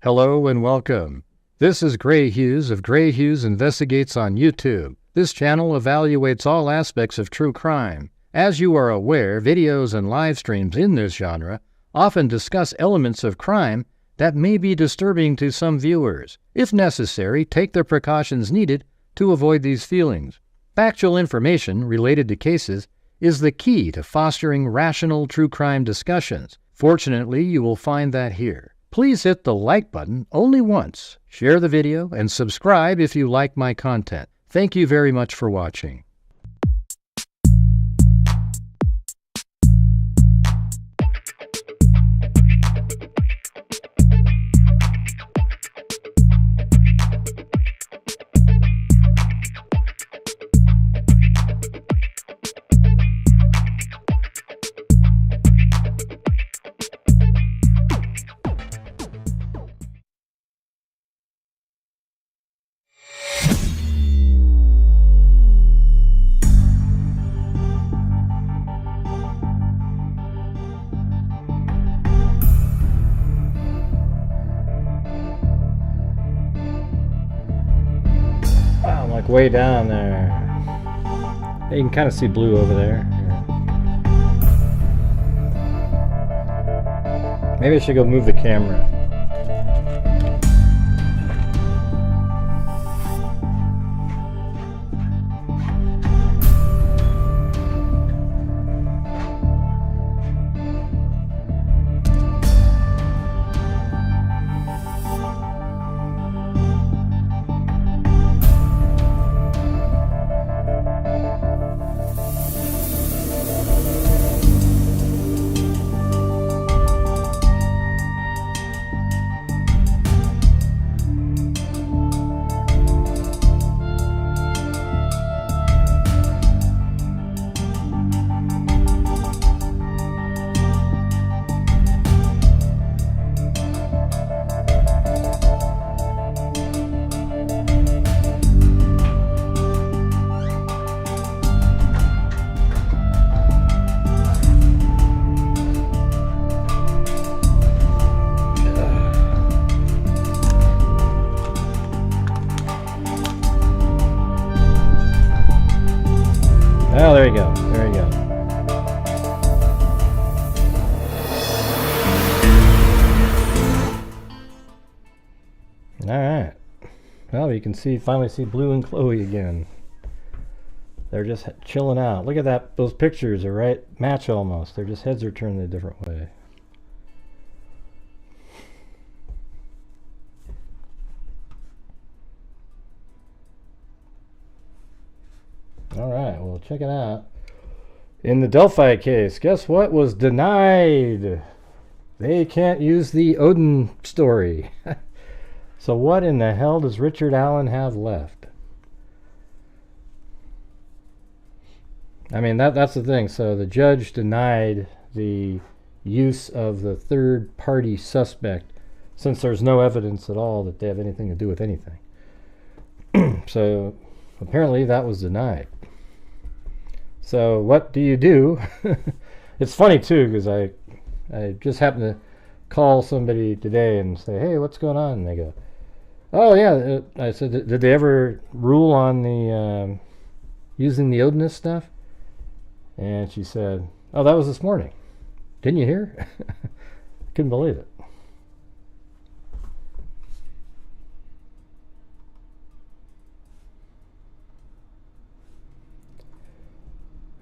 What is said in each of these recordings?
Hello and welcome. This is Grant Hughes of Grant Hughes Investigates on YouTube. This channel evaluates all aspects of true crime. As you are aware, videos and live streams in this genre often discuss elements of crime that may be disturbing to some viewers. If necessary, take the precautions needed to avoid these feelings. Factual information related to cases is the key to fostering rational true crime discussions. Fortunately, you will find that here. Please hit the like button only once, share the video, and subscribe if you like my content. Thank you very much for watching. Way down there. You can kind of see blue over there. Maybe I should go move the camera. Oh, there you go. There you go. All right. Well, you can finally see Blue and Chloe again. They're just chilling out. Look at that. Those pictures are right match almost. Their just heads are turned a different way. All right, well, check it out. In the Delphi case, guess what was denied? They can't use the Odin story. So what in the hell does Richard Allen have left? I mean, that's the thing. So the judge denied the use of the third-party suspect since there's no evidence at all that they have anything to do with anything. So apparently that was denied. So what do you do? It's funny too, because I just happened to call somebody today and say, hey, what's going on? And they go, oh yeah. I said, did they ever rule on the using the Odinist stuff? And she said, oh, that was this morning. Didn't you hear? Couldn't believe it.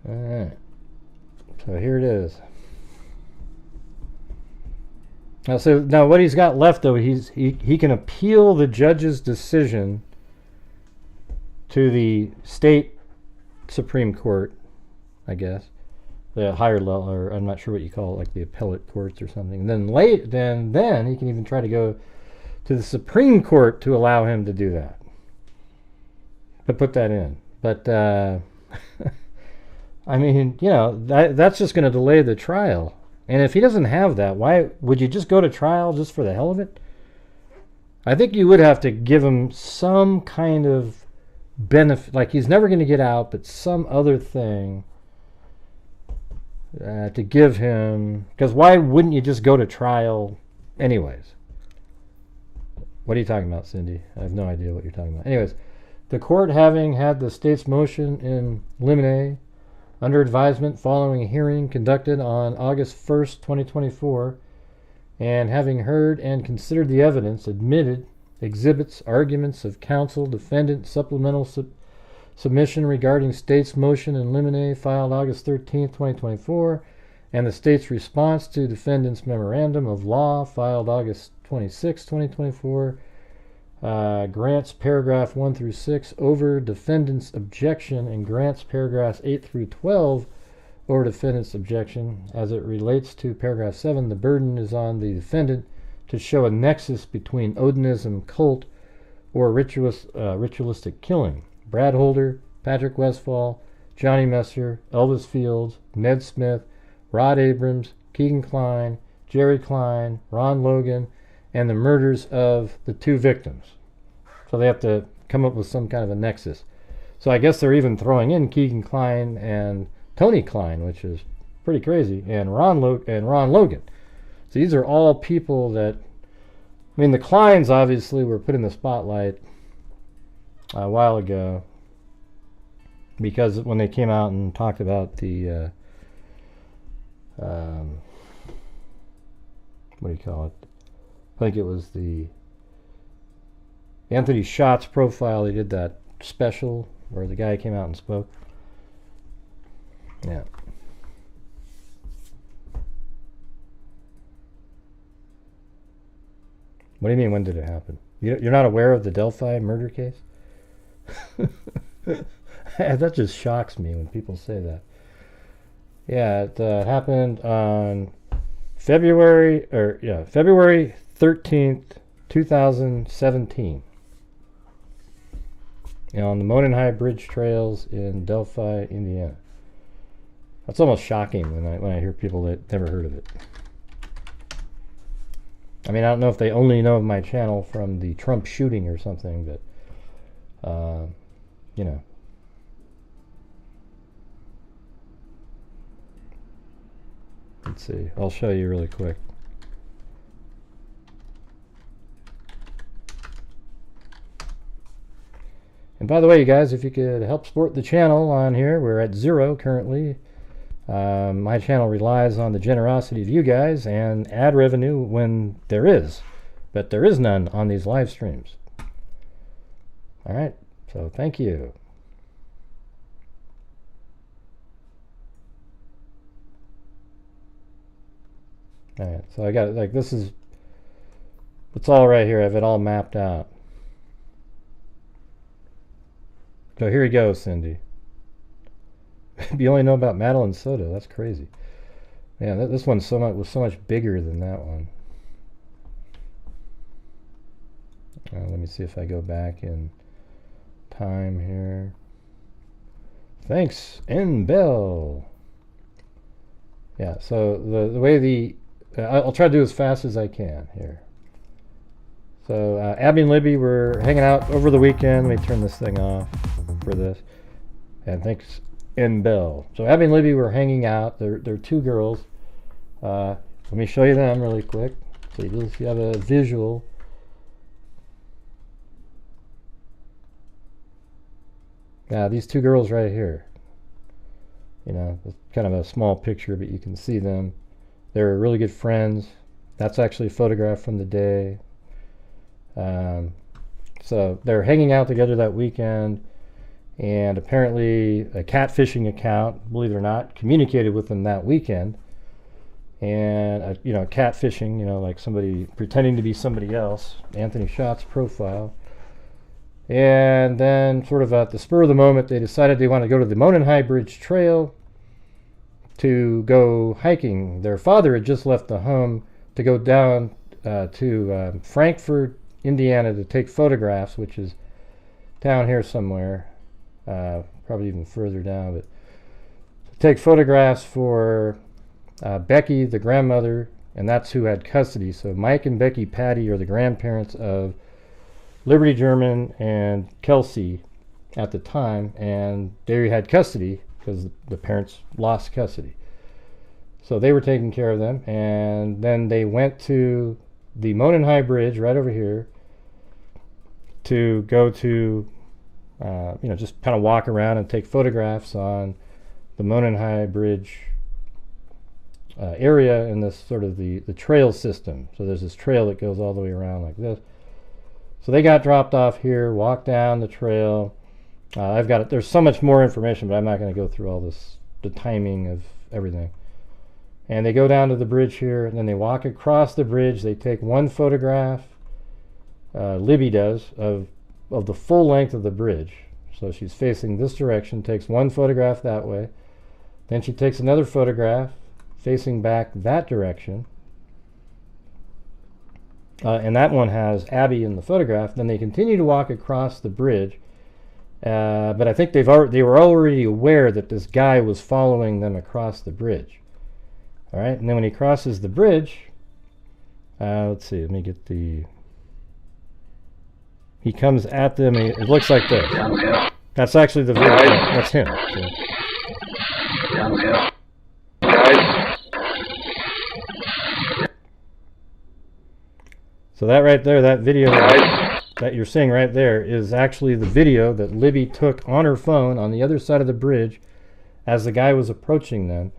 Alright, so here it is. Now what he's got left though, he can appeal the judge's decision to the state Supreme Court, I guess, the higher level, or I'm not sure what you call it, like the appellate courts or something. And then then he can even try to go to the Supreme Court to allow him to do that. But put that in. But I mean, you know, that's just going to delay the trial. And if he doesn't have that, why would you just go to trial just for the hell of it? I think you would have to give him some kind of benefit, like he's never going to get out, but some other thing to give him, because why wouldn't you just go to trial anyways? What are you talking about, Cindy? I have no idea what you're talking about. Anyways, the court having had the state's motion in limine under advisement following a hearing conducted on August 1st, 2024, and having heard and considered the evidence, admitted exhibits, arguments of counsel, defendant, supplemental submission regarding state's motion in limine filed August 13th, 2024, and the state's response to defendant's memorandum of law filed August 26, 2024, grants paragraph 1 through 6 over defendant's objection and grants paragraphs 8 through 12 over defendant's objection. As it relates to paragraph 7, the burden is on the defendant to show a nexus between Odinism cult or ritualistic killing. Brad Holder, Patrick Westfall, Johnny Messer, Elvis Fields, Ned Smith, Rod Abrams, Keegan Kline, Jerry Klein, Ron Logan, and the murders of the 2 victims. So they have to come up with some kind of a nexus. So I guess they're even throwing in Keegan Kline and Tony Klein, which is pretty crazy, and Ron Logan. So these are all people that, I mean, the Kleins obviously were put in the spotlight a while ago because when they came out and talked about the what do you call it? I think it was the Anthony Shots profile. They did that special where the guy came out and spoke. Yeah. What do you mean, when did it happen? You're not aware of the Delphi murder case? That just shocks me when people say that. Yeah, it happened on February 13th, 2017. On the Monenhigh Bridge trails in Delphi, Indiana. That's almost shocking when I hear people that never heard of it. I mean, I don't know if they only know of my channel from the Trump shooting or something, but you know. Let's see. I'll show you really quick. And by the way, you guys, if you could help support the channel on here, we're at 0 currently. My channel relies on the generosity of you guys and ad revenue when there is, but there is none on these live streams. All right, so thank you. All right, so I got it, like, this is, it's all right here. I have it all mapped out. So here you go, Cindy. You only know about Madeline Soto. That's crazy. Yeah, this one was so much bigger than that one. Let me see if I go back in time here. Thanks, N. Bell. Yeah, so the way I'll try to do as fast as I can here. So Abby and Libby were hanging out over the weekend. Let me turn this thing off for this. And thanks, N. Bell. So Abby and Libby were hanging out. They're 2 girls. Let me show you them really quick. So you have a visual. Now these 2 girls right here. You know, it's kind of a small picture, but you can see them. They're really good friends. That's actually a photograph from the day. So they're hanging out together that weekend, and apparently a catfishing account, believe it or not, communicated with them that weekend. And you know, catfishing, you know, like somebody pretending to be somebody else. Anthony Shots profile. And then sort of at the spur of the moment, they decided they want to go to the Monenhigh Bridge Trail to go hiking. Their father had just left the home to go down to Frankfort, Indiana, to take photographs, which is down here somewhere, probably even further down, but to take photographs for Becky, the grandmother, and that's who had custody. So Mike and Becky Patty are the grandparents of Liberty German and Kelsey at the time, and they had custody because the parents lost custody. So they were taking care of them, and then they went to the Monenhigh Bridge right over here to go to, just kind of walk around and take photographs on the Monenhai Bridge area in this sort of the trail system. So there's this trail that goes all the way around like this. So they got dropped off here, walked down the trail. There's so much more information, but I'm not going to go through all this, the timing of everything. And they go down to the bridge here, and then they walk across the bridge. They take one photograph, Libby does, of the full length of the bridge. So she's facing this direction, takes one photograph that way. Then she takes another photograph facing back that direction. And that one has Abby in the photograph. Then they continue to walk across the bridge. But I think they were already aware that this guy was following them across the bridge. All right, and then when he crosses the bridge, let's see, let me get the... He comes at them, it looks like this. That's actually the video. That's him. So that right there, that video that you're seeing right there is actually the video that Libby took on her phone on the other side of the bridge as the guy was approaching them.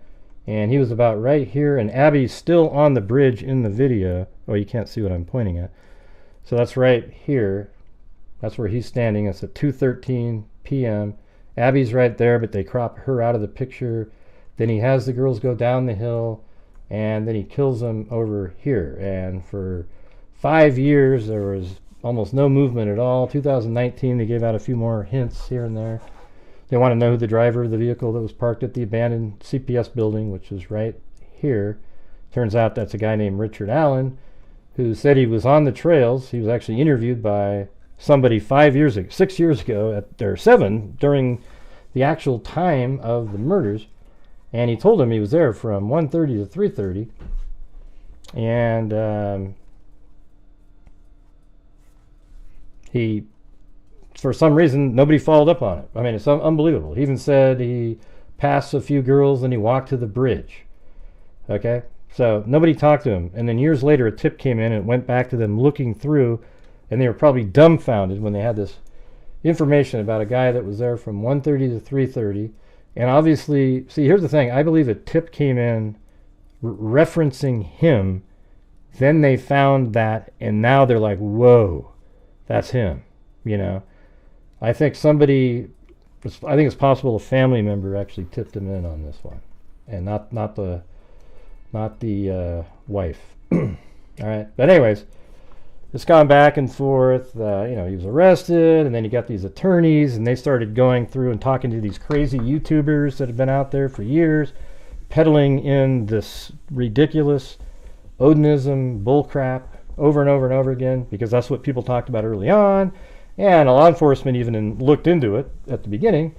And he was about right here, and Abby's still on the bridge in the video. Oh, you can't see what I'm pointing at. So that's right here. That's where he's standing. It's at 2:13 p.m. Abby's right there, but they crop her out of the picture. Then he has the girls go down the hill, and then he kills them over here. And for 5 years, there was almost no movement at all. 2019, they gave out a few more hints here and there. They want to know who the driver of the vehicle that was parked at the abandoned CPS building, which is right here. Turns out that's a guy named Richard Allen, who said he was on the trails. He was actually interviewed by somebody 6 years ago, or 7, during the actual time of the murders. And he told him he was there from 1:30 to 3:30. And he... for some reason, nobody followed up on it. I mean, it's unbelievable. He even said he passed a few girls and he walked to the bridge. Okay? So nobody talked to him. And then years later, a tip came in and it went back to them looking through, and they were probably dumbfounded when they had this information about a guy that was there from 1:30 to 3:30. And obviously, see, here's the thing. I believe a tip came in referencing him. Then they found that, and now they're like, whoa, that's him, you know. I think it's possible a family member actually tipped him in on this one, and not the wife. All right, but anyways, it's gone back and forth. He was arrested, and then you got these attorneys, and they started going through and talking to these crazy YouTubers that have been out there for years, peddling in this ridiculous Odinism bullcrap over and over and over again, because that's what people talked about early on. And law enforcement even looked into it at the beginning,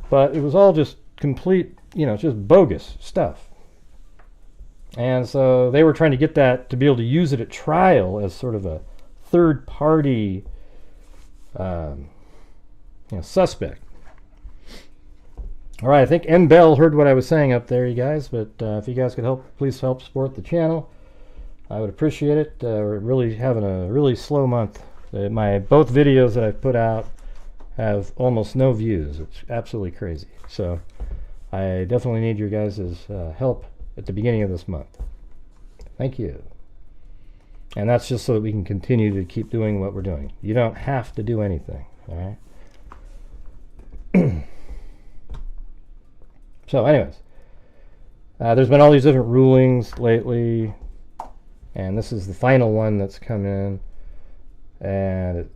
but it was all just complete, just bogus stuff. And so they were trying to get that to be able to use it at trial as sort of a third-party suspect. All right, I think N. Bell heard what I was saying up there, you guys, but if you guys could please help support the channel, I would appreciate it. We're really having a really slow month. Both videos that I've put out have almost no views. It's absolutely crazy. So I definitely need your guys' help at the beginning of this month. Thank you. And that's just so that we can continue to keep doing what we're doing. You don't have to do anything, all right? So anyways, there's been all these different rulings lately, and this is the final one that's come in. And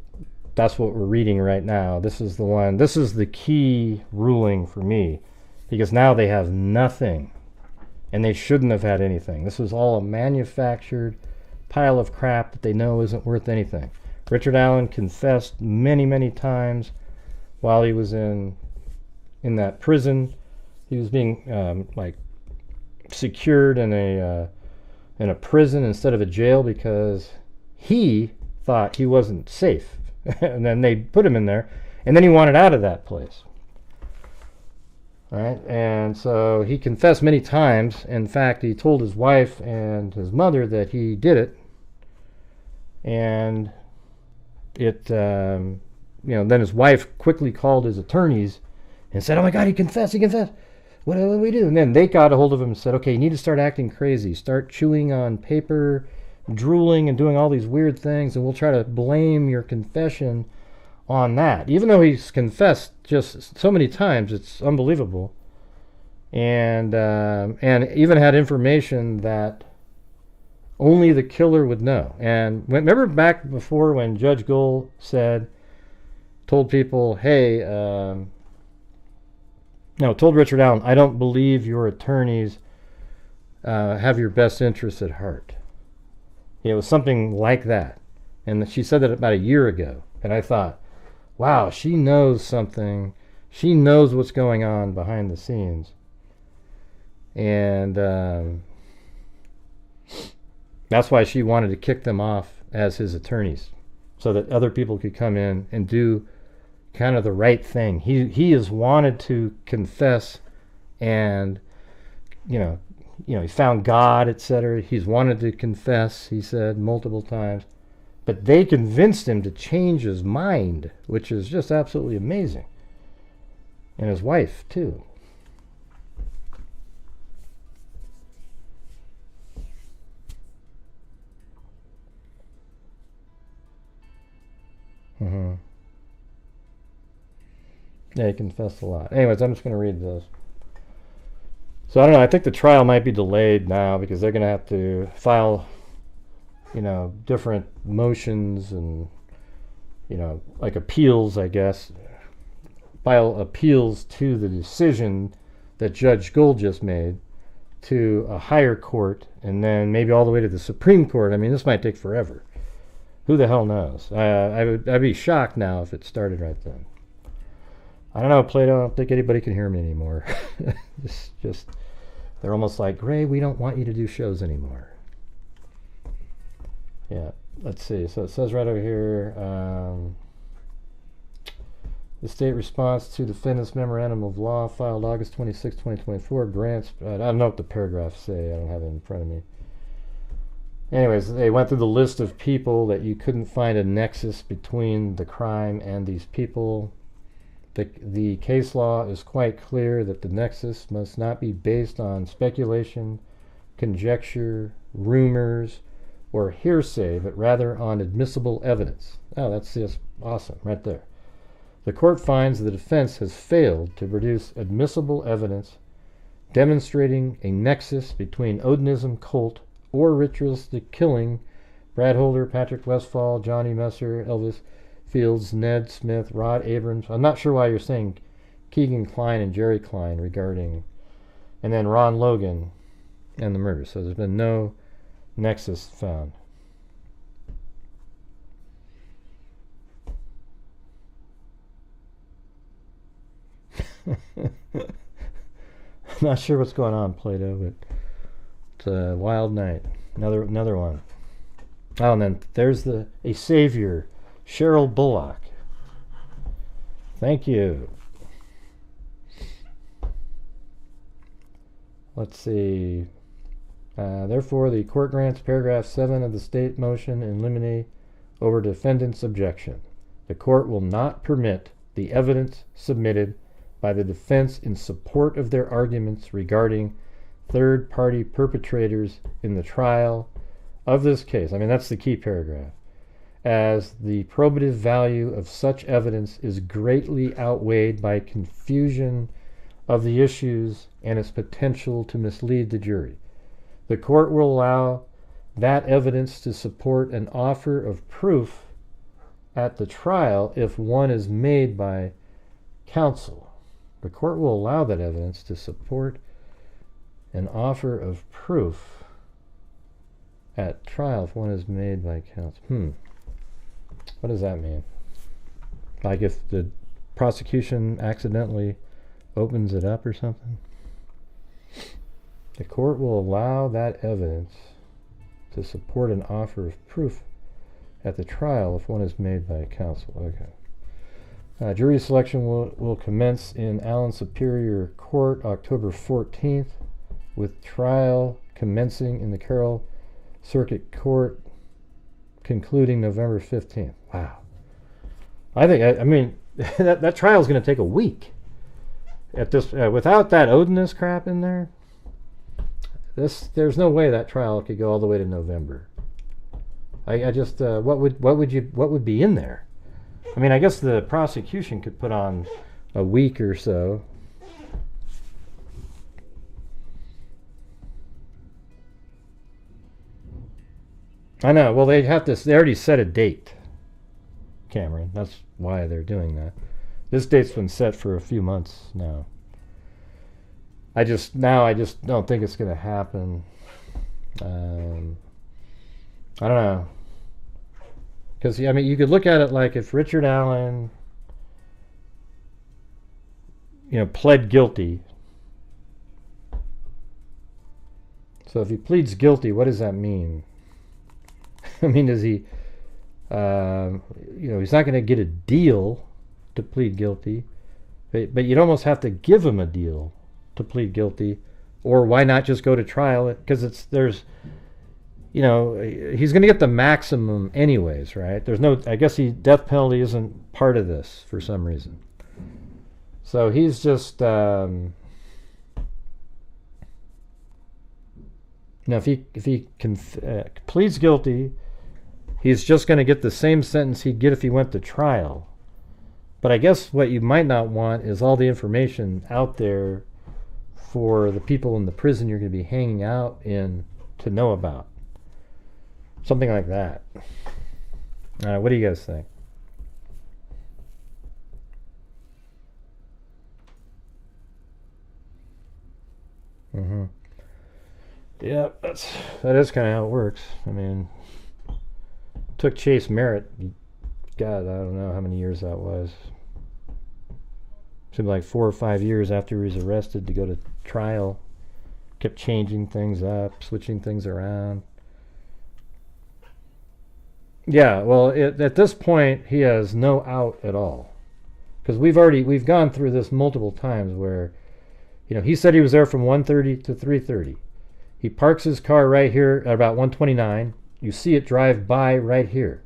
that's what we're reading right now. This is the one. This is the key ruling for me, because now they have nothing, and they shouldn't have had anything. This was all a manufactured pile of crap that they know isn't worth anything. Richard Allen confessed many, many times while he was in that prison. He was being secured in a prison instead of a jail because he thought he wasn't safe. And then they put him in there, and then he wanted out of that place. All right, and so he confessed many times. In fact, he told his wife and his mother that he did it. And then his wife quickly called his attorneys and said, "Oh my God, he confessed! He confessed! What do we do?" And then they got a hold of him and said, "Okay, you need to start acting crazy. Start chewing on paper, drooling, and doing all these weird things, and we'll try to blame your confession on that." Even though he's confessed just so many times, it's unbelievable. And even had information that only the killer would know. And remember back before when Judge Gold told people, hey, told Richard Allen, "I don't believe your attorneys have your best interests at heart." It was something like that. And she said that about a year ago. And I thought, wow, she knows something. She knows what's going on behind the scenes. And that's why she wanted to kick them off as his attorneys, so that other people could come in and do kind of the right thing. He has wanted to confess, and he found God, etc. He's wanted to confess, he said multiple times, but they convinced him to change his mind, which is just absolutely amazing. And his wife too. Yeah, he confessed a lot. Anyways, I'm just going to read this. So I don't know. I think the trial might be delayed now because they're going to have to file, different motions and, like appeals, I guess. File appeals to the decision that Judge Gold just made to a higher court, and then maybe all the way to the Supreme Court. I mean, this might take forever. Who the hell knows? I'd be shocked now if it started right then. I don't know, Plato. I don't think anybody can hear me anymore. just they're almost like, "Ray, we don't want you to do shows anymore." Yeah, let's see. So it says right over here, the state response to defendant's memorandum of law filed August 26, 2024 grants. I don't know what the paragraphs say. I don't have it in front of me. Anyways, they went through the list of people that you couldn't find a nexus between the crime and these people. The case law is quite clear that the nexus must not be based on speculation, conjecture, rumors, or hearsay, but rather on admissible evidence. Oh, that's just awesome right there. The court finds the defense has failed to produce admissible evidence demonstrating a nexus between Odinism cult or ritualistic killing, Brad Holder, Patrick Westphal, Johnny Messer, Elvis Fields, Ned Smith, Rod Abrams. I'm not sure why you're saying Keegan Klein and Jerry Klein regarding, and then Ron Logan and the murder. So there's been no nexus found. I'm not sure what's going on, Plato, but it's a wild night. Another one. Oh, and then there's a savior, Cheryl Bullock. Thank you. Let's see. Therefore, the court grants paragraph 7 of the state motion in limine over defendant's objection. The court will not permit the evidence submitted by the defense in support of their arguments regarding third-party perpetrators in the trial of this case. I mean, that's the key paragraph. As the probative value of such evidence is greatly outweighed by confusion of the issues and its potential to mislead the jury. The court will allow that evidence to support an offer of proof at the trial if one is made by counsel. The court will allow that evidence to support an offer of proof at trial if one is made by counsel. What does that mean? Like if the prosecution accidentally opens it up or something? The court will allow that evidence to support an offer of proof at the trial if one is made by counsel. Okay. Jury selection will commence in Allen Superior Court October 14th, with trial commencing in the Carroll Circuit Court concluding November 15th. Wow. I think, I mean, that trial is going to take a week. At this, without that Odinist crap in there, there's no way that trial could go all the way to November. I just, what would be in there? I mean, I guess the prosecution could put on a week or so. I know. Well, they already set a date, Cameron. That's why they're doing that. This date's been set for a few months now. I just don't think it's going to happen. I don't know. Because, I mean, you could look at it like if Richard Allen, pled guilty. So if he pleads guilty, what does that mean? I mean, does he, he's not going to get a deal to plead guilty, but you'd almost have to give him a deal to plead guilty, or why not just go to trial? Because he's going to get the maximum anyways, right? I guess death penalty isn't part of this for some reason. So he's just, if he pleads guilty, he's just going to get the same sentence he'd get if he went to trial. But I guess what you might not want is all the information out there for the people in the prison you're going to be hanging out in to know about. Something like that. What do you guys think? Mm-hmm. Yeah, that is kind of how it works. I mean, took Chase Merritt, God, I don't know how many years that was. Seemed like 4 or 5 years after he was arrested to go to trial. Kept changing things up, switching things around. Yeah, well, at this point, he has no out at all. Because we've gone through this multiple times where, he said he was there from 1:30 to 3:30. He parks his car right here at about 1:29. You see it drive by right here.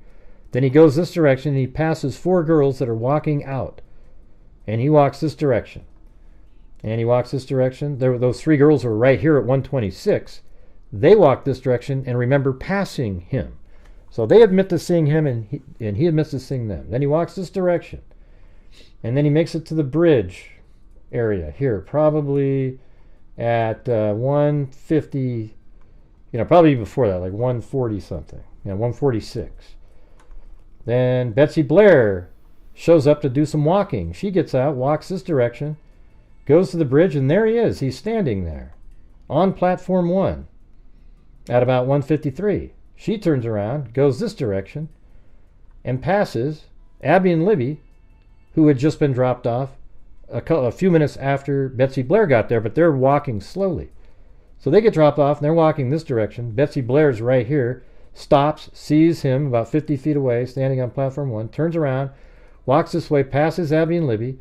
Then he goes this direction and he passes 4 girls that are walking out. And he walks this direction. And he walks this direction. Those 3 girls were right here at 1:26. They walk this direction and remember passing him. So they admit to seeing him and he admits to seeing them. Then he walks this direction. And then he makes it to the bridge area here, probably at 150, probably before that, like 140 something, 146. Then Betsy Blair shows up to do some walking. She gets out, walks this direction, goes to the bridge, and there he is. He's standing there on platform 1 at about 1:53. She turns around, goes this direction, and passes Abby and Libby, who had just been dropped off a few minutes after Betsy Blair got there, but they're walking slowly. So they get dropped off, and they're walking this direction. Betsy Blair's right here, stops, sees him about 50 feet away, standing on platform 1, turns around, walks this way, passes Abby and Libby.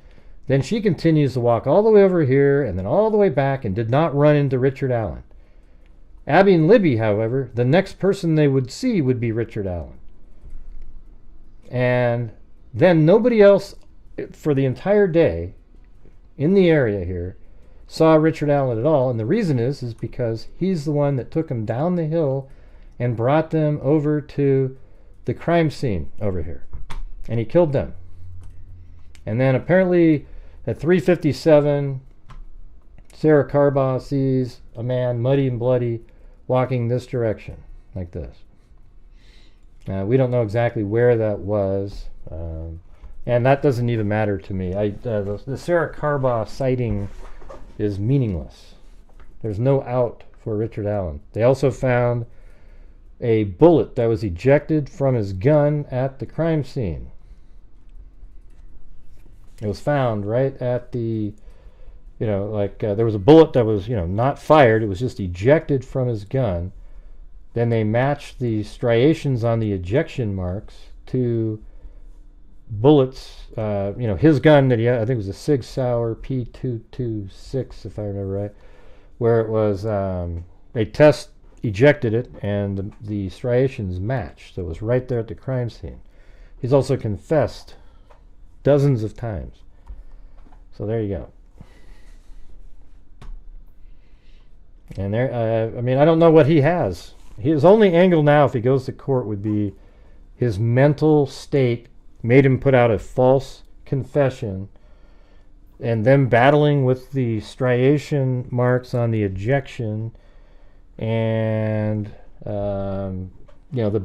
Then she continues to walk all the way over here and then all the way back and did not run into Richard Allen. Abby and Libby, however, the next person they would see would be Richard Allen. And then nobody else for the entire day in the area here saw Richard Allen at all. And the reason is because he's the one that took them down the hill and brought them over to the crime scene over here. And he killed them. And then apparently at 3:57, Sarah Carbaugh sees a man, muddy and bloody, walking this direction, like this. We don't know exactly where that was, and that doesn't even matter to me. The Sarah Carbaugh sighting is meaningless. There's no out for Richard Allen. They also found a bullet that was ejected from his gun at the crime scene. It was found right at the, there was a bullet that was, not fired. It was just ejected from his gun. Then they matched the striations on the ejection marks to bullets, his gun that he had, I think it was a Sig Sauer P226, if I remember right, where it was, they test ejected it and the striations matched. So it was right there at the crime scene. He's also confessed dozens of times. So there you go. And there, I mean, I don't know what he has. His only angle now, if he goes to court, would be his mental state made him put out a false confession, and them battling with the striation marks on the ejection, and you know, the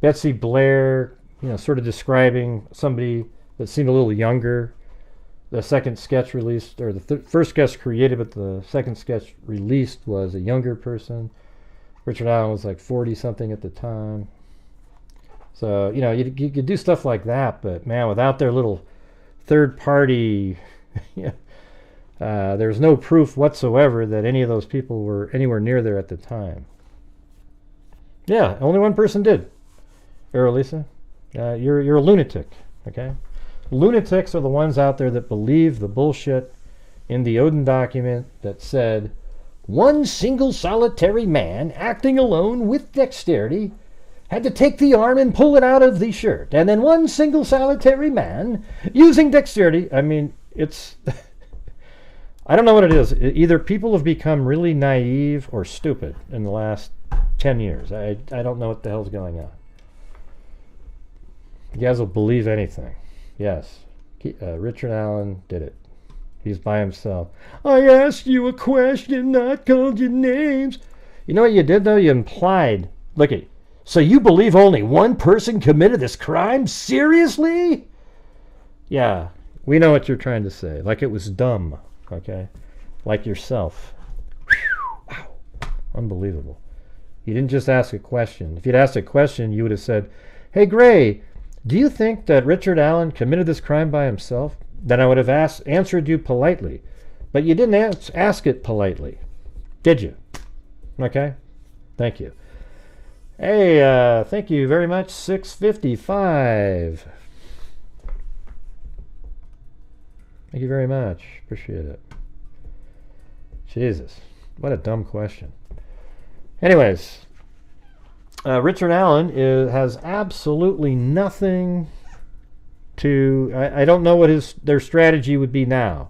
Betsy Blair, you know, sort of describing somebody that seemed a little younger. The second sketch released, or the first sketch created, but the second sketch released was a younger person. Richard Allen was like 40 something at the time. So, you know, you could do stuff like that, but man, without their little third party, there's no proof whatsoever that any of those people were anywhere near there at the time. Yeah, only one person did. Lisa, you're a lunatic, okay? Lunatics are the ones out there that believe the bullshit in the Odin document that said, one single solitary man acting alone with dexterity had to take the arm and pull it out of the shirt. And then one single solitary man using dexterity. I mean, it's... I don't know what it is. Either people have become really naive or stupid in the last 10 years. I don't know what the hell's going on. You guys will believe anything. Yes, Richard Allen did it. He's by himself. I asked you a question, not called you names. You know what you did, though? You implied. Look at. So you believe only one person committed this crime? Seriously? Yeah, we know what you're trying to say. Like it was dumb, okay? Like yourself. Wow, unbelievable. You didn't just ask a question. If you'd asked a question, you would have said, hey, Gray, do you think that Richard Allen committed this crime by himself? Then I would have answered you politely. But you didn't ask it politely, did you? Okay? Thank you. Hey, thank you very much, 655. Thank you very much. Appreciate it. Jesus, what a dumb question. Anyways, Richard Allen has absolutely nothing to... I don't know what their strategy would be now.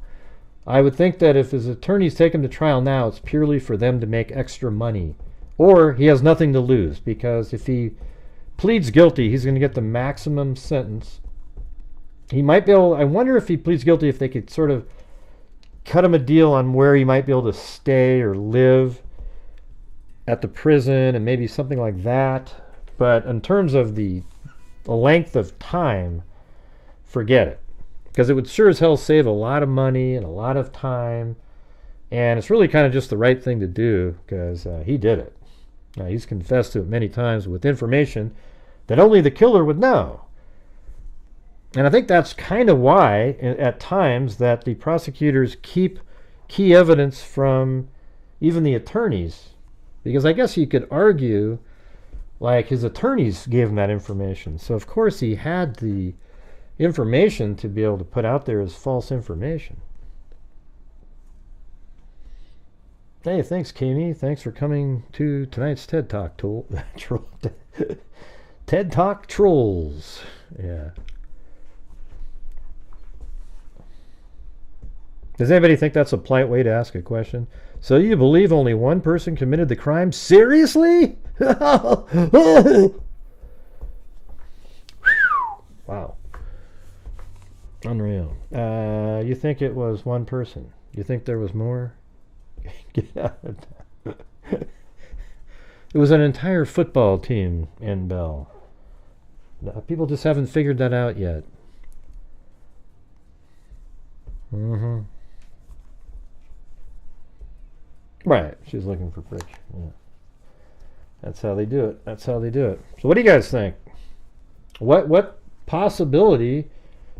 I would think that if his attorneys take him to trial now, it's purely for them to make extra money. Or he has nothing to lose, because if he pleads guilty, he's going to get the maximum sentence. He might be able... I wonder if he pleads guilty, if they could sort of cut him a deal on where he might be able to stay or live at the prison, and maybe something like that. But in terms of the length of time, forget it. Because it would sure as hell save a lot of money and a lot of time. And it's really kind of just the right thing to do, because he did it. Now, he's confessed to it many times with information that only the killer would know. And I think that's kind of why, at times, that the prosecutors keep key evidence from even the attorneys. Because I guess you could argue, like, his attorneys gave him that information. So, of course, he had the information to be able to put out there as false information. Hey, thanks, Kami. Thanks for coming to tonight's TED Talk. TED Talk Trolls. Yeah. Does anybody think that's a polite way to ask a question? So you believe only one person committed the crime? Seriously? Wow. Unreal. You think it was one person? You think there was more? Get out of that. It was an entire football team in Bell. People just haven't figured that out yet. Mm-hmm. Right, she's looking for friction. Yeah. That's how they do it. That's how they do it. So what do you guys think? What possibility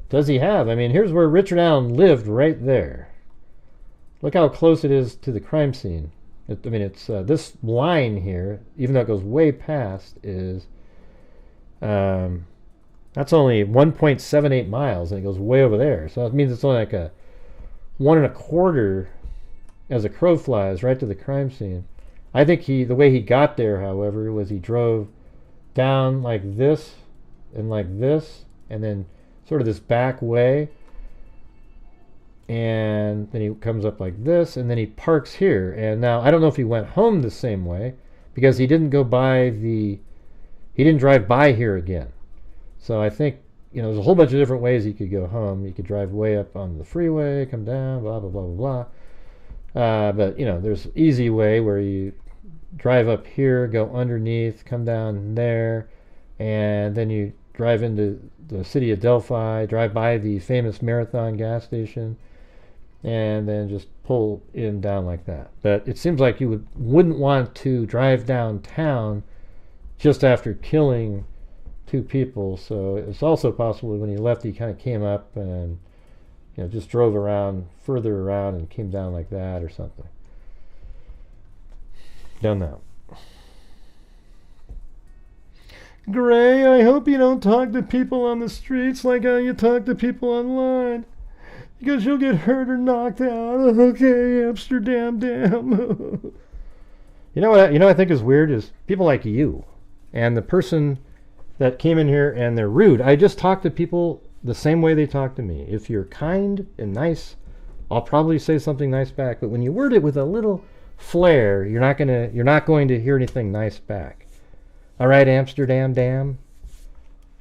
does he have? I mean, here's where Richard Allen lived, right there. Look how close it is to the crime scene. I mean, it's this line here, even though it goes way past, is that's only 1.78 miles, and it goes way over there. So that means it's only like a 1 1/4 as a crow flies right to the crime scene. I think the way he got there, however, was he drove down like this, and then sort of this back way, and then he comes up like this, and then he parks here. And now I don't know if he went home the same way, because he didn't drive by here again. So I think, there's a whole bunch of different ways he could go home. You could drive way up on the freeway, come down, blah blah blah blah blah. But there's an easy way where you drive up here, go underneath, come down there, and then you drive into the city of Delphi, drive by the famous Marathon gas station, and then just pull in down like that. But it seems like you wouldn't want to drive downtown just after killing 2 people. So it's also possible when he left, he kind of came up and just drove further around and came down like that or something. Don't know. Gray, I hope you don't talk to people on the streets like how you talk to people online, because you'll get hurt or knocked out. Okay, Amsterdam, damn. You know what I think is weird is people like you and the person that came in here and they're rude. I just talk to people the same way they talk to me. If you're kind and nice, I'll probably say something nice back. But when you word it with a little flair, you're not going to hear anything nice back. All right, Amsterdam, damn.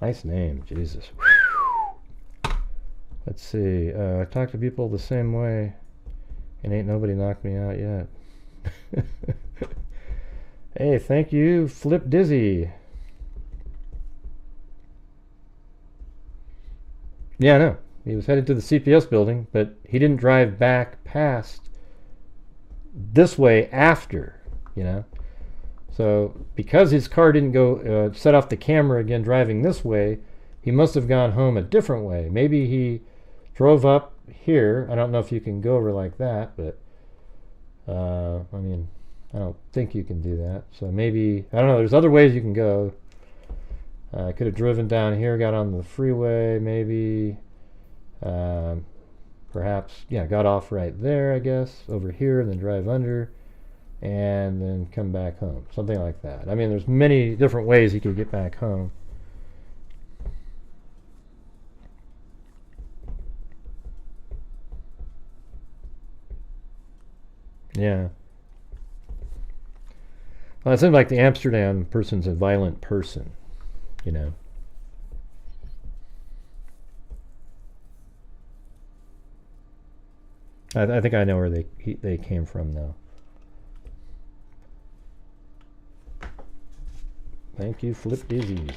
Nice name, Jesus. Whew. Let's see. I talk to people the same way, and ain't nobody knocked me out yet. Hey, thank you, Flip Dizzy. Yeah, no. He was headed to the CPS building, but he didn't drive back past this way after, So because his car didn't go set off the camera again driving this way, he must have gone home a different way. Maybe he drove up here. I don't know if you can go over like that, but I don't think you can do that. So maybe, I don't know, there's other ways you can go. I could have driven down here, got on the freeway, maybe. Perhaps, got off right there, I guess, over here, and then drive under, and then come back home. Something like that. There's many different ways you could get back home. Yeah. Well, it seems like the Amsterdam person's a violent person, I think I know where they came from now. Thank you, Flip Dizzies.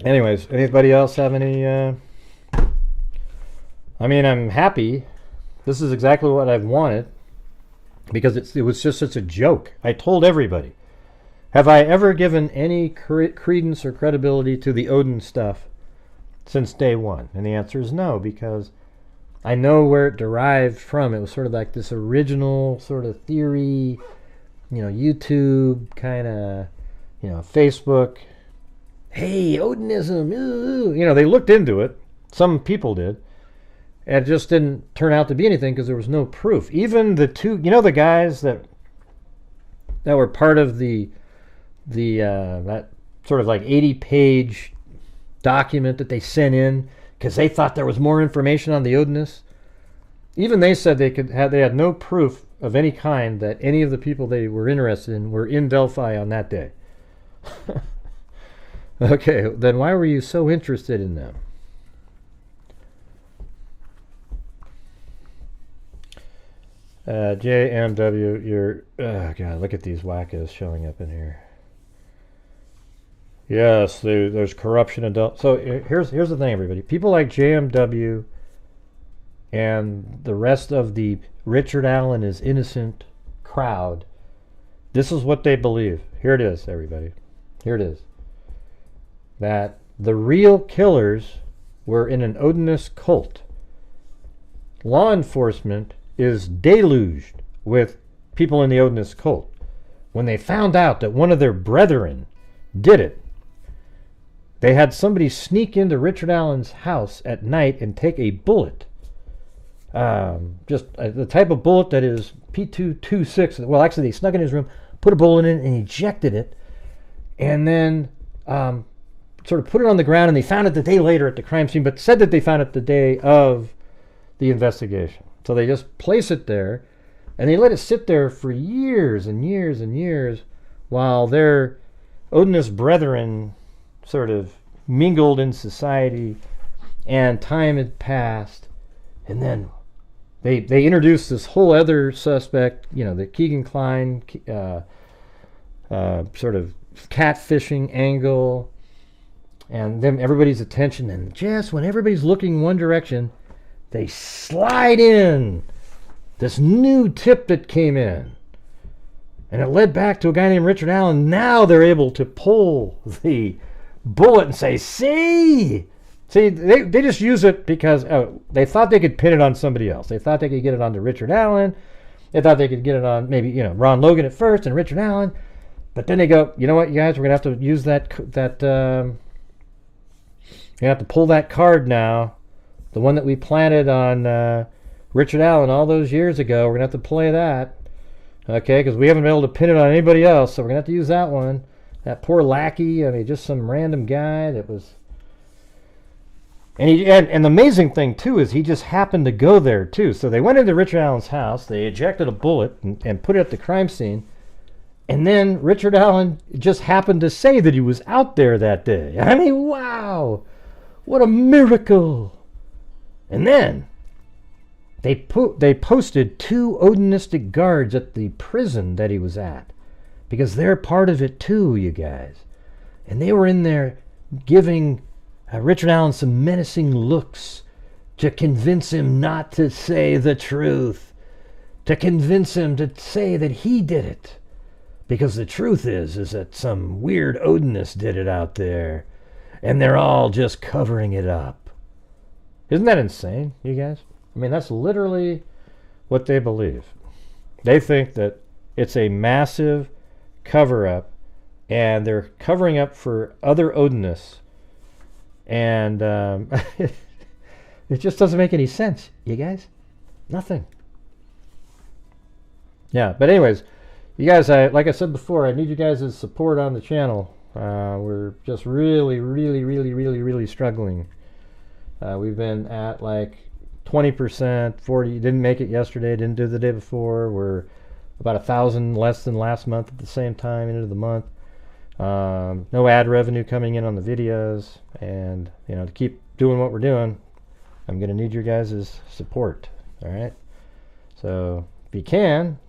Anyways, anybody else have any? I'm happy. This is exactly what I've wanted, because it was just such a joke. I told everybody. Have I ever given any credence or credibility to the Odin stuff since day one? And the answer is no, because I know where it derived from. It was sort of like this original sort of theory, YouTube kind of, Facebook. Hey, Odinism, ooh. They looked into it. Some people did. And it just didn't turn out to be anything because there was no proof. Even the two, the guys that were part of the that sort of like 80-page document that they sent in because they thought there was more information on the Odinists. Even they said they had no proof of any kind that any of the people they were interested in were in Delphi on that day. Okay, then why were you so interested in them? JMW, you're... Oh, God, look at these wackos showing up in here. Yes, there's corruption in Delphi. So here's the thing, everybody. People like JMW and the rest of the Richard Allen is innocent crowd, this is what they believe. Here it is, everybody. Here it is. That the real killers were in an Odinist cult. Law enforcement is deluged with people in the Odinist cult. When they found out that one of their brethren did it, they had somebody sneak into Richard Allen's house at night and take a bullet. Just the type of bullet that is P226. Well, actually, they snuck in his room, put a bullet in it, and ejected it. and then sort of put it on the ground, and they found it the day later at the crime scene, but said that they found it the day of the investigation. So they just place it there, and they let it sit there for years and years and years while their Odinist brethren sort of mingled in society, and time had passed, and then they introduced this whole other suspect, the Keegan Kline sort of catfishing angle, and then everybody's attention, and just when everybody's looking one direction, they slide in this new tip that came in, and it led back to a guy named Richard Allen. Now they're able to pull the bullet and say, see, they just use it because they thought they could pin it on somebody else. They thought they could get it onto Richard Allen. They thought they could get it on maybe Ron Logan at first and Richard Allen. But then they go, you know what, you guys, we're going to have to use that you have to pull that card now, the one that we planted on Richard Allen all those years ago. We're going to have to play that, okay, because we haven't been able to pin it on anybody else, so we're going to have to use that one. That poor lackey, just some random guy that was... And the amazing thing, too, is he just happened to go there, too. So they went into Richard Allen's house, they ejected a bullet and put it at the crime scene, and then Richard Allen just happened to say that he was out there that day. I mean, wow! What a miracle! And then they posted 2 Odinistic guards at the prison that he was at, because they're part of it too, you guys. And they were in there giving Richard Allen some menacing looks to convince him not to say the truth, to convince him to say that he did it. Because the truth is that some weird Odinist did it out there, and they're all just covering it up. Isn't that insane, you guys? I mean, that's literally what they believe. They think that it's a massive cover-up, and they're covering up for other Odinists, and it just doesn't make any sense, you guys. Nothing. Yeah, but anyways, you guys, like I said before, I need you guys' support on the channel. We're just really, really, really, really, really struggling. We've been at like 20%, 40, didn't make it yesterday, didn't do the day before. We're about 1,000 less than last month at the same time into the month. No ad revenue coming in on the videos, and to keep doing what we're doing, I'm going to need your guys' support. All right, so if you can,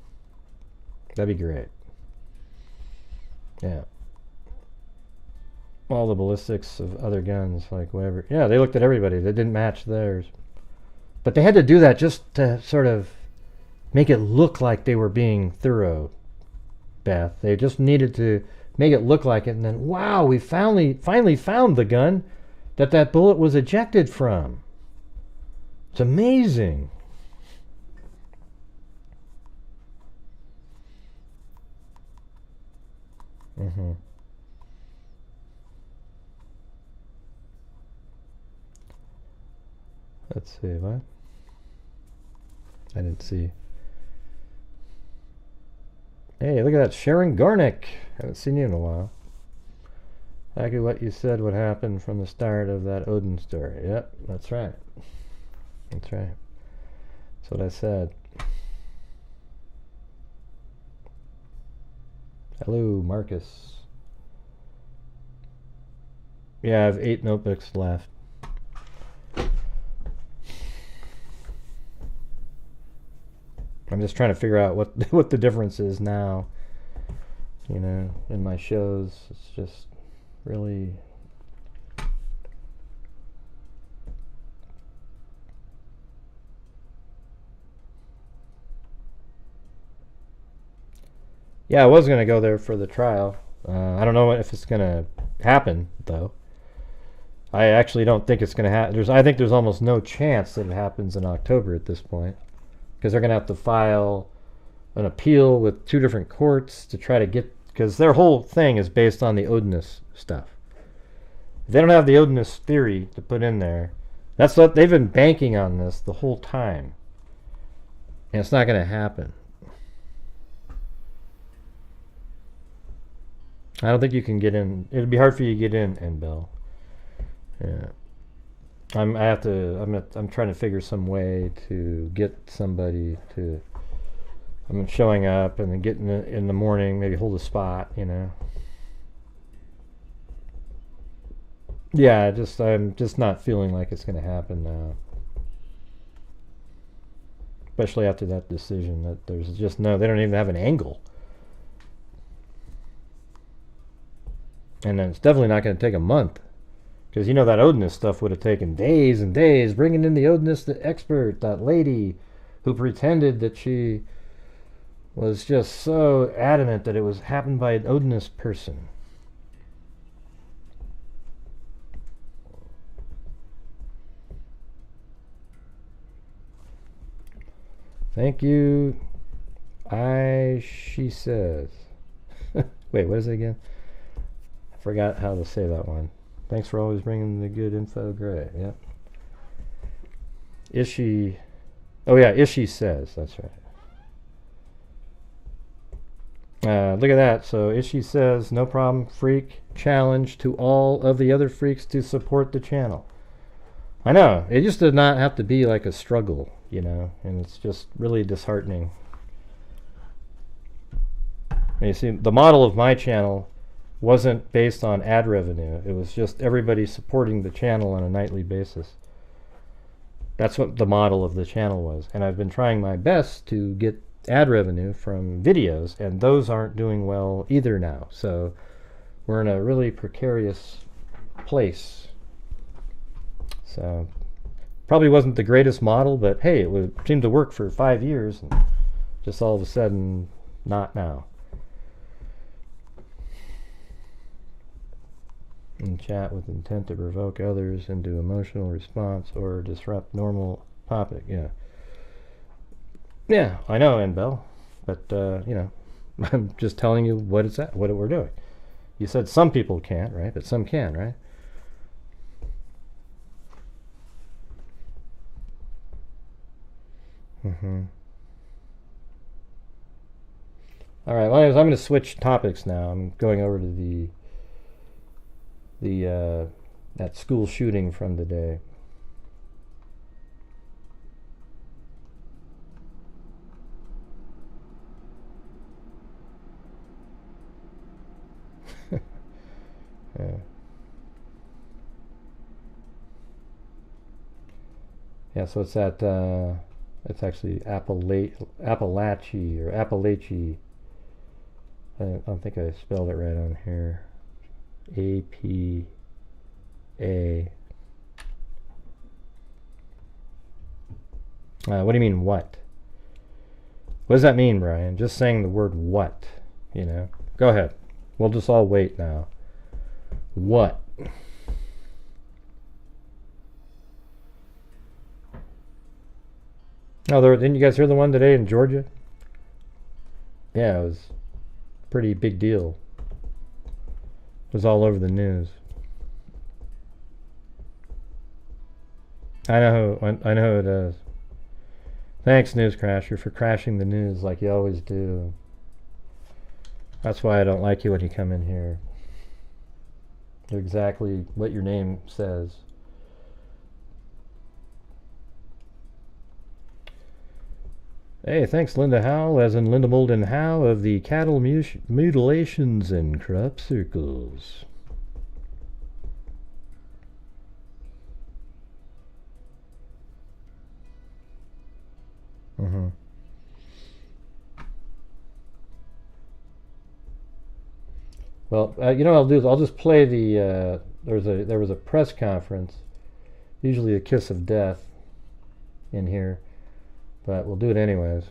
that'd be great. Yeah, all the ballistics of other guns, like whatever. Yeah, they looked at everybody. They didn't match theirs, but they had to do that just to sort of make it look like they were being thorough, Beth. They just needed to make it look like it, and then, wow, we finally found the gun that bullet was ejected from. It's amazing. Let's see, what? I didn't see. Hey, look at that, Sharon Garnick. Haven't seen you in a while. Exactly what you said would happen from the start of that Odin story. Yep, that's right. That's right. That's what I said. Hello, Marcus. Yeah, I have 8 notebooks left. I'm just trying to figure out what the difference is now, in my shows. It's just really... Yeah, I was going to go there for the trial. I don't know if it's going to happen, though. I actually don't think it's going to happen. I think there's almost no chance that it happens in October at this point, because they're going to have to file an appeal with 2 different courts to try to get... Because their whole thing is based on the Odinist stuff. If they don't have the Odinist theory to put in there, that's what they've been banking on this the whole time. And it's not going to happen. I don't think you can get in. It'd be hard for you to get in Bell. Yeah. I'm trying to figure some way to get somebody to. I'm showing up and then getting in the morning, maybe hold a spot, you know. Yeah, I'm just not feeling like it's going to happen now. Especially after that decision that there's just they don't even have an angle. And then it's definitely not going to take a month. Because you know that Odinist stuff would have taken days and days. Bringing in the Odinist expert, that lady who pretended that she was just so adamant that it was happened by an Odinist person. Thank you. She says. Wait, what is it again? I forgot how to say that one. Thanks for always bringing the good info. Great. Yep. Ishi. Oh yeah, Ishi says. That's right. Look at that. So Ishi says, no problem, freak. Challenge to all of the other freaks to support the channel. I know. It used to not have to be like a struggle, you know, and it's just really disheartening. And you see, the model of my channel wasn't based on ad revenue. It was just everybody supporting the channel on a nightly basis. That's what the model of the channel was. And I've been trying my best to get ad revenue from videos, and those aren't doing well either now. So we're in a really precarious place. So probably wasn't the greatest model, but hey, it seemed to work for 5 years, and just all of a sudden, not now. And chat with intent to provoke others into emotional response or disrupt normal topic. Yeah. Yeah, I know, Bell, but you know, I'm just telling you what we're doing. You said some people can't, right? But some can, right? All right. Well, anyways, I'm going to switch topics now. I'm going over to that school shooting from today. Yeah. Yeah, so it's at it's actually Appalachia or Appalachia. I don't think I spelled it right on here. A-P-A. What do you mean, what? What does that mean, Brian? Just saying the word what, you know? Go ahead. We'll just all wait now. What? Oh, didn't you guys hear the one today in Georgia? Yeah, it was a pretty big deal. It was all over the news. I know who it is. Thanks, News Crasher, for crashing the news like you always do. That's why I don't like you when you come in here. You're exactly what your name says. Hey, thanks, Linda Howe, as in Linda Molden Howe of the Cattle Mutilations and Crop Circles. Well, you know what I'll do is I'll just play the. There was a press conference, usually a kiss of death, in here, but we'll do it anyways.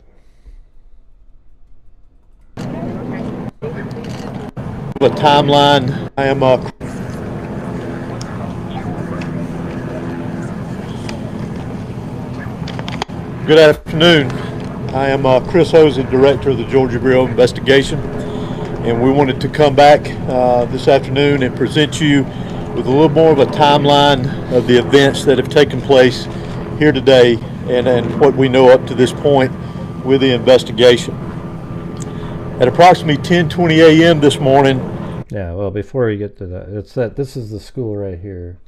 The timeline. I am Good afternoon. I am Chris Hosey, Director of the Georgia Bureau of Investigation, and we wanted to come back this afternoon and present you with a little more of a timeline of the events that have taken place here today and what we know up to this point with the investigation. At approximately 10:20 a.m. this morning, Yeah, well, before we get to that, this is the school right here.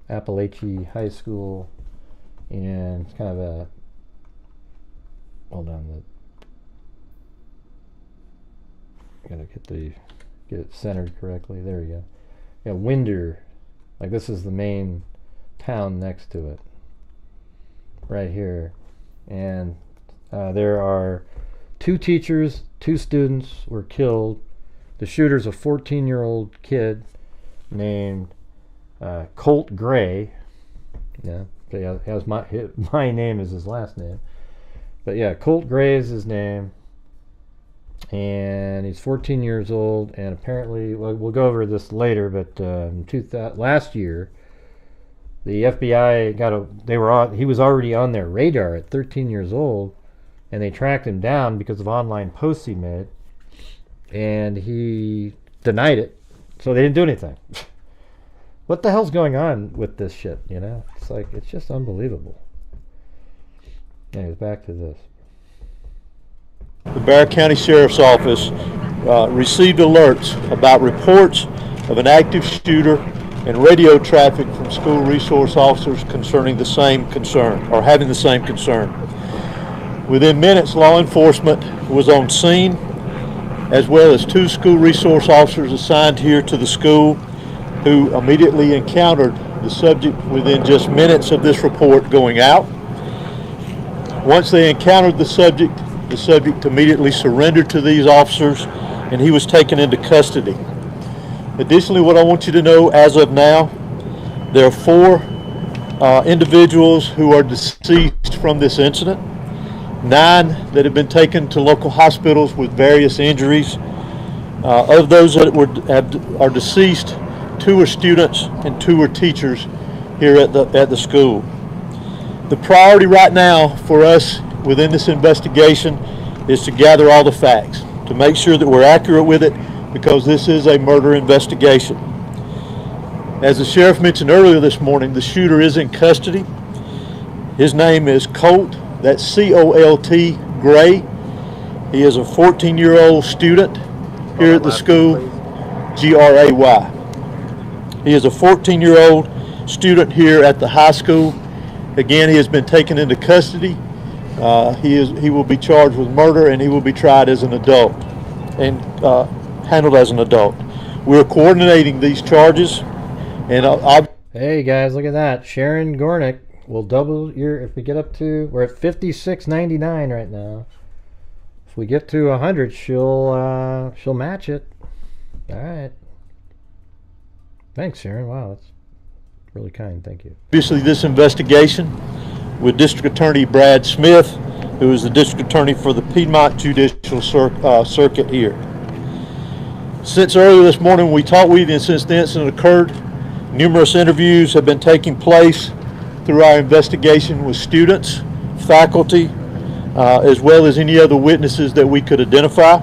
Appalachian High School, and it's kind of a, hold on, gotta get it centered correctly. There we go. Yeah, Winder, like this is the main town next to it, right here, and there are 2 teachers, 2 students were killed. The shooter's a 14-year-old kid named Colt Gray. Yeah, has my name is his last name. But yeah, Colt Gray is his name. And he's 14 years old. And apparently, well, we'll go over this later, but last year, the FBI he was already on their radar at 13 years old. And they tracked him down because of online posts he made. And he denied it. So they didn't do anything. What the hell's going on with this shit, you know? It's like, it's just unbelievable. Anyways, back to this. The Barrow County Sheriff's Office received alerts about reports of an active shooter and radio traffic from school resource officers concerning the same concern, or having the same concern. Within minutes, law enforcement was on scene, as well as 2 school resource officers assigned here to the school, who immediately encountered the subject within just minutes of this report going out. Once they encountered the subject immediately surrendered to these officers, and he was taken into custody. Additionally, what I want you to know as of now, there are 4 individuals who are deceased from this incident, 9 that have been taken to local hospitals with various injuries. Of those that are deceased, 2 are students and 2 are teachers here at the school. The priority right now for us within this investigation is to gather all the facts, to make sure that we're accurate with it, because this is a murder investigation. As the sheriff mentioned earlier this morning, the shooter is in custody. His name is Colt, that's Colt Gray. He is a 14-year-old student here at the school, Gray. He is a 14-year-old student here at the high school. Again, he has been taken into custody. He will be charged with murder, and he will be tried as an adult and handled as an adult. We're coordinating these charges, and hey guys, look at that. Sharon Gornick will double if we get up to, we're at 56.99 right now. If we get to 100, she'll match it. All right. Thanks, Sharon. Wow, that's really kind. Thank you. Obviously, this investigation with District Attorney Brad Smith, who is the District Attorney for the Piedmont Judicial Circuit here. Since earlier this morning we talked with you, and since the incident occurred, numerous interviews have been taking place through our investigation with students, faculty, as well as any other witnesses that we could identify.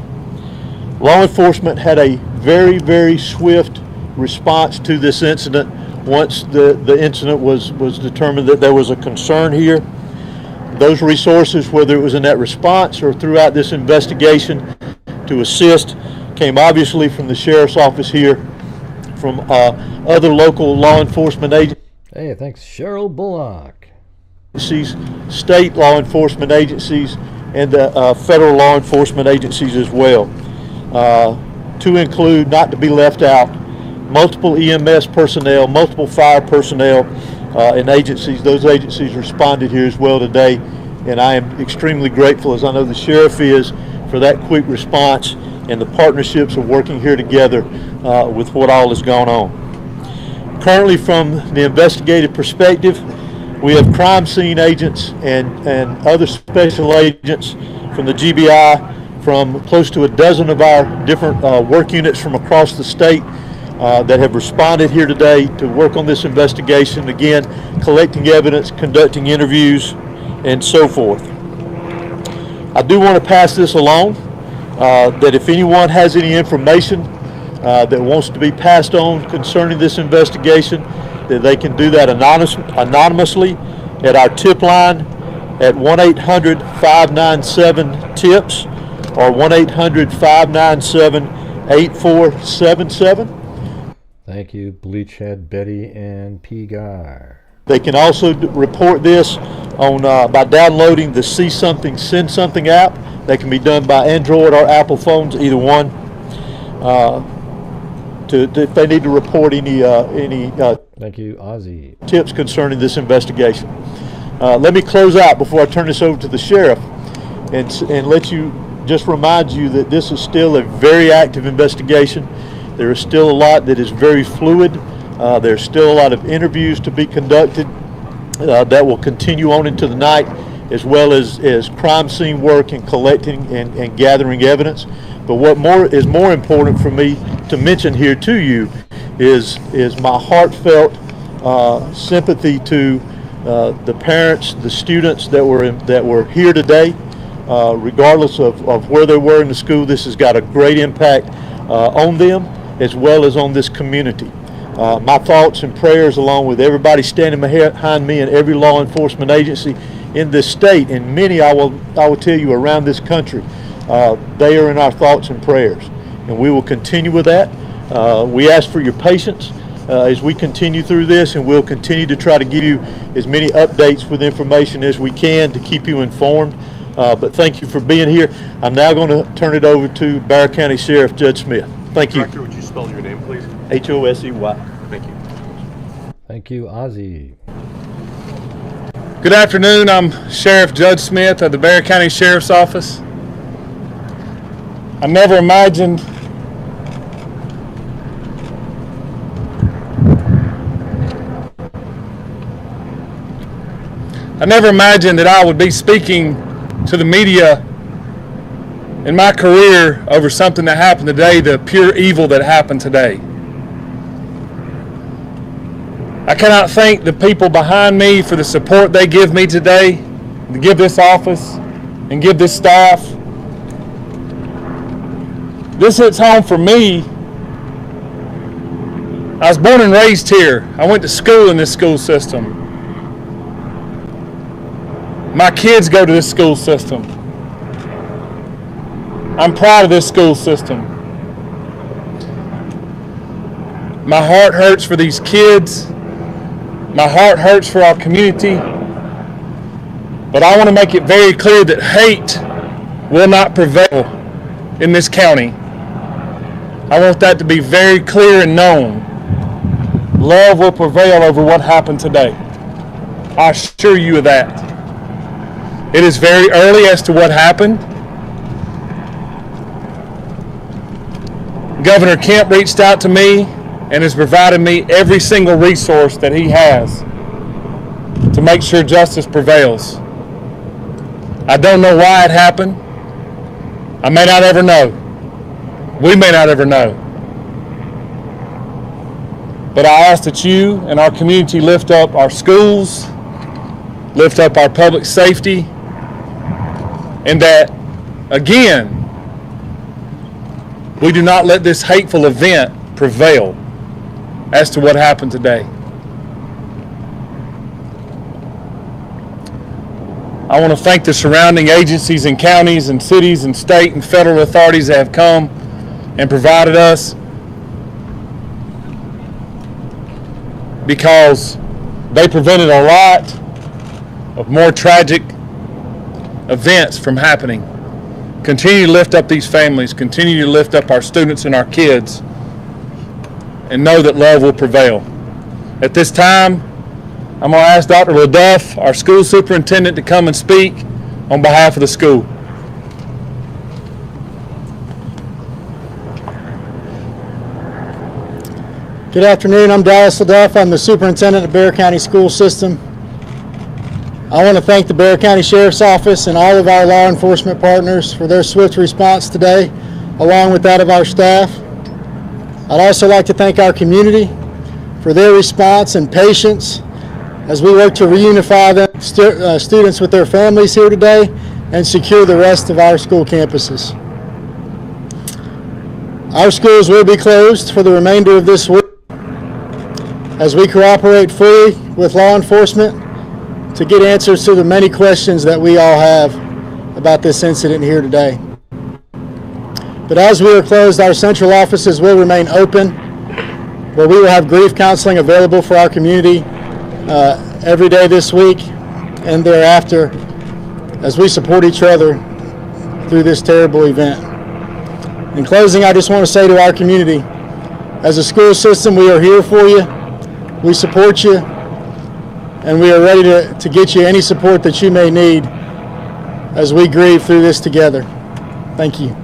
Law enforcement had a very, very swift response to this incident once the incident was determined that there was a concern here. Those resources, whether it was in that response or throughout this investigation to assist, came obviously from the sheriff's office here, from other local law enforcement agencies. Hey, thanks, Cheryl Bullock. State law enforcement agencies, and federal law enforcement agencies as well. To include, not to be left out, multiple EMS personnel, multiple fire personnel, and agencies. Those agencies responded here as well today, and I am extremely grateful, as I know the sheriff is, for that quick response and the partnerships of working here together with what all has gone on. Currently, from the investigative perspective, we have crime scene agents and other special agents from the GBI, from close to a dozen of our different work units from across the state that have responded here today to work on this investigation, again, collecting evidence, conducting interviews, and so forth. I do want to pass this along, that if anyone has any information that wants to be passed on concerning this investigation, that they can do that anonymously at our tip line at 1-800-597-TIPS, or 1-800-597-8477. Thank you, Bleachhead Betty and P. Guy. They can also report this on by downloading the See Something, Send Something app. They can be done by Android or Apple phones, either one. If they need to report any thank you, Ozzy. tips concerning this investigation. Let me close out before I turn this over to the sheriff, and let you just remind you that this is still a very active investigation. There is still a lot that is very fluid. There's still a lot of interviews to be conducted that will continue on into the night, as well as crime scene work and collecting and gathering evidence. But what is more important for me to mention here to you is my heartfelt sympathy to the parents, the students that were here today. Regardless of where they were in the school, this has got a great impact on them as well as on this community. My thoughts and prayers, along with everybody standing behind me and every law enforcement agency in this state, and many I will tell you around this country, they are in our thoughts and prayers, and we will continue with that. We ask for your patience as we continue through this, and we'll continue to try to give you as many updates with information as we can to keep you informed. But thank you for being here. I'm now going to turn it over to Bexar County Sheriff Judge Smith. Thank you. Director, would you spell your name, please? Hosey. Thank you. Thank you, Ozzy. Good afternoon. I'm Sheriff Judge Smith of the Bexar County Sheriff's Office. I never imagined that I would be speaking to the media in my career over something that happened today, the pure evil that happened today. I cannot thank the people behind me for the support they give me today, to give this office and give this staff. This hits home for me. I was born and raised here. I went to school in this school system. My kids go to this school system. I'm proud of this school system. My heart hurts for these kids. My heart hurts for our community. But I want to make it very clear that hate will not prevail in this county. I want that to be very clear and known. Love will prevail over what happened today. I assure you of that. It is very early as to what happened. Governor Kemp reached out to me and has provided me every single resource that he has to make sure justice prevails. I don't know why it happened. I may not ever know. We may not ever know. But I ask that you and our community lift up our schools, lift up our public safety, and that, again, we do not let this hateful event prevail as to what happened today. I want to thank the surrounding agencies and counties and cities and state and federal authorities that have come and provided us, because they prevented a lot of more tragic events from happening. Continue to lift up these families, continue to lift up our students and our kids, and know that love will prevail. At this time, I'm going to ask Dr. LaDuff, our school superintendent, to come and speak on behalf of the school. Good afternoon. I'm Dallas LaDuff. I'm the superintendent of Bexar County School System. I want to thank the Bexar County Sheriff's Office and all of our law enforcement partners for their swift response today, along with that of our staff. I'd also like to thank our community for their response and patience as we work to reunify them, students with their families here today, and secure the rest of our school campuses. Our schools will be closed for the remainder of this week as we cooperate fully with law enforcement to get answers to the many questions that we all have about this incident here today. But as we are closed, our central offices will remain open, where we will have grief counseling available for our community every day this week and thereafter as we support each other through this terrible event. In closing, I just want to say to our community, as a school system, we are here for you, we support you, and we are ready to get you any support that you may need as we grieve through this together. Thank you.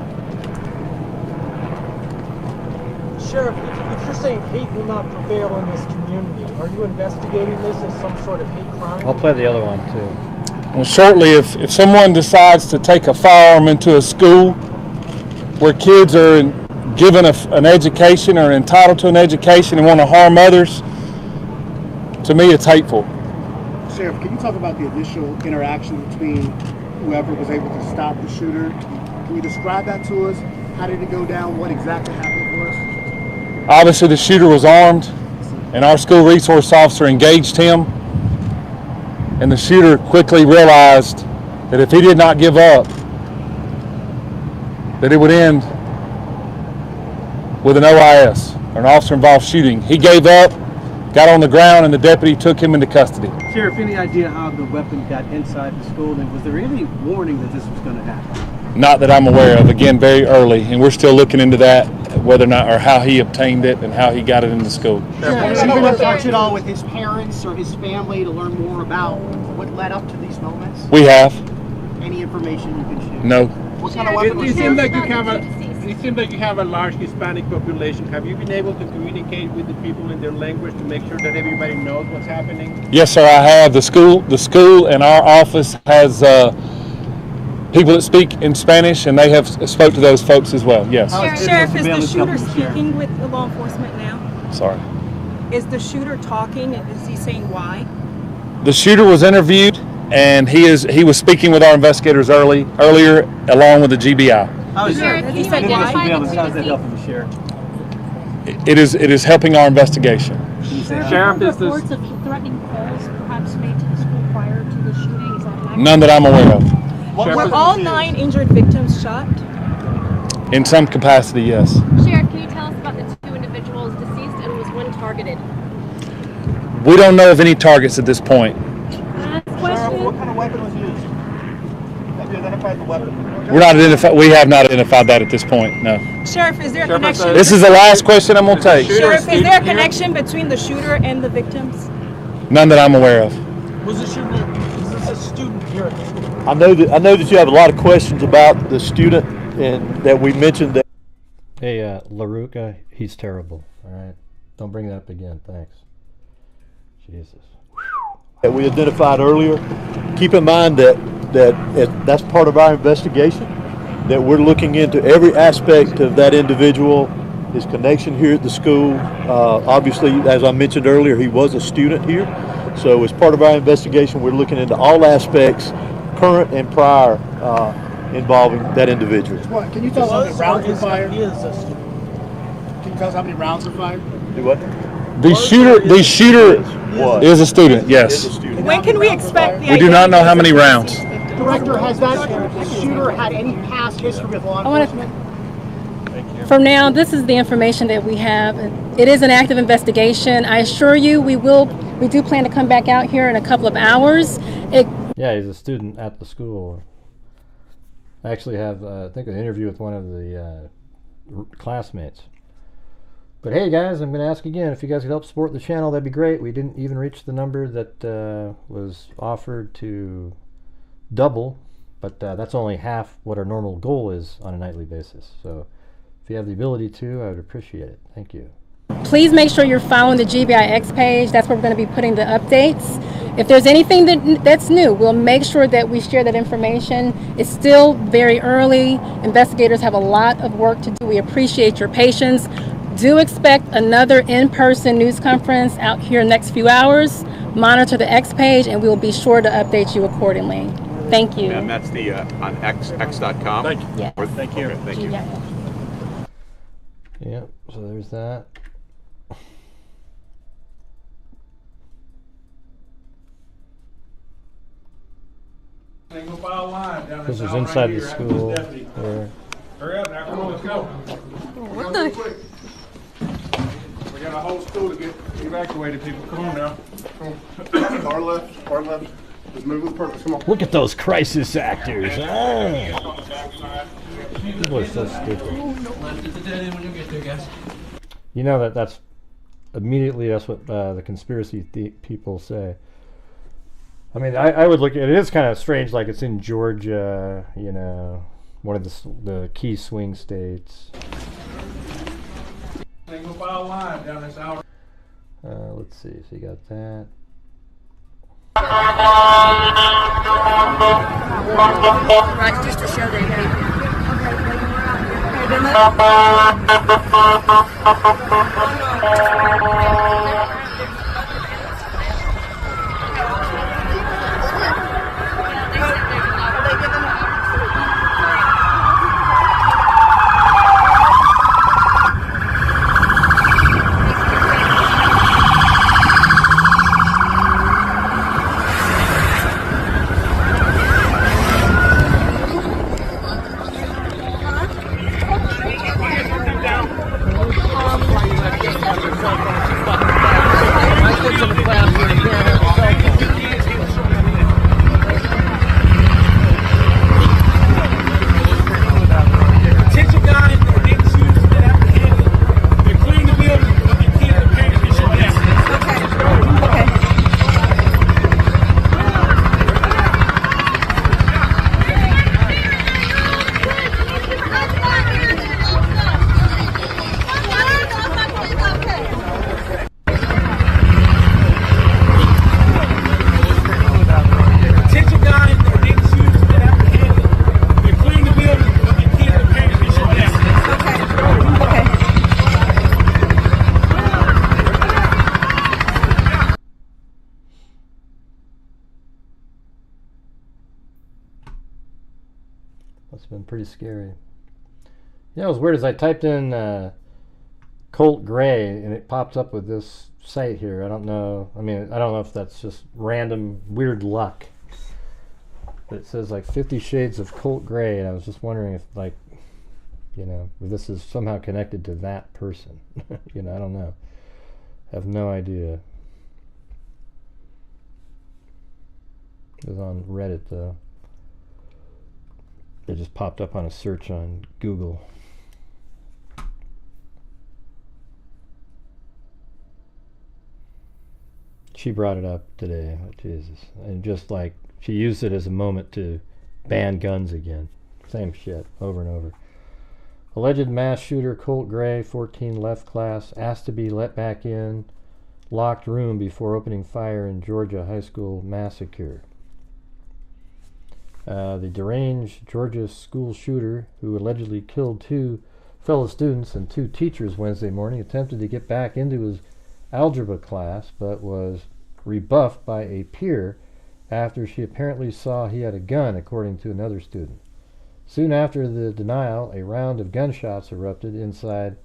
Sheriff, if you're saying hate will not prevail in this community, are you investigating this as some sort of hate crime? I'll play the other one too. Well, shortly, if someone decides to take a firearm into a school where kids are given an education or entitled to an education and want to harm others, to me it's hateful. Sheriff, can you talk about the initial interaction between whoever was able to stop the shooter? Can you describe that to us? How did it go down? What exactly happened for us? Obviously, the shooter was armed, and our school resource officer engaged him. And the shooter quickly realized that if he did not give up, that it would end with an OIS, or an officer-involved shooting. He gave up, got on the ground, and the deputy took him into custody. Sheriff, any idea how the weapon got inside the school, and was there any warning that this was going to happen? Not that I'm aware of. Again, very early, and we're still looking into that, whether or not, or how he obtained it and how he got it in the school. Have you been in touch at all with his parents or his family to learn more about what led up to these moments? We have. Any information you can share? No. What kind of weapon was It it? seems like you have a large Hispanic population. Have you been able to communicate with the people in their language to make sure that everybody knows what's happening? Yes, sir, I have. The school and our office has people that speak in Spanish, and they have spoke to those folks as well. Yes. Sheriff, is the shooter speaking with the law enforcement now? Sorry. Is the shooter talking? Is he saying why? The shooter was interviewed, and he was speaking with our investigators earlier, along with the GBI. He said why? How does that help the sheriff? It is helping our investigation. Sheriff, is this reports of threatening calls perhaps made to the school prior to the shooting? Is that accurate? None that I'm aware of. Were all 9 injured victims shot? In some capacity, yes. Sheriff, can you tell us about the 2 individuals deceased and was one targeted? We don't know of any targets at this point. Last Sheriff, question. what kind of weapon was used? Have you identified the weapon? We have not identified that at this point. No. Sheriff, is there a connection? This is the last question I'm going to take. Sheriff, is there a connection between the shooter and the victims? None that I'm aware of. Was this a student here at the school? I know that you have a lot of questions about the student, and that we mentioned that. Hey, LaRuca, he's terrible. All right, don't bring that up again. Thanks. Jesus. That we identified earlier. Keep in mind that's part of our investigation, that we're looking into every aspect of that individual, his connection here at the school. Obviously, as I mentioned earlier, he was a student here. So as part of our investigation, we're looking into all aspects, current and prior, involving that individual. What? Can you tell us how many rounds were fired? He is a student. Can you tell us how many rounds were fired? Do what? The shooter is a student, yes. When can we expect the We do not know how many rounds. Director, has that shooter had any past history with law enforcement? For now, this is the information that we have. It is an active investigation. I assure you, we do plan to come back out here in a couple of hours. Yeah, he's a student at the school. I actually have, I think, an interview with one of the classmates. But hey, guys, I'm going to ask again, if you guys could help support the channel, that'd be great. We didn't even reach the number that was offered to double, but that's only half what our normal goal is on a nightly basis. So if you have the ability to, I would appreciate it. Thank you. Please make sure you're following the GBIX page. That's where we're going to be putting the updates. If there's anything that's new, we'll make sure that we share that information. It's still very early. Investigators have a lot of work to do. We appreciate your patience. Do expect another in-person news conference out here in the next few hours. Monitor the X page, and we'll be sure to update you accordingly. Thank you. And that's the on x.com. Thank you. Yes. Thank you. Okay, thank you. Yep, so there's that. This is inside the school. Where Hurry up, now, come on. go. What the? We got a whole school to get evacuated, people. Come on now. Far left, far left. Just move with purpose. Come on. Look at those crisis actors. People are so stupid. You know that's immediately that's what the conspiracy people say. I mean, I would look at it. It is kind of strange, like it's in Georgia, you know, one of the key swing states. Single file line down this hour. Let's see. So you got that. Right, just to show that. That's been pretty scary. You know, it was weird as I typed in Colt Gray and it popped up with this site here. I don't know. I mean, I don't know if that's just random weird luck. But it says like 50 Shades of Colt Gray, and I was just wondering if, like, you know, if this is somehow connected to that person. You know, I don't know. I have no idea. It was on Reddit though. It just popped up on a search on Google. She brought it up today. Oh, Jesus. And just like, she used it as a moment to ban guns again. Same shit, over and over. Alleged mass shooter Colt Gray, 14 left class, asked to be let back in locked room before opening fire in Georgia high school massacre. The deranged Georgia school shooter, who allegedly killed 2 fellow students and 2 teachers Wednesday morning, attempted to get back into his algebra class, but was rebuffed by a peer after she apparently saw he had a gun, according to another student. Soon after the denial, a round of gunshots erupted inside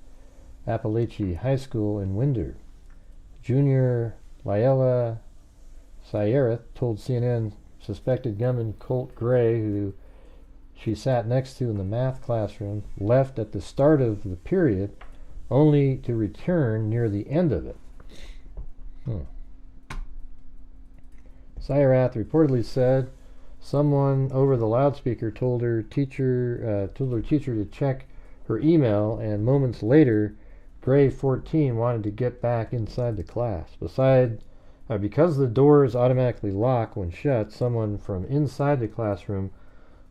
Appalachian High School in Winder. Junior Layla Sayereth told CNN suspected gunman Colt Gray, who she sat next to in the math classroom, left at the start of the period only to return near the end of it. Sayerath reportedly said someone over the loudspeaker told her teacher to check her email, and moments later Gray, 14, wanted to get back inside the class. Because the doors automatically lock when shut, someone from inside the classroom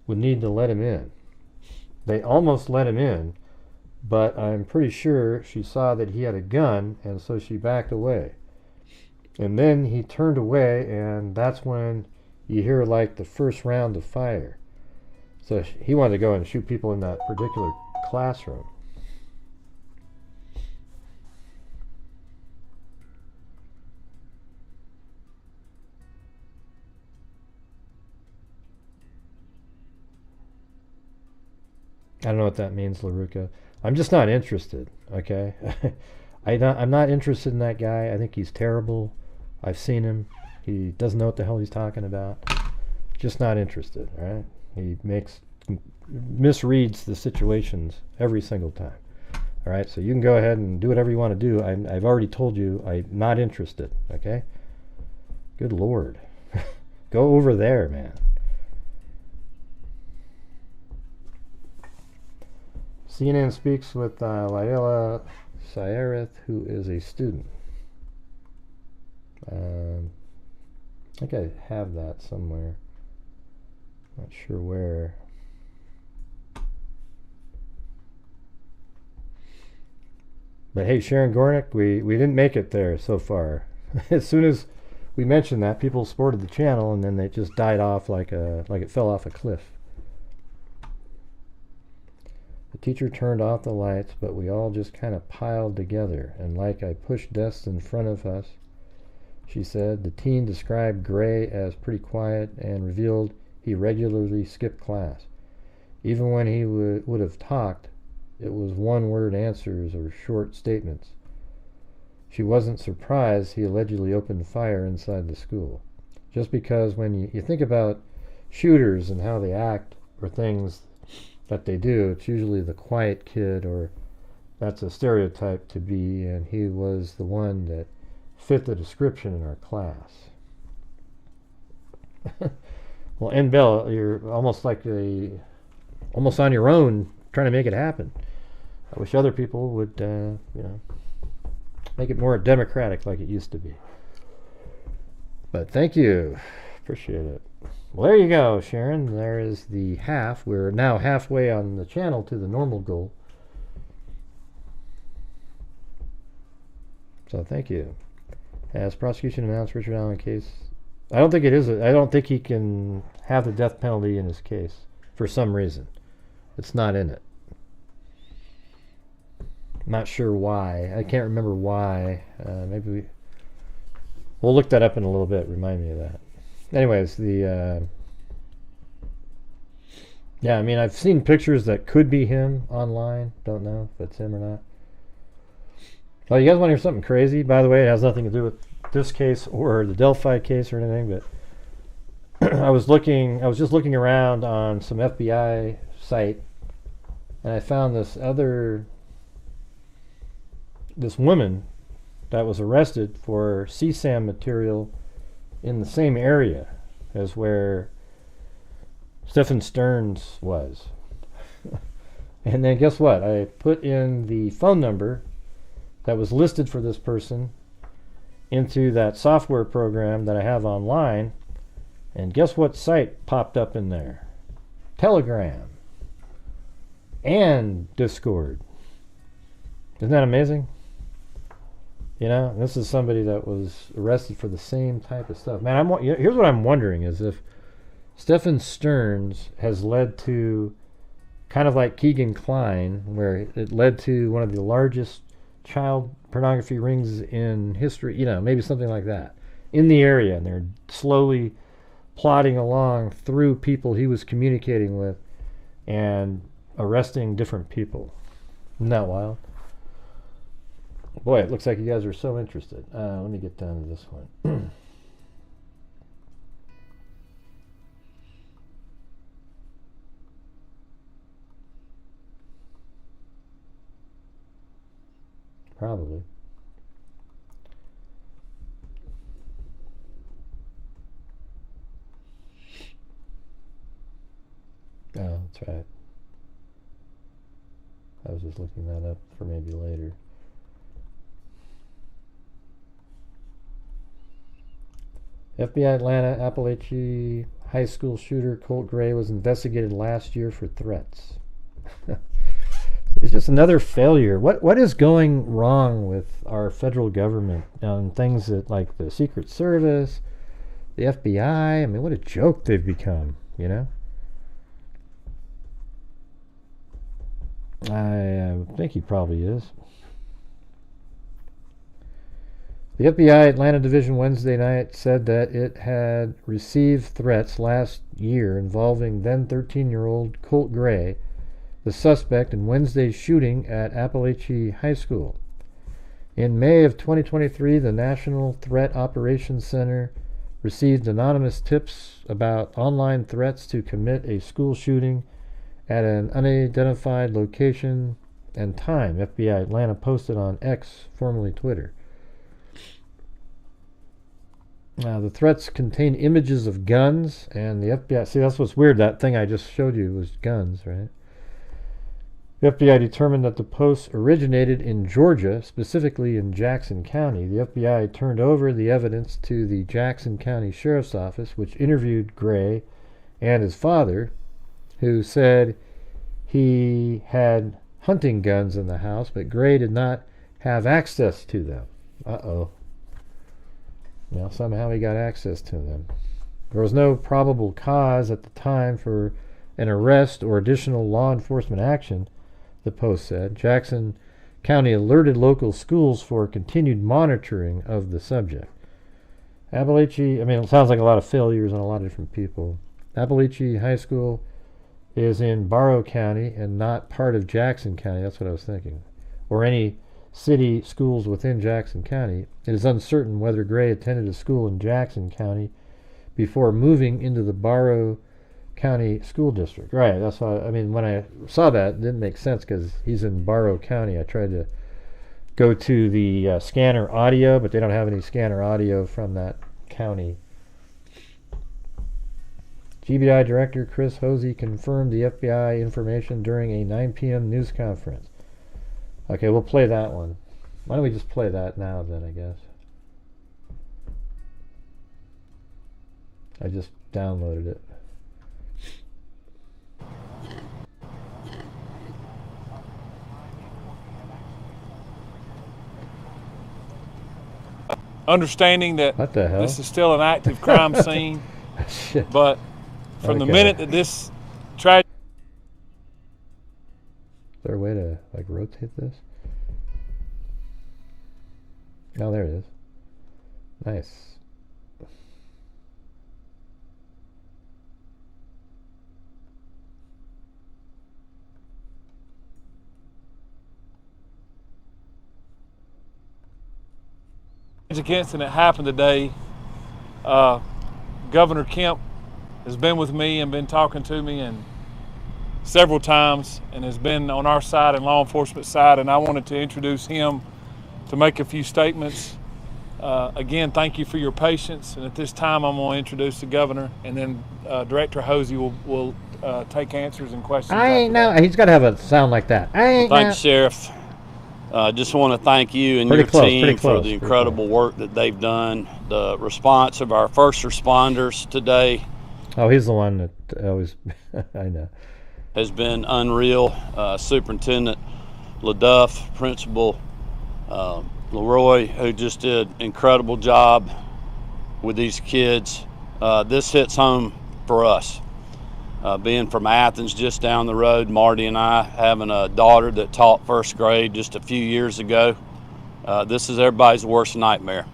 would need to let him in. They almost let him in, but I'm pretty sure she saw that he had a gun, and so she backed away. And then he turned away, and that's when you hear like the first round of fire. So he wanted to go and shoot people in that particular classroom. I don't know what that means, LaRuca. I'm just not interested, okay? I'm not interested in that guy. I think he's terrible. I've seen him. He doesn't know what the hell he's talking about. Just not interested, all right? He makes misreads the situations every single time. All right, so you can go ahead and do whatever you want to do. I've already told you I'm not interested, okay? Good Lord. Go over there, man. CNN speaks with Laila Sayareth, who is a student. I think I have that somewhere. Not sure where. But hey, Sharon Gornick, we didn't make it there so far. As soon as we mentioned that, people supported the channel, and then they just died off like it fell off a cliff. The teacher turned off the lights, but we all just kind of piled together, and like I pushed desks in front of us, she said. The teen described Gray as pretty quiet and revealed he regularly skipped class. Even when he would have talked, it was one-word answers or short statements. She wasn't surprised he allegedly opened fire inside the school. Just because when you think about shooters and how they act or things that they do, it's usually the quiet kid, or that's a stereotype to be, and he was the one that fit the description in our class. Well, and Bill, you're almost almost on your own trying to make it happen. I wish other people would, make it more democratic like it used to be. But thank you. Appreciate it. Well, there you go, Sharon. There is the half. We're now halfway on the channel to the normal goal. So thank you. Has prosecution announced Richard Allen case? I don't think it is. I don't think he can have the death penalty in his case for some reason. It's not in it. Not sure why. I can't remember why. Maybe we'll look that up in a little bit. Remind me of that. Anyways, yeah, I mean, I've seen pictures that could be him online. Don't know if it's him or not. Oh, you guys want to hear something crazy? By the way, it has nothing to do with this case or the Delphi case or anything, but I was just looking around on some FBI site, and I found this woman that was arrested for CSAM material in the same area as where Stephen Stearns was. And then guess what? I put in the phone number that was listed for this person into that software program that I have online, and guess what site popped up in there? Telegram and Discord. Isn't that amazing? You know, this is somebody that was arrested for the same type of stuff. Man, here's what I'm wondering is if Stephen Stearns has led to kind of like Keegan Kline, where it led to one of the largest child pornography rings in history, you know, maybe something like that, in the area, and they're slowly plodding along through people he was communicating with and arresting different people. Isn't that wild? Boy, it looks like you guys are so interested. Let me get down to this one. Probably. Oh, that's right. I was just looking that up for maybe later. FBI Atlanta Appalachia high school shooter Colt Gray was investigated last year for threats. It's just another failure. What is going wrong with our federal government on things that, like the Secret Service, the FBI? I mean, what a joke they've become, you know? I think he probably is. The FBI Atlanta Division Wednesday night said that it had received threats last year involving then 13-year-old Colt Gray, the suspect in Wednesday's shooting at Appalachia High School. In May of 2023, the National Threat Operations Center received anonymous tips about online threats to commit a school shooting at an unidentified location and time. FBI Atlanta posted on X, formerly Twitter. The threats contain images of guns, and the FBI... See, that's what's weird. That thing I just showed you was guns, right? The FBI determined that the posts originated in Georgia, specifically in Jackson County. The FBI turned over the evidence to the Jackson County Sheriff's Office, which interviewed Gray and his father, who said he had hunting guns in the house, but Gray did not have access to them. Uh-oh. Well, somehow he got access to them. There was no probable cause at the time for an arrest or additional law enforcement action, the Post said. Jackson County alerted local schools for continued monitoring of the subject. Appalachia, I mean, it sounds like a lot of failures on a lot of different people. Appalachia High School is in Barrow County and not part of Jackson County. That's what I was thinking. Or any city schools within Jackson County. It is uncertain whether Gray attended a school in Jackson County before moving into the Barrow County School District. Right, that's why, I mean, when I saw that, it didn't make sense because he's in Barrow County. I tried to go to the scanner audio, but they don't have any scanner audio from that county. GBI Director Chris Hosey confirmed the FBI information during a 9 p.m. news conference. Okay, we'll play that one. Why don't we just play that now then, I guess. I just downloaded it. Understanding that what the hell? This is still an active crime scene, but from the minute that this tragedy... Is there a way to like rotate this? Oh, there it is. Nice. Tragic incident happened today. Governor Kemp has been with me and been talking to me and several times and has been on our side and law enforcement side, and I wanted to introduce him to make a few statements. Again, thank you for your patience, and at this time I'm going to introduce the governor, and then Director Hosey will take answers and questions. I ain't know. He's got to have a sound like that. I ain't Thank you, Sheriff. Just want to thank you and your team for the incredible work that they've done. The response of our first responders today. Oh, he's the one that always, I know. Has been unreal. Superintendent LaDuff, Principal Leroy, who just did an incredible job with these kids. This hits home for us. Being from Athens, just down the road, Marty and I, having a daughter that taught first grade just a few years ago, this is everybody's worst nightmare.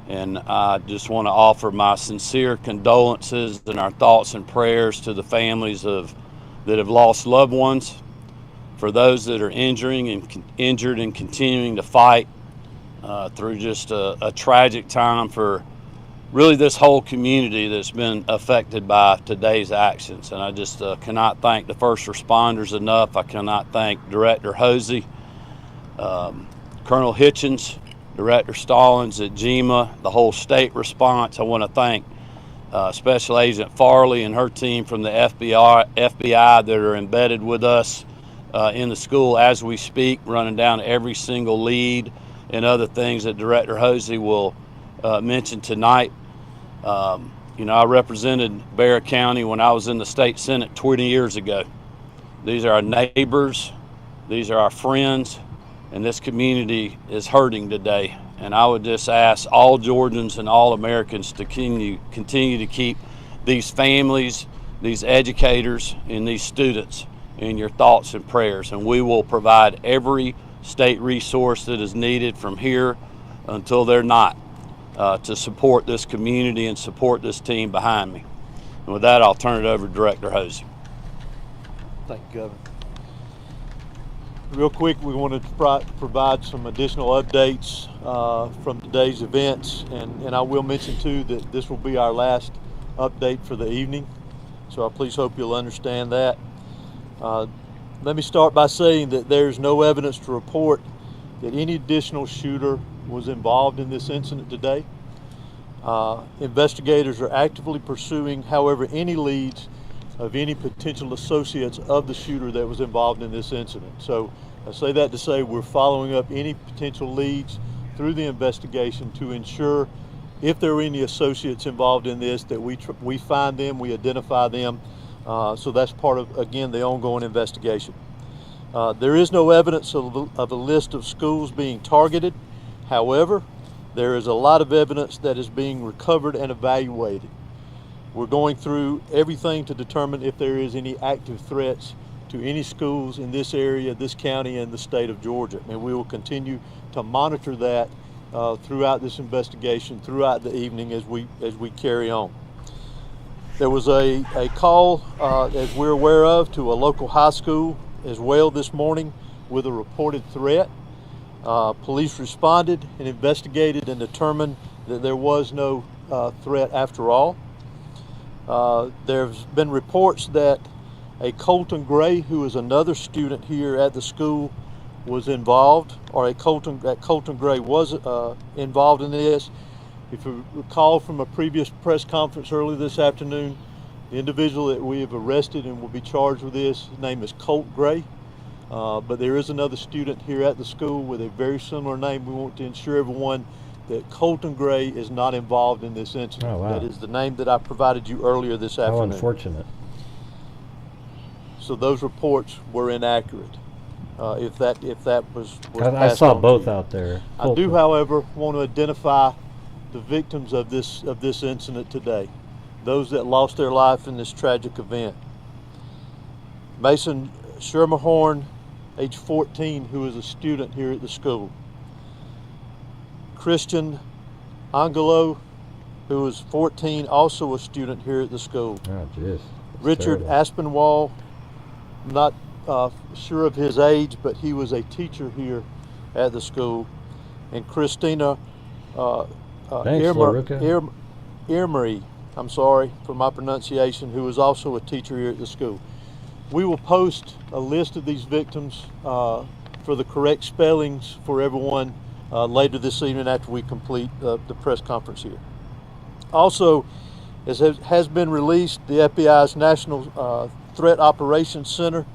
And I just want to offer my sincere condolences and our thoughts and prayers to the families that have lost loved ones, for those that are injured and continuing to fight through just a tragic time for really this whole community that's been affected by today's actions. And I just cannot thank the first responders enough. I cannot thank Director Hosey, Colonel Hitchens, Director Stallings at GMA, the whole state response. I want to thank Special Agent Farley and her team from the FBI that are embedded with us in the school as we speak, running down every single lead and other things that Director Hosey will mention tonight. You know, I represented Bexar County when I was in the state Senate 20 years ago. These are our neighbors, these are our friends, and this community is hurting today. And I would just ask all Georgians and all Americans to continue to keep these families, these educators, and these students in your thoughts and prayers. And we will provide every state resource that is needed from here until they're not, to support this community and support this team behind me. And with that, I'll turn it over to Director Hosey. Thank you, Governor. Real quick, we wanted to provide some additional updates from today's events, and I will mention too that this will be our last update for the evening, so I please hope you'll understand that. Let me start by saying that there's no evidence to report that any additional shooter was involved in this incident today. Investigators are actively pursuing, however, any leads of any potential associates of the shooter that was involved in this incident. So I say that to say we're following up any potential leads through the investigation to ensure if there are any associates involved in this that we find them, we identify them. So that's part of, again, the ongoing investigation. There is no evidence of a list of schools being targeted. However, there is a lot of evidence that is being recovered and evaluated. We're going through everything to determine if there is any active threats to any schools in this area, this county, and the state of Georgia. And we will continue to monitor that throughout this investigation, throughout the evening as we carry on. There was a call, as we're aware of, to a local high school as well this morning with a reported threat. Police responded and investigated and determined that there was no threat after all. There's been reports that a Colton Gray, who is another student here at the school, was involved, or Colton Gray was involved in this. If you recall from a previous press conference earlier this afternoon, the individual that we have arrested and will be charged with this, his name is Colt Gray. But there is another student here at the school with a very similar name. We want to ensure everyone that Colton Gray is not involved in this incident. Oh, wow. That is the name that I provided you earlier this afternoon. How unfortunate. So those reports were inaccurate. If that was I saw both out there. I do, however, want to identify the victims of this incident today, those that lost their life in this tragic event. Mason Schermerhorn, age 14, who is a student here at the school. Christian Angelo, who is 14, also a student here at the school. Oh, jeez. Richard Aspinwall, I'm not sure of his age, but he was a teacher here at the school. And Christina Irmery, I'm sorry for my pronunciation, who is also a teacher here at the school. We will post a list of these victims for the correct spellings for everyone later this evening after we complete the press conference here. Also, as has been released, the FBI's National Threat Operations Center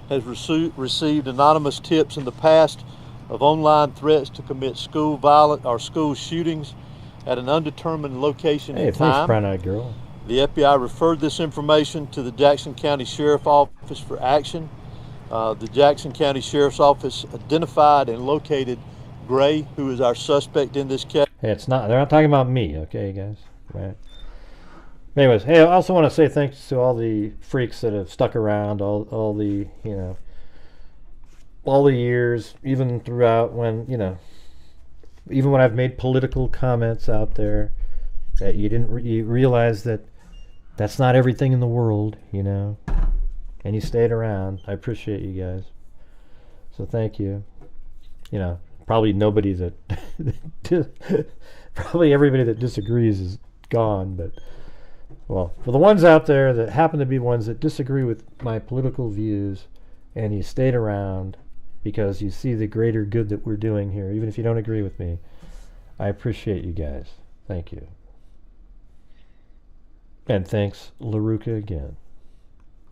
has received anonymous tips in the past of online threats to commit school violence or school shootings at an undetermined location and time. Thanks, brown-eyed girl. The FBI referred this information to the Jackson County Sheriff's Office for action. The Jackson County Sheriff's Office identified and located Gray, who is our suspect in this case. Hey, they're not talking about me, okay, guys? Right. Anyways, hey, I also want to say thanks to all the freaks that have stuck around, all the, all the years, even throughout when, even when I've made political comments out there, that you realize that that's not everything in the world, and you stayed around. I appreciate you guys. So thank you. Probably nobody that, probably everybody that disagrees is gone, but, well, for the ones out there that happen to be ones that disagree with my political views, and you stayed around because you see the greater good that we're doing here, even if you don't agree with me, I appreciate you guys. Thank you. And thanks, LaRuca, again.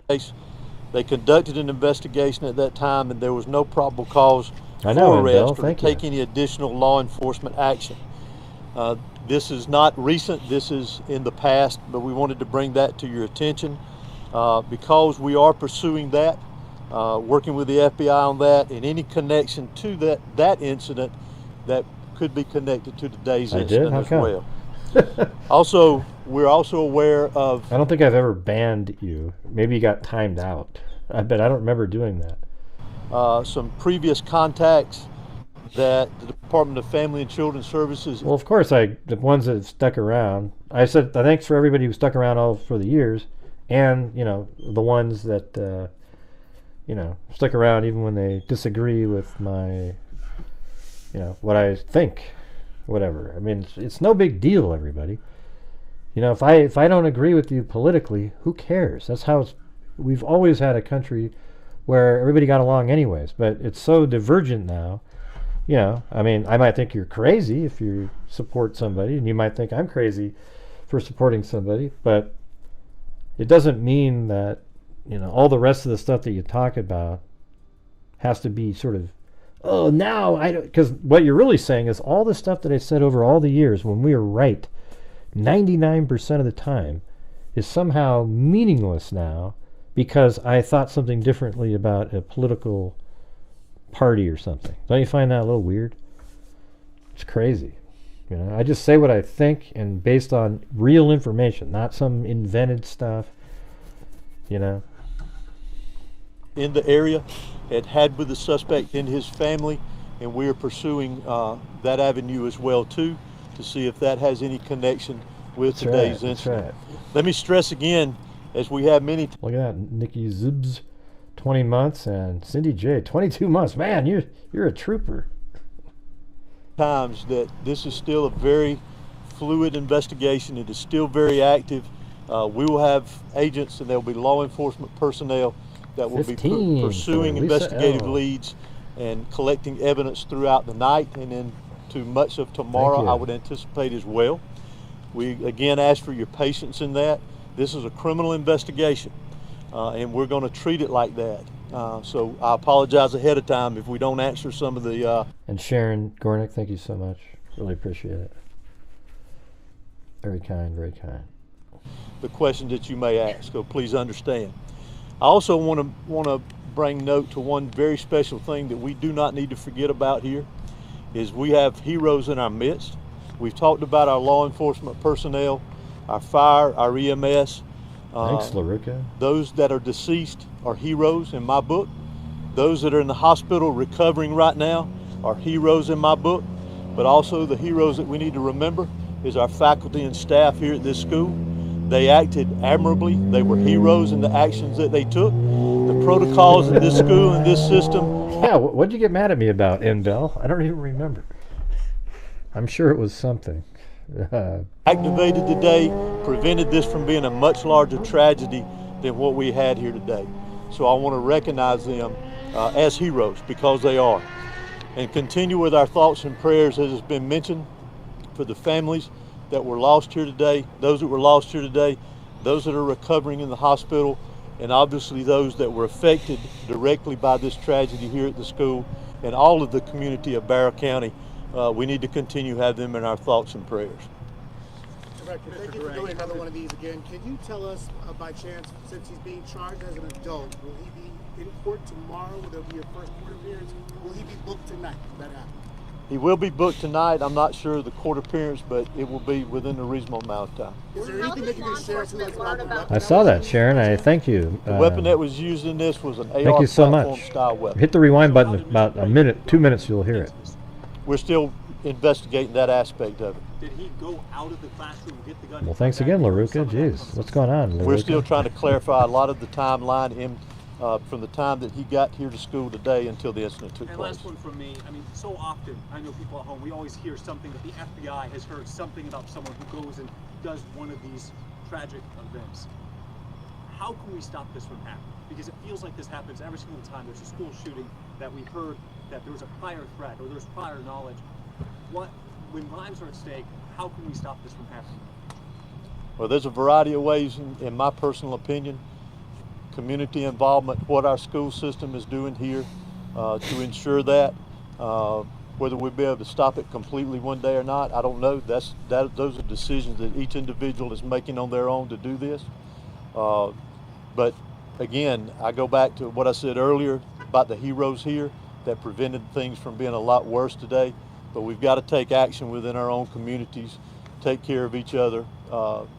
They conducted an investigation at that time, and there was no probable cause for arrest or to take any additional law enforcement action. This is not recent, this is in the past, but we wanted to bring that to your attention because we are pursuing that, working with the FBI on that, and any connection to that incident that could be connected to today's incident as well. Also, we're also aware of... I don't think I've ever banned you. Maybe you got timed out. I bet I don't remember doing that. Some previous contacts that the Department of Family and Children Services... Well, of course, the ones that stuck around. I said thanks for everybody who stuck around all for the years, and, the ones that, stuck around even when they disagree with my, what I think. Whatever. I mean, it's no big deal, everybody. If I don't agree with you politically, who cares? That's how we've always had a country where everybody got along anyways. But it's so divergent now. You know, I mean, I might think you're crazy if you support somebody, and you might think I'm crazy for supporting somebody, but it doesn't mean that, you know, all the rest of the stuff that you talk about has to be sort of, oh, now I don't, because what you're really saying is all the stuff that I said over all the years when we were right 99% of the time is somehow meaningless now because I thought something differently about a political party or something. Don't you find that a little weird? It's crazy. You know, I just say what I think and based on real information, not some invented stuff, you know. In the area, had with the suspect in his family, and we are pursuing that avenue as well too, to see if that has any connection with today's incident. Right. Let me stress again, as we have many. Look at that, Nikki Zibs, 20 months, and Cindy J, 22 months. Man, you're a trooper. Times that this is still a very fluid investigation. It is still very active. We will have agents, and there will be law enforcement personnel that will be pursuing investigative leads and collecting evidence throughout the night and into much of tomorrow, I would anticipate as well. We again ask for your patience in that. This is a criminal investigation, and we're going to treat it like that. So I apologize ahead of time if we don't answer some of the... And Sharon Gornick, thank you so much. Really appreciate it. Very kind, very kind. The questions that you may ask, so please understand. I also want to bring note to one very special thing that we do not need to forget about here, is we have heroes in our midst. We've talked about our law enforcement personnel, our fire, our EMS. Thanks, LaRuca. Those that are deceased are heroes in my book. Those that are in the hospital recovering right now are heroes in my book. But also the heroes that we need to remember is our faculty and staff here at this school. They acted admirably. They were heroes in the actions that they took. The protocols in this school and this system. Yeah, what'd you get mad at me about, Bell? I don't even remember. I'm sure it was something. Activated today, prevented this from being a much larger tragedy than what we had here today. So I want to recognize them as heroes, because they are. And continue with our thoughts and prayers, as has been mentioned, for the families that were lost here today, those that were lost here today, those that are recovering in the hospital, and obviously those that were affected directly by this tragedy here at the school, and all of the community of Barrow County. We need to continue to have them in our thoughts and prayers. Thank you for doing another one of these again. Can you tell us, by chance, since he's being charged as an adult, will he be in court tomorrow? Will there be a first court appearance? Will he be booked tonight? Will that happen? He will be booked tonight. I'm not sure of the court appearance, but it will be within a reasonable amount of time. Is there anything that you can share with us about the weapon? I saw that, Sharon. I thank you. The weapon that was used in this was an AR thank you so platform much. style weapon. Hit the rewind button in about a minute, 2 minutes, you'll hear it. We're still investigating that aspect of it. Did he go out of the classroom and get the gun? Well, thanks again, LaRuca. Jeez, what's going on, LaRuca? We're still trying to clarify a lot of the timeline from the time that he got here to school today until the incident took place. And last one from me. I mean, so often, I know people at home, we always hear something that the FBI has heard something about someone who goes and does one of these tragic events. How can we stop this from happening? Because it feels like this happens every single time there's a school shooting that we heard that there was a prior threat or there's prior knowledge. When lives are at stake, how can we stop this from happening? Well, there's a variety of ways, in my personal opinion. Community involvement, what our school system is doing here to ensure that. Whether we'll be able to stop it completely one day or not, I don't know. Those are decisions that each individual is making on their own to do this. But again, I go back to what I said earlier about the heroes here that prevented things from being a lot worse today. But we've got to take action within our own communities, take care of each other,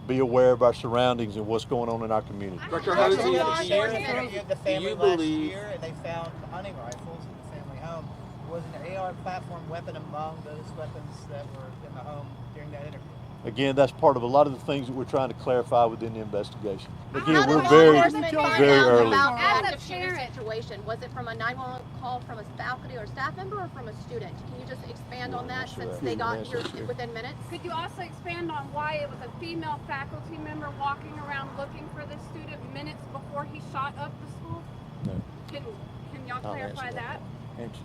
be aware of our surroundings and what's going on in our community. Dr. How does he interviewed the family last year, and they found hunting rifles in the family home. Was an AR platform weapon among those weapons that were in the home during that interview? Again, that's part of a lot of the things that we're trying to clarify within the investigation. Again, we're very early. As a situation, was it from a 911 call from a faculty or staff member or from a student? Can you just expand on that since they got here within minutes? Could you also expand on why it was a female faculty member walking around looking for the student minutes before he shot up the school? No. Can y'all clarify that?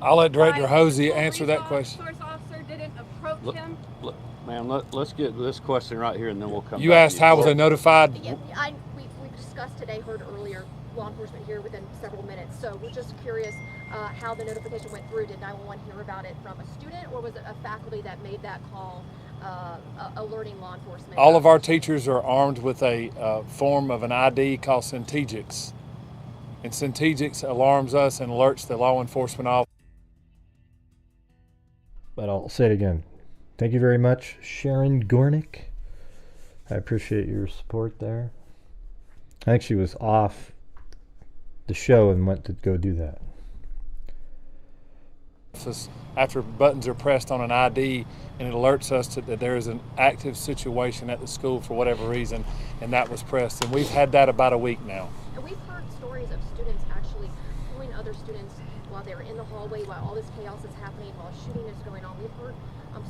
I'll let Director Why Hosey the answer that question. Resource officer didn't approach him? Ma'am, let's get this question right here, and then we'll come You back asked to you. how was I notified? Yeah, we discussed today, heard earlier, law enforcement here within several minutes. So we're just curious how the notification went through. Did 911 hear about it from a student, or was it a faculty that made that call alerting law enforcement? All of our teachers are armed with a form of an ID called Centegix. And Centegix alarms us and alerts the law enforcement officer. But I'll say it again. Thank you very much, Sharon Gornick. I appreciate your support there. I think she was off the show and went to go do that. After buttons are pressed on an ID, and it alerts us that there is an active situation at the school for whatever reason, and that was pressed. And we've had that about a week now. And we've heard stories of students actually pulling other students while they're in the hallway, while all this chaos is happening, while shooting is going on. We've heard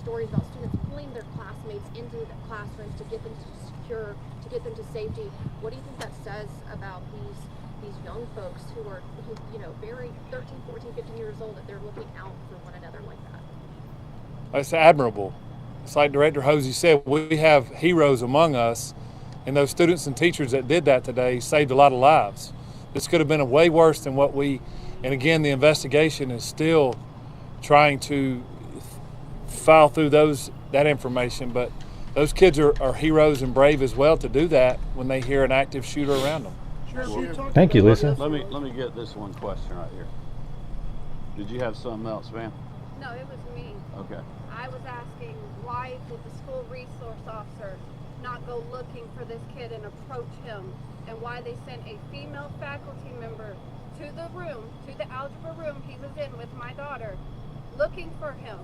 stories about students pulling their classmates into the classrooms to get them to secure, to get them to safety. What do you think that says about these young folks who are, very 13, 14, 15 years old, that they're looking out for one another like that? It's admirable. It's like Director Hosey said, we have heroes among us, and those students and teachers that did that today saved a lot of lives. This could have been way worse than what and again, the investigation is still trying to file through that information, but those kids are heroes and brave as well to do that when they hear an active shooter around them. Thank you, Lisa. Let me get this one question right here. Did you have something else, ma'am? No, it was me. Okay. I was asking, why did the school resource officer not go looking for this kid and approach him, and why they sent a female faculty member to the room, to the algebra room he was in with my daughter, looking for him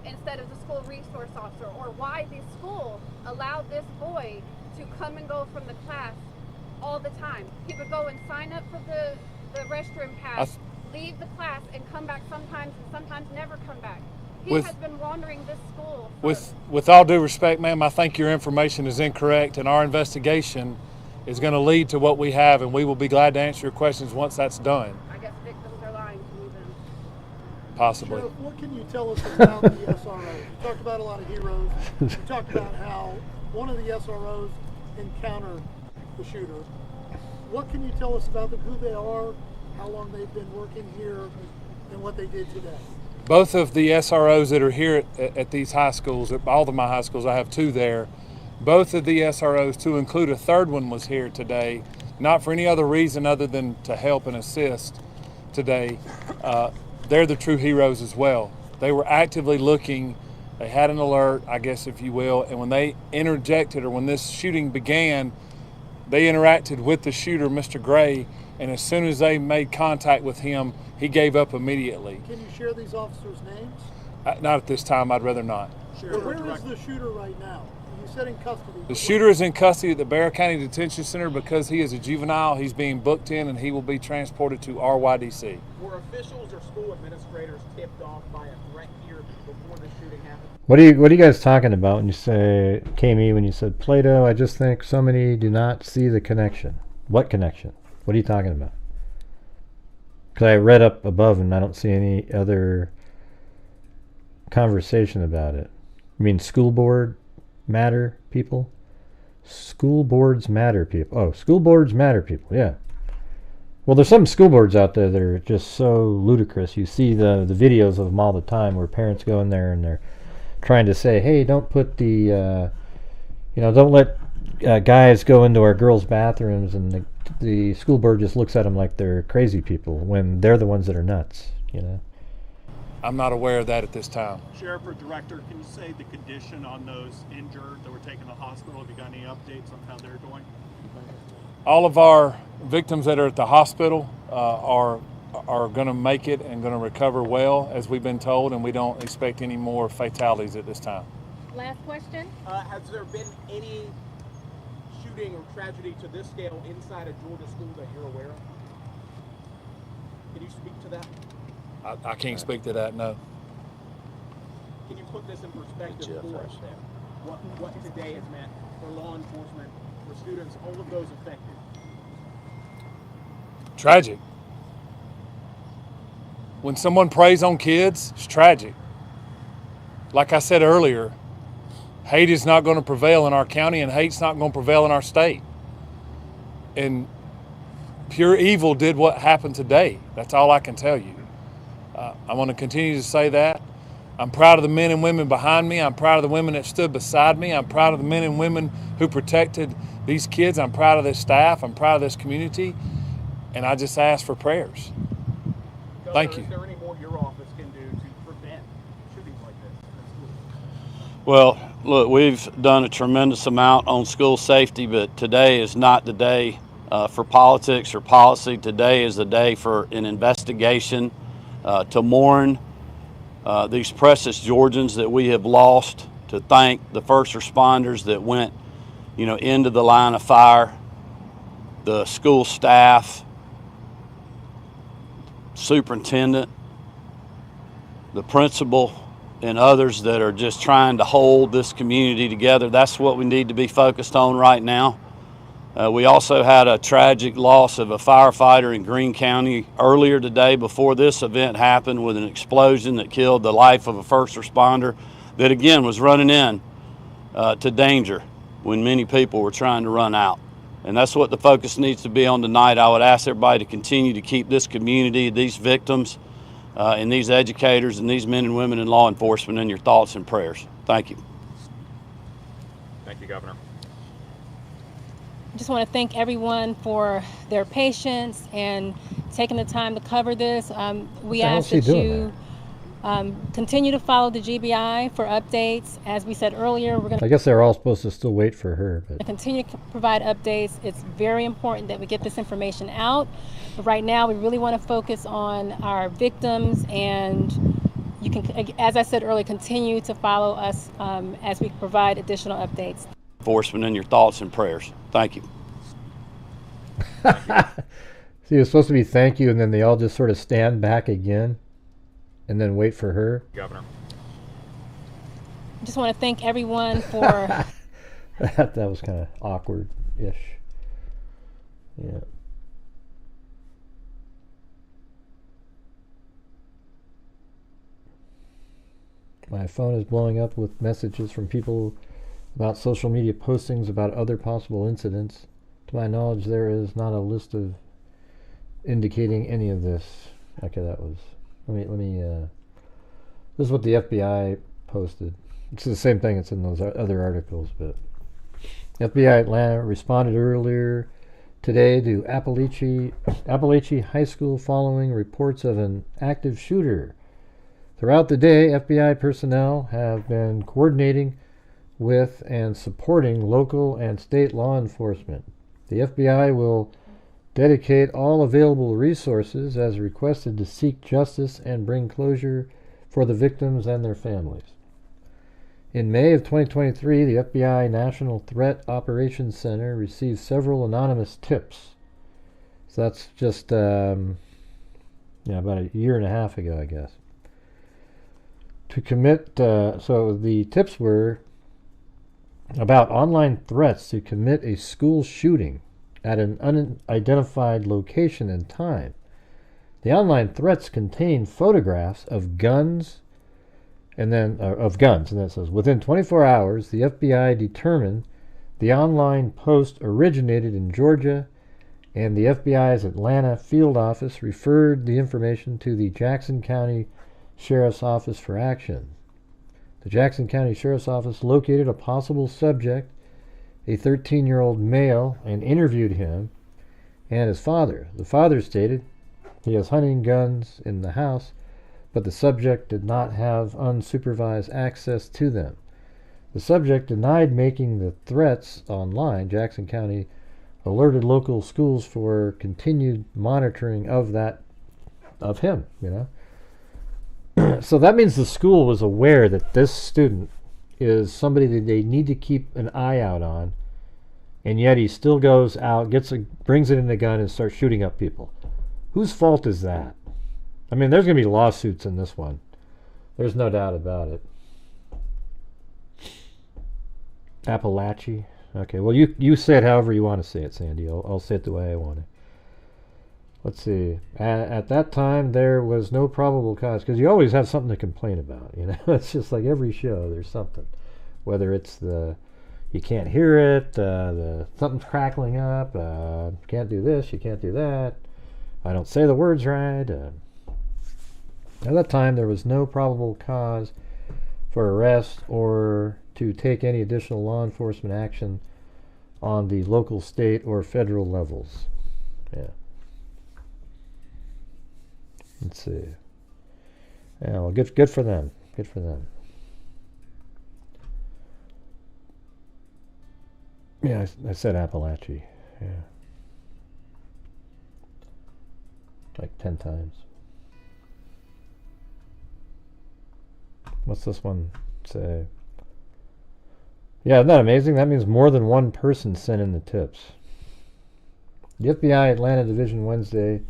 instead of the school resource officer, or why the school allowed this boy to come and go from the class all the time. He would go and sign up for the restroom pass, leave the class, and come back sometimes, and sometimes never come back. He has been wandering this school. With all due respect, ma'am, I think your information is incorrect, and our investigation is going to lead to what we have, and we will be glad to answer your questions once that's done. I guess victims are lying to me then. Possibly. Sheriff, what can you tell us about the SROs? You talked about a lot of heroes. You talked about how one of the SROs encountered the shooter. What can you tell us about them, who they are, how long they've been working here, and what they did today? Both of the SROs that are here at these high schools, at all of my high schools, I have two there. Both of the SROs, to include a third one, was here today, not for any other reason other than to help and assist today. They're the true heroes as well. They were actively looking. They had an alert, I guess, if you will, and when they interjected, or when this shooting began, they interacted with the shooter, Mr. Gray, and as soon as they made contact with him, he gave up immediately. Can you share these officers' names? Not at this time, I'd rather not. Well, where is the shooter right now? You said in custody. The shooter is in custody at the Bexar County Detention Center because he is a juvenile. He's being booked in, and he will be transported to RYDC. Were officials or school administrators tipped off by a threat here before the shooting happened? What are you guys talking about when you say, KME, when you said Plato? I just think so many do not see the connection. What connection? What are you talking about? Because I read up above and I don't see any other conversation about it. You mean school board matter people? School boards matter people. Oh, school boards matter people, yeah. Well, there's some school boards out there that are just so ludicrous. You see the videos of them all the time where parents go in there and they're trying to say, hey, don't put the, don't let guys go into our girls' bathrooms, and the school board just looks at them like they're crazy people when they're the ones that are nuts, I'm not aware of that at this time. Sheriff or Director, can you say the condition on those injured that were taken to the hospital? Have you got any updates on how they're doing? All of our victims that are at the hospital are going to make it and going to recover well, as we've been told, and we don't expect any more fatalities at this time. Last question. Has there been any shooting or tragedy to this scale inside a Georgia school that you're aware of? Can you speak to that? I can't speak to that, no. Can you put this in perspective for us then? What today has meant for law enforcement, for students, all of those affected? Tragic. when someone preys on kids, it's tragic. Like I said earlier, hate is not going to prevail in our county, and hate's not going to prevail in our state. And pure evil did what happened today. That's all I can tell you. I want to continue to say that. I'm proud of the men and women behind me. I'm proud of the women that stood beside me. I'm proud of the men and women who protected these kids. I'm proud of this staff. I'm proud of this community. And I just ask for prayers. Governor, Thank you. Is there any more your office can do to prevent shootings like this in schools? Well, look, we've done a tremendous amount on school safety, but today is not the day for politics or policy. Today is the day for an investigation to mourn these precious Georgians that we have lost, to thank the first responders that went, into the line of fire, the school staff, superintendent, the principal, and others that are just trying to hold this community together. That's what we need to be focused on right now. We also had a tragic loss of a firefighter in Greene County earlier today before this event happened, with an explosion that killed the life of a first responder that again was running in to danger when many people were trying to run out. And that's what the focus needs to be on tonight. I would ask everybody to continue to keep this community, these victims, and these educators and these men and women in law enforcement in your thoughts and prayers. Thank you. Thank you, Governor. I just want to thank everyone for their patience and taking the time to cover this. We ask that you continue to follow the GBI for updates. As we said earlier, we're going to... I guess they're all supposed to still wait for her. But continue to provide updates. It's very important that we get this information out. But right now, we really want to focus on our victims, and you can, as I said earlier, continue to follow us as we provide additional updates. Enforcement in your thoughts and prayers. Thank you. See, it was supposed to be thank you, and then they all just sort of stand back again and then wait for her. Governor. I just want to thank everyone for... that was kind of awkward-ish. Yeah. My phone is blowing up with messages from people about social media postings about other possible incidents. To my knowledge, there is not a list of indicating any of this. Okay, that was... Let me this is what the FBI posted. It's the same thing that's in those other articles, but FBI Atlanta responded earlier today to Appalachia High School following reports of an active shooter. Throughout the day, FBI personnel have been coordinating with and supporting local and state law enforcement. The FBI will dedicate all available resources as requested to seek justice and bring closure for the victims and their families. In May of 2023, the FBI National Threat Operations Center received several anonymous tips. So that's just about a year and a half ago, I guess. To commit, so the tips were about online threats to commit a school shooting at an unidentified location and time. The online threats contain photographs of guns, and then it says, within 24 hours, the FBI determined the online post originated in Georgia, and the FBI's Atlanta field office referred the information to the Jackson County Sheriff's Office for action. The Jackson County Sheriff's Office located a possible subject, a 13-year-old male, and interviewed him and his father. The father stated he has hunting guns in the house, but the subject did not have unsupervised access to them. The subject denied making the threats online. Jackson County alerted local schools for continued monitoring of him, So that means the school was aware that this student is somebody that they need to keep an eye out on, and yet he still goes out, brings it in the gun and starts shooting up people. Whose fault is that? I mean, there's going to be lawsuits in this one. There's no doubt about it. Appalachia. Okay, well, you say it however you want to say it, Sandy. I'll say it the way I want it. let's see. At that time, there was no probable cause, because you always have something to complain about. You know, it's just like every show. There's something, whether it's you can't hear it, something's crackling up. You can't do this. You can't do that. I don't say the words right. At that time, there was no probable cause for arrest or to take any additional law enforcement action on the local, state, or federal levels. Yeah. Let's see. Yeah, well, good for them. Good for them. Yeah, I said Appalachia. Yeah. Like 10 times. What's this one say? Yeah, isn't that amazing? That means more than one person sent in the tips. The FBI Atlanta Division Wednesday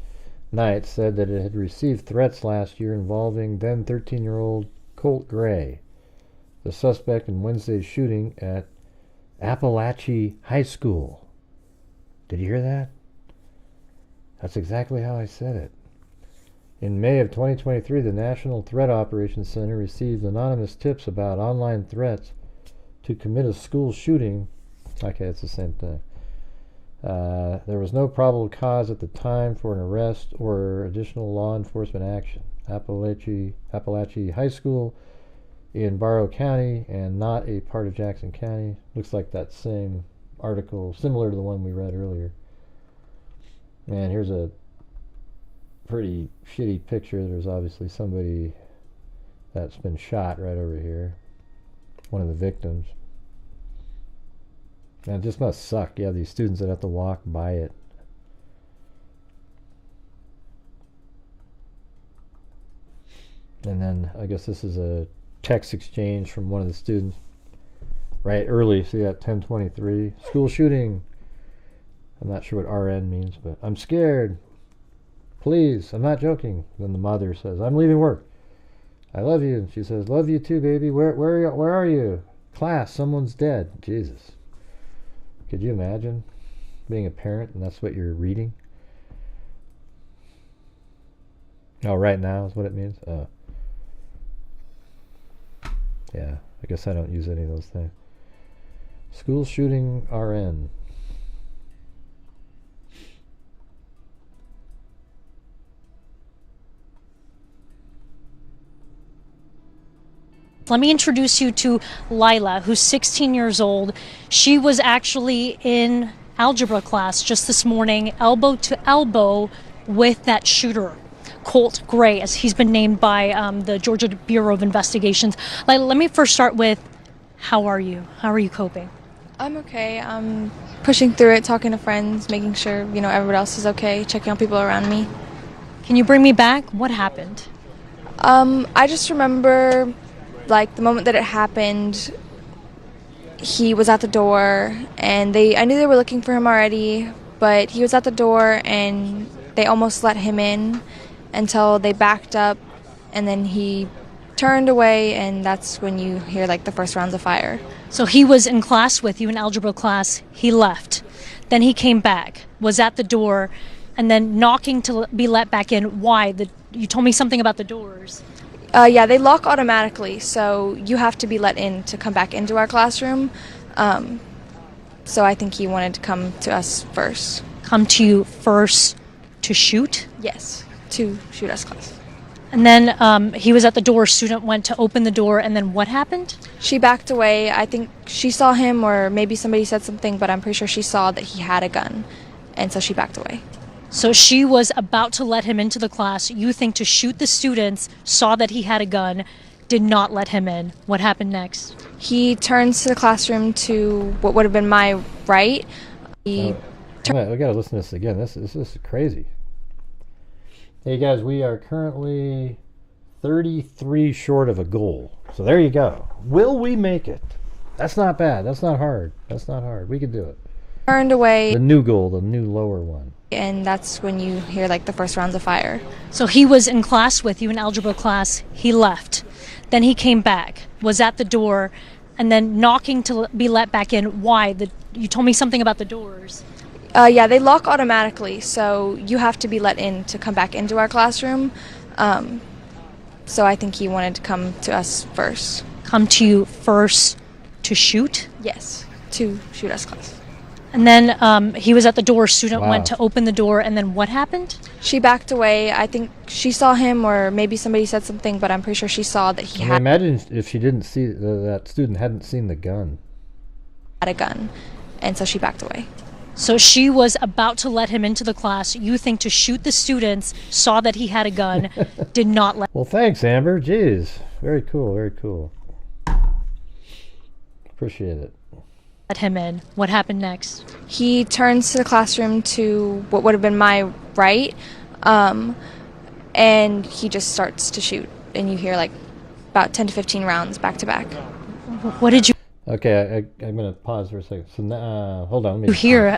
night said that it had received threats last year involving then 13-year-old Colt Gray, the suspect in Wednesday's shooting at Appalachia High School. Did you hear that? That's exactly how I said it. In May of 2023, the National Threat Operations Center received anonymous tips about online threats to commit a school shooting. Okay, it's the same thing. There was no probable cause at the time for an arrest or additional law enforcement action. Appalachia High School in Barrow County and not a part of Jackson County. Looks like that same article, similar to the one we read earlier. Man, here's a pretty shitty picture. There's obviously somebody that's been shot right over here. One of the victims. And it just must suck. You have these students that have to walk by it. And then I guess this is a text exchange from one of the students. Right early, see that 10:23. School shooting. I'm not sure what RN means, but I'm scared. Please, I'm not joking. Then the mother says, I'm leaving work. I love you. And she says, love you too, baby. Where are you? Class, someone's dead. Jesus. Could you imagine being a parent and that's what you're reading? Oh, right now is what it means? Yeah, I guess I don't use any of those things. School shooting RN. Let me introduce you to Lila, who's 16 years old. She was actually in algebra class just this morning, elbow to elbow with that shooter, Colt Gray, as he's been named by the Georgia Bureau of Investigations. Lila, let me first start with, how are you? How are you coping? I'm okay. I'm pushing through it, talking to friends, making sure, everyone else is okay, checking on people around me. Can you bring me back? What happened? I just remember, the moment that it happened, he was at the door, and I knew they were looking for him already, but he was at the door, and they almost let him in until they backed up, and then he turned away, and that's when you hear, the first rounds of fire. So he was in class with you, in algebra class. He left. Then he came back, was at the door, and then knocking to be let back in. Why? You told me something about the doors. Yeah, they lock automatically, so you have to be let in to come back into our classroom. So I think he wanted to come to us first. Come to you first to shoot? Yes, to shoot us class. And then he was at the door, student went to open the door, and then what happened? She backed away. I think she saw him, or maybe somebody said something, but I'm pretty sure she saw that he had a gun, and so she backed away. So she was about to let him into the class, you think, to shoot the students, saw that he had a gun, did not let him in. What happened next? He turns to the classroom to what would have been my right. We gotta listen to this again. This is crazy. Hey guys, we are currently 33 short of a goal. So there you go. Will we make it? That's not bad. That's not hard. That's not hard. We can do it. Turned away. The new goal, the new lower one. And that's when you hear the first rounds of fire. So he was in class with you, in algebra class. He left. Then he came back, was at the door, and then knocking to be let back in. Why? You told me something about the doors. Yeah, they lock automatically, so you have to be let in to come back into our classroom. So I think he wanted to come to us first. Come to you first to shoot? Yes, to shoot us class. And then he was at the door, student Wow. went to open the door, and then what happened? She backed away. I think she saw him, or maybe somebody said something, but I'm pretty sure she saw that he I mean, had imagine if she didn't see that student hadn't seen the gun. a gun, and so she backed away. So she was about to let him into the class, you think, to shoot the students, saw that he had a gun, did not let. Well, thanks, Amber. Jeez, very cool, very cool. Appreciate it. Let him in. What happened next? He turns to the classroom to what would have been my right, and he just starts to shoot, and you hear like about 10 to 15 rounds back to back. What did you Okay, I'm going to pause for a second. So now, hold on. Let me hear?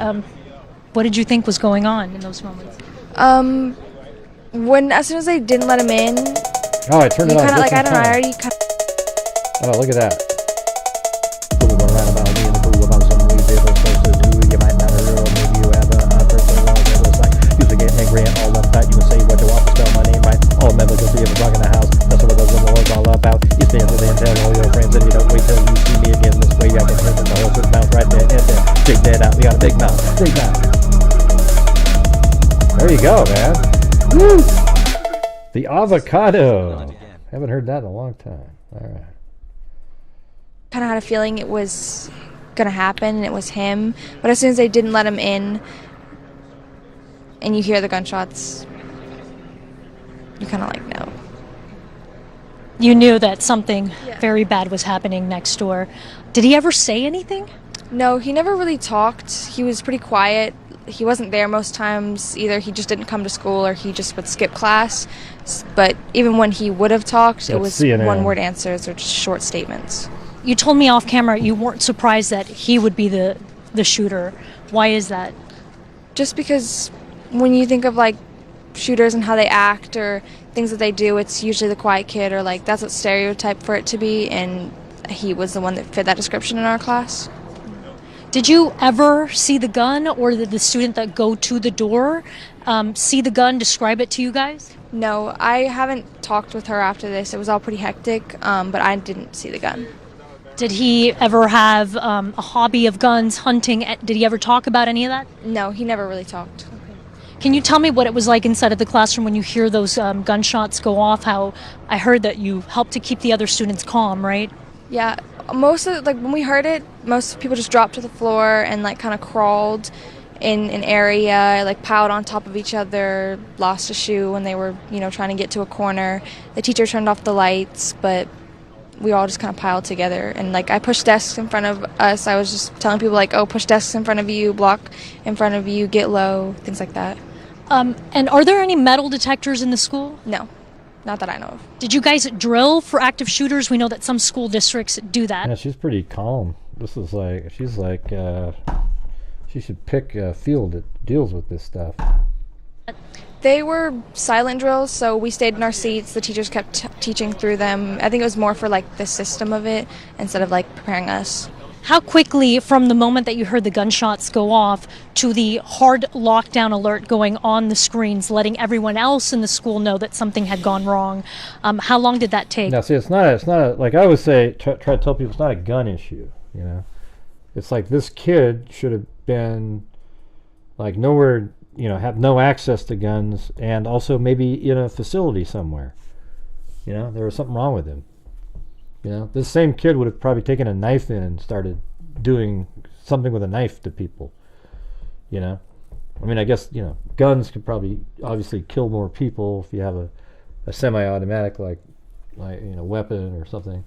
What did you think was going on in those moments? As soon as they didn't let him in, Oh, I turned it you on. kind of just like, I in don't know, I time. already kind Oh, look at that. Fool around about me and the fool about some we did those folks that do. You might not have heard, maybe you have a person wrong there was like usually getting angry and all up that you can say what you want to spell my name right. All members will see if I'm in the house. That's what those was all about. You stand with and tell all your friends that you don't wait till you see me again this way. I can turn the horse's mouth right there and there. Big that out. We got a big mouth. Big mouth. There you go, man. Woo! The avocado. Haven't heard that in a long time. All right. of had a feeling it was going to happen and it was him. But as soon as they didn't let him in and you hear the gunshots, you kind of like know. You knew that something very bad was happening next door. Did he ever say anything? No, he never really talked. He was pretty quiet. He wasn't there most times. Either he just didn't come to school or he just would skip class. But even when he would have talked, it was CNN. one-word answers or just short statements. You told me off camera you weren't surprised that he would be the shooter. Why is that? Just because when you think of like shooters and how they act or things that they do, it's usually the quiet kid or like that's what stereotype for it to be, and he was the one that fit that description in our class. Did you ever see the gun, or did the student that go to the door see the gun, describe it to you guys? No, I haven't talked with her after this. It was all pretty hectic, but I didn't see the gun. Did he ever have a hobby of guns, hunting? Did he ever talk about any of that? No, he never really talked. Can you tell me what it was like inside of the classroom when you hear those gunshots go off? How I heard that you helped to keep the other students calm, right? Yeah, most of when we heard it, most people just dropped to the floor and like kind of crawled in an area, like piled on top of each other, lost a shoe when they were, trying to get to a corner. The teacher turned off the lights, but we all just kind of piled together. And like I pushed desks in front of us. I was just telling people like, oh, push desks in front of you, block in front of you, get low, things like that. And are there any metal detectors in the school? No, not that I know of. Did you guys drill for active shooters? We know that some school districts do that. Yeah, she's pretty calm. This is like, she's like, she should pick a field that deals with this stuff. They were silent drills, so we stayed in our seats. The teachers kept teaching through them. I think it was more for like the system of it instead of like preparing us. How quickly, from the moment that you heard the gunshots go off to the hard lockdown alert going on the screens, letting everyone else in the school know that something had gone wrong, how long did that take? Now, see, it's not a, like I always say, try to tell people it's not a gun issue, It's like this kid should have been like nowhere, have no access to guns, and also maybe in a facility somewhere. There was something wrong with him. This same kid would have probably taken a knife in and started doing something with a knife to people. I mean, I guess, guns could probably obviously kill more people if you have a semi-automatic like weapon or something.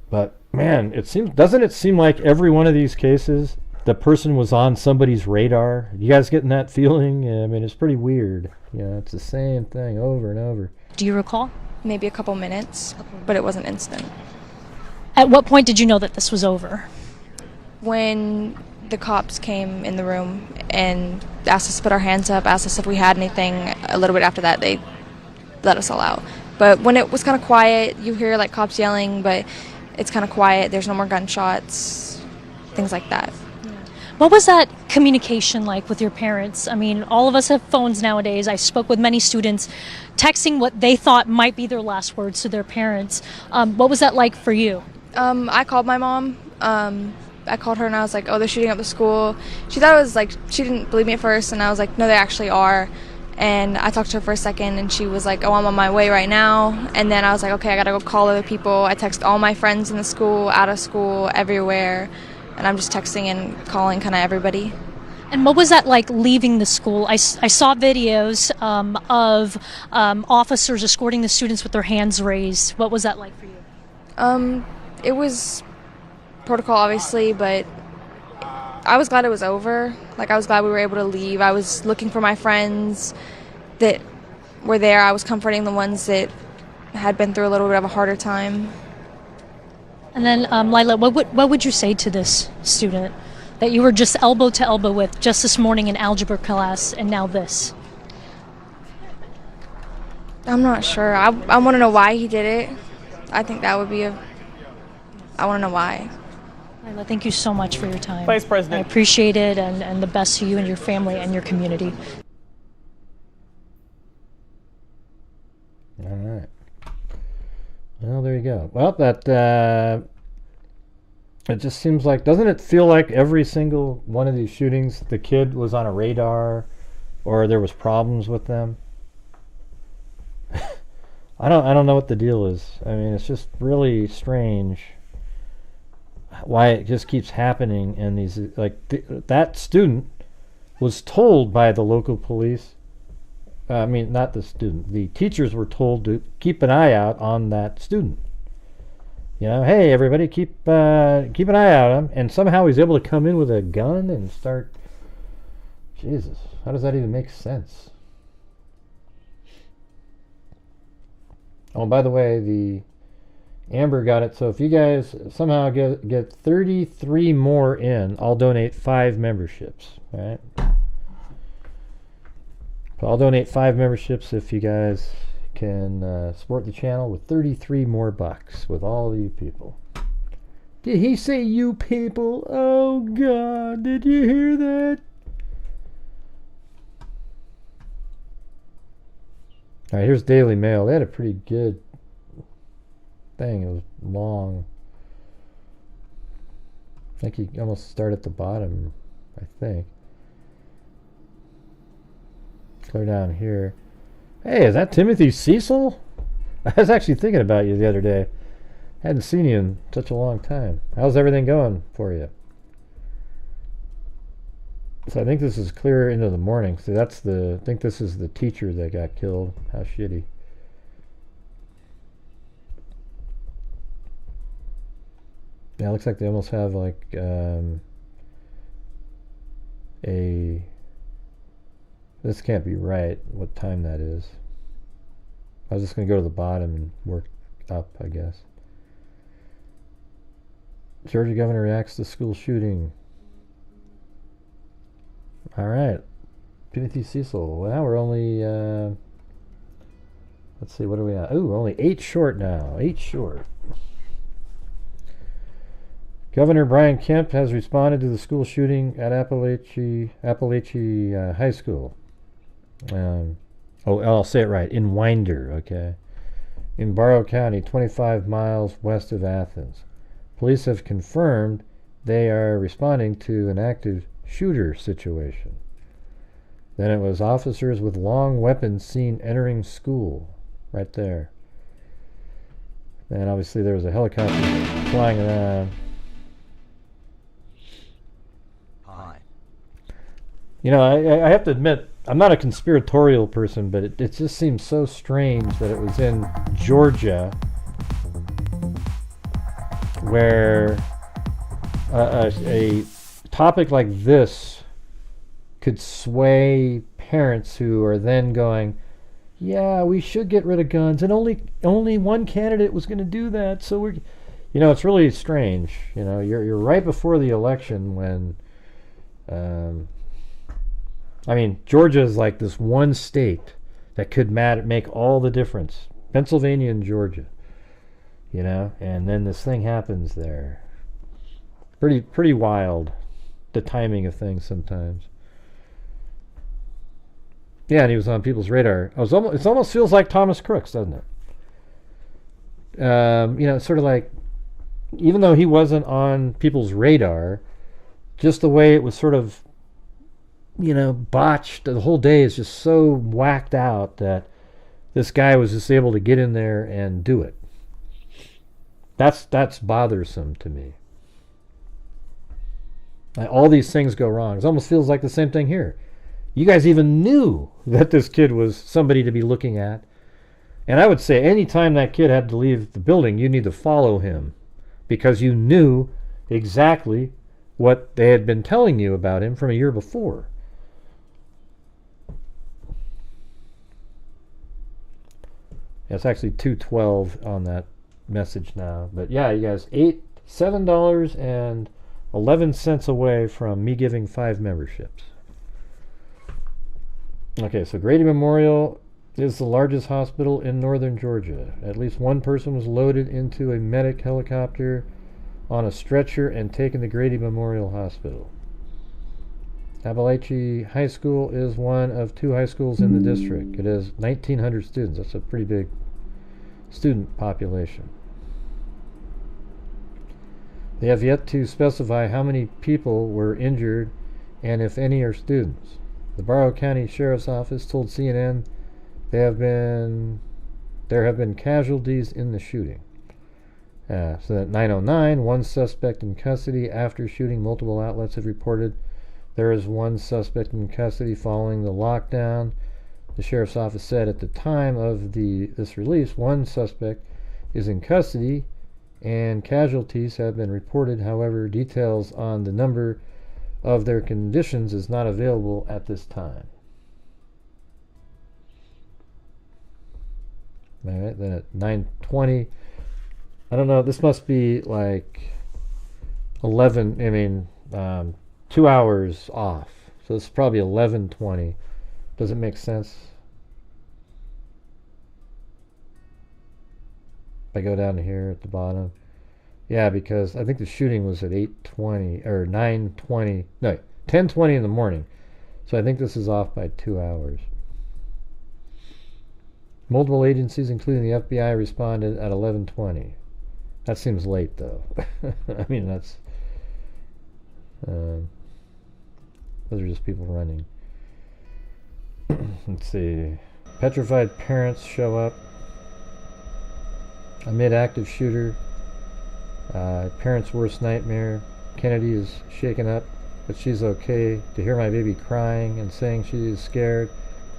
But man, doesn't it seem like every one of these cases the person was on somebody's radar? You guys getting that feeling? I mean, it's pretty weird. It's the same thing over and over. Do you recall? Maybe a couple minutes, but it wasn't instant. At what point did you know that this was over? When the cops came in the room and asked us to put our hands up, asked us if we had anything. A little bit after that, they let us all out. But when it was kind of quiet, you hear like cops yelling, but it's kind of quiet. There's no more gunshots, things like that. What was that communication like with your parents? I mean, all of us have phones nowadays. I spoke with many students texting what they thought might be their last words to their parents. What was that like for you? I called my mom. I called her and I was like, oh, they're shooting up the school. She thought it was like, she didn't believe me at first, and I was like, no, they actually are. And I talked to her for a second, and she was like, oh, I'm on my way right now. And then I was like, okay, I gotta go call other people. I text all my friends in the school, out of school, everywhere. And I'm just texting and calling kind of everybody. And what was that like leaving the school? I saw videos of officers escorting the students with their hands raised. What was that like for you? It was protocol, obviously, but I was glad it was over. Like, I was glad we were able to leave. I was looking for my friends that were there. I was comforting the ones that had been through a little bit of a harder time. And then, Lila, what would you say to this student that you were just elbow to elbow with just this morning in algebra class, and now this? I'm not sure. I want to know why he did it. I think that would be I want to know why. Lila, thank you so much for your time. Vice President. I appreciate it, and the best to you and your family and your community. All right. Well, there you go. Well, that it just seems like, doesn't it feel like every single one of these shootings, the kid was on a radar, or there was problems with them? I don't know what the deal is. I mean, it's just really strange why it just keeps happening. And these, like, that student was told by the local police. I mean, not the student. The teachers were told to keep an eye out on that student. You know, hey, everybody, keep an eye out on him. And somehow he's able to come in with a gun and start. Jesus, how does that even make sense? Oh, by the way, the Amber got it. So if you guys somehow get 33 more in, I'll donate 5 memberships. All right. So I'll donate 5 memberships if you guys can support the channel with 33 more bucks with all of you people. Did he say you people? Oh God, did you hear that? All right, here's Daily Mail. They had a pretty good thing. It was long. I think you almost start at the bottom, I think. Clear down here. Hey, is that Timothy Cecil? I was actually thinking about you the other day. Hadn't seen you in such a long time. How's everything going for you? So I think this is clear into the morning. So that's I think this is the teacher that got killed. How shitty. Yeah, it looks like they almost have like this can't be right, what time that is. I was just going to go to the bottom and work up, I guess. Georgia governor reacts to school shooting. All right. Timothy Cecil. Well, we're only, let's see, what are we at? Ooh, we're only 8 short now. 8 short. Governor Brian Kemp has responded to the school shooting at Appalachia High School. I'll say it right. In Winder, okay. In Barrow County, 25 miles west of Athens. Police have confirmed they are responding to an active shooter situation. Then it was officers with long weapons seen entering school. Right there. And obviously there was a helicopter flying around. Hi. You know, I have to admit, I'm not a conspiratorial person, but it just seems so strange that it was in Georgia where a topic like this could sway parents who are then going, yeah, we should get rid of guns, and only one candidate was going to do that, so we're, you know, it's really strange. You know, you're right before the election when I mean, Georgia is like this one state that could make all the difference. Pennsylvania and Georgia. You know, and then this thing happens there. Pretty wild, the timing of things sometimes. Yeah, and he was on people's radar. It almost feels like Thomas Crooks, doesn't it? You know, sort of like, even though he wasn't on people's radar, just the way it was sort of, you know, botched. The whole day is just so whacked out that this guy was just able to get in there and do it. That's bothersome to me. All these things go wrong. It almost feels like the same thing here. You guys even knew that this kid was somebody to be looking at. And I would say anytime that kid had to leave the building, you need to follow him, because you knew exactly what they had been telling you about him from a year before. It's actually 212 on that message now. But yeah, you guys, $7.11 away from me giving 5 memberships. Okay, so Grady Memorial is the largest hospital in northern Georgia. At least one person was loaded into a medic helicopter on a stretcher and taken to Grady Memorial Hospital. Appalachia High School is one of 2 high schools in the district. It has 1,900 students. That's a pretty big student population. They have yet to specify how many people were injured and if any are students. The Barrow County Sheriff's Office told CNN there have been casualties in the shooting. So at 9:09, 1 suspect in custody after shooting. Multiple outlets have reported there is 1 suspect in custody following the lockdown. The Sheriff's Office said at the time of this release, 1 suspect is in custody and casualties have been reported. However, details on the number of their conditions is not available at this time. Alright, then at 9:20, I don't know, this must be like 2 hours off. So this is probably 11:20. Does it make sense? If I go down to here at the bottom. Yeah, because I think the shooting was at 8:20 or 9:20. No, 10:20 in the morning. So I think this is off by 2 hours. Multiple agencies, including the FBI, responded at 11:20. That seems late, though. I mean, that's... those are just people running. Let's see. Petrified parents show up amid active shooter. Parents' worst nightmare. Kennedy is shaken up, but she's okay. To hear my baby crying and saying she is scared,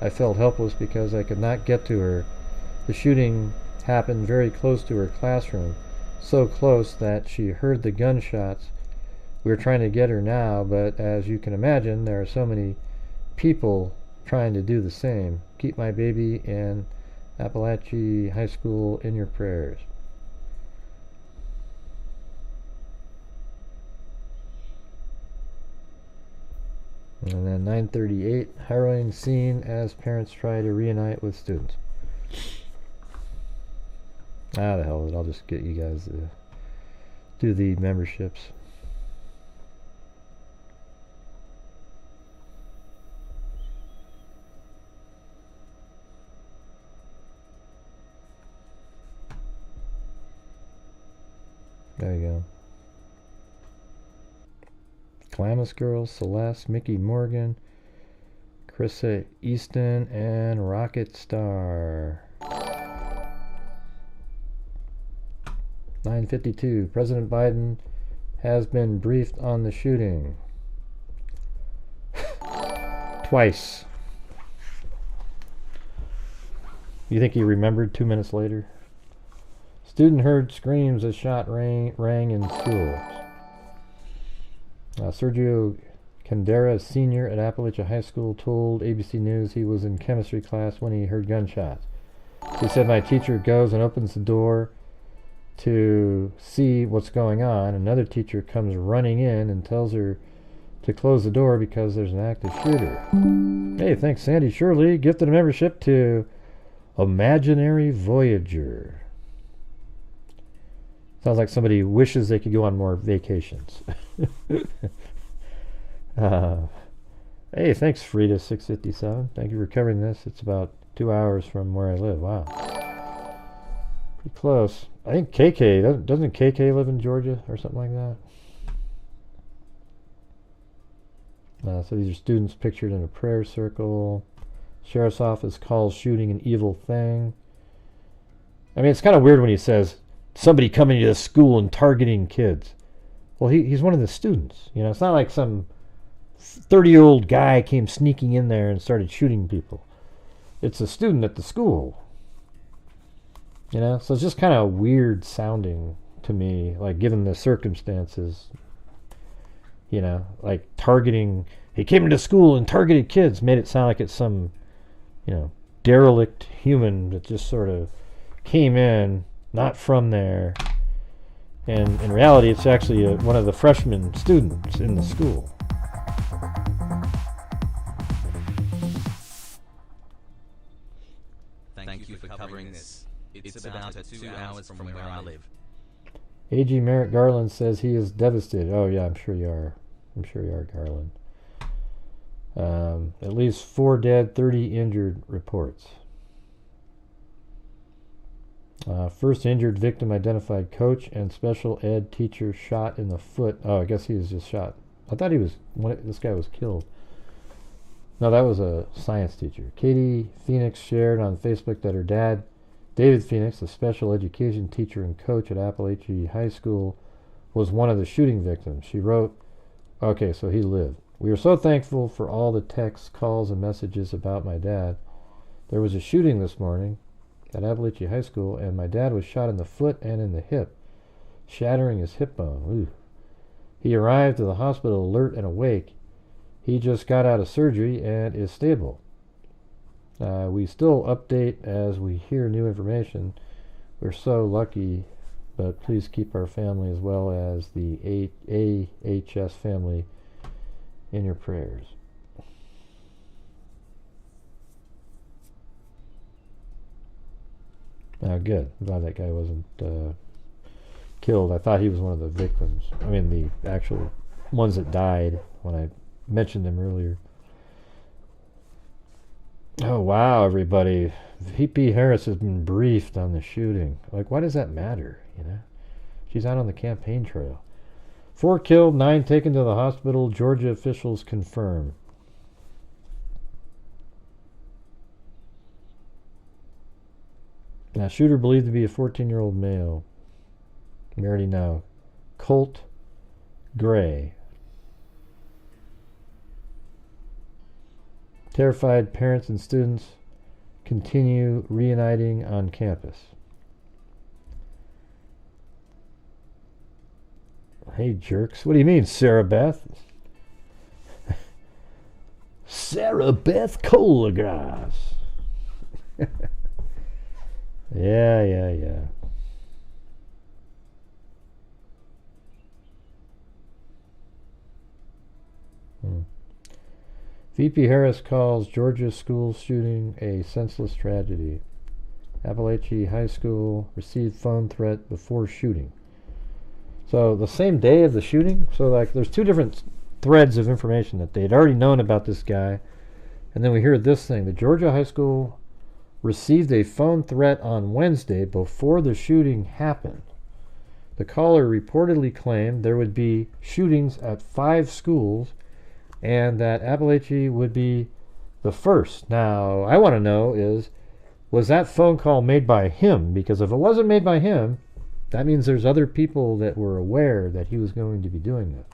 I felt helpless because I could not get to her. The shooting happened very close to her classroom, so close that she heard the gunshots. We're trying to get her now, but as you can imagine, there are so many people trying to do the same. Keep my baby in Appalachia High School in your prayers. And then 9:38, harrowing scene as parents try to reunite with students. The hell with it, I'll just get you guys to do the memberships. There you go. Glamis Girls, Celeste, Mickey Morgan, Chrissa Easton, and Rocket Star. 9:52. President Biden has been briefed on the shooting. Twice. You think he remembered 2 minutes later? Student heard screams as shot rang in school. Sergio Candera, senior at Appalachia High School, told ABC News he was in chemistry class when he heard gunshots. He said, my teacher goes and opens the door to see what's going on. Another teacher comes running in and tells her to close the door because there's an active shooter. Hey, thanks Sandy Shirley. Gifted a membership to Imaginary Voyager. Sounds like somebody wishes they could go on more vacations. Hey, thanks, Frida657. Thank you for covering this. It's about 2 hours from where I live. Wow. Pretty close. I think KK, doesn't KK live in Georgia or something like that? So these are students pictured in a prayer circle. Sheriff's office calls shooting an evil thing. I mean, it's kind of weird when he says, somebody coming to the school and targeting kids. Well, he's one of the students. You know, it's not like some 30-year-old guy came sneaking in there and started shooting people. It's a student at the school. You know, so it's just kind of weird sounding to me, like given the circumstances. You know, like targeting, he came into school and targeted kids, made it sound like it's some, you know, derelict human that just sort of came in, not from there. And in reality, it's actually one of the freshman students in the school. Thank you for covering this. It's about 2 hours from where I live. A.G. Merritt Garland says he is devastated. Oh yeah, I'm sure you are. I'm sure you are, Garland. At least 4 dead, 30 injured reports. First injured victim identified: coach and special ed teacher shot in the foot. Oh, I guess he was just shot. I thought this guy was killed. No, that was a science teacher. Katie Phoenix shared on Facebook that her dad, David Phoenix, a special education teacher and coach at Appalachia High School, was one of the shooting victims. She wrote, okay, so he lived. We are so thankful for all the texts, calls, and messages about my dad. There was a shooting this morning at Appalachia High School, and my dad was shot in the foot and in the hip, shattering his hip bone. Ooh. He arrived to the hospital alert and awake. He just got out of surgery and is stable. We still update as we hear new information. We're so lucky, but please keep our family as well as the AHS family in your prayers. Good. I'm glad that guy wasn't killed. I thought he was one of the victims. I mean, the actual ones that died when I mentioned them earlier. Oh, wow, everybody. VP Harris has been briefed on the shooting. Like, why does that matter, you know? She's out on the campaign trail. 4 killed, 9 taken to the hospital. Georgia officials confirm. Now, shooter believed to be a 14-year-old male. We already know. Colt Gray. Terrified parents and students continue reuniting on campus. Hey, jerks. What do you mean, Sarah Beth? Sarah Beth Colagras. Yeah. VP Harris calls Georgia school shooting a senseless tragedy. Appalachia High School received phone threat before shooting. So the same day of the shooting, so like there's 2 different threads of information that they'd already known about this guy, and then we hear this thing. The Georgia High School received a phone threat on Wednesday before the shooting happened. The caller reportedly claimed there would be shootings at 5 schools and that Appalachia would be the first. Now, I want to know was that phone call made by him? Because if it wasn't made by him, that means there's other people that were aware that he was going to be doing that.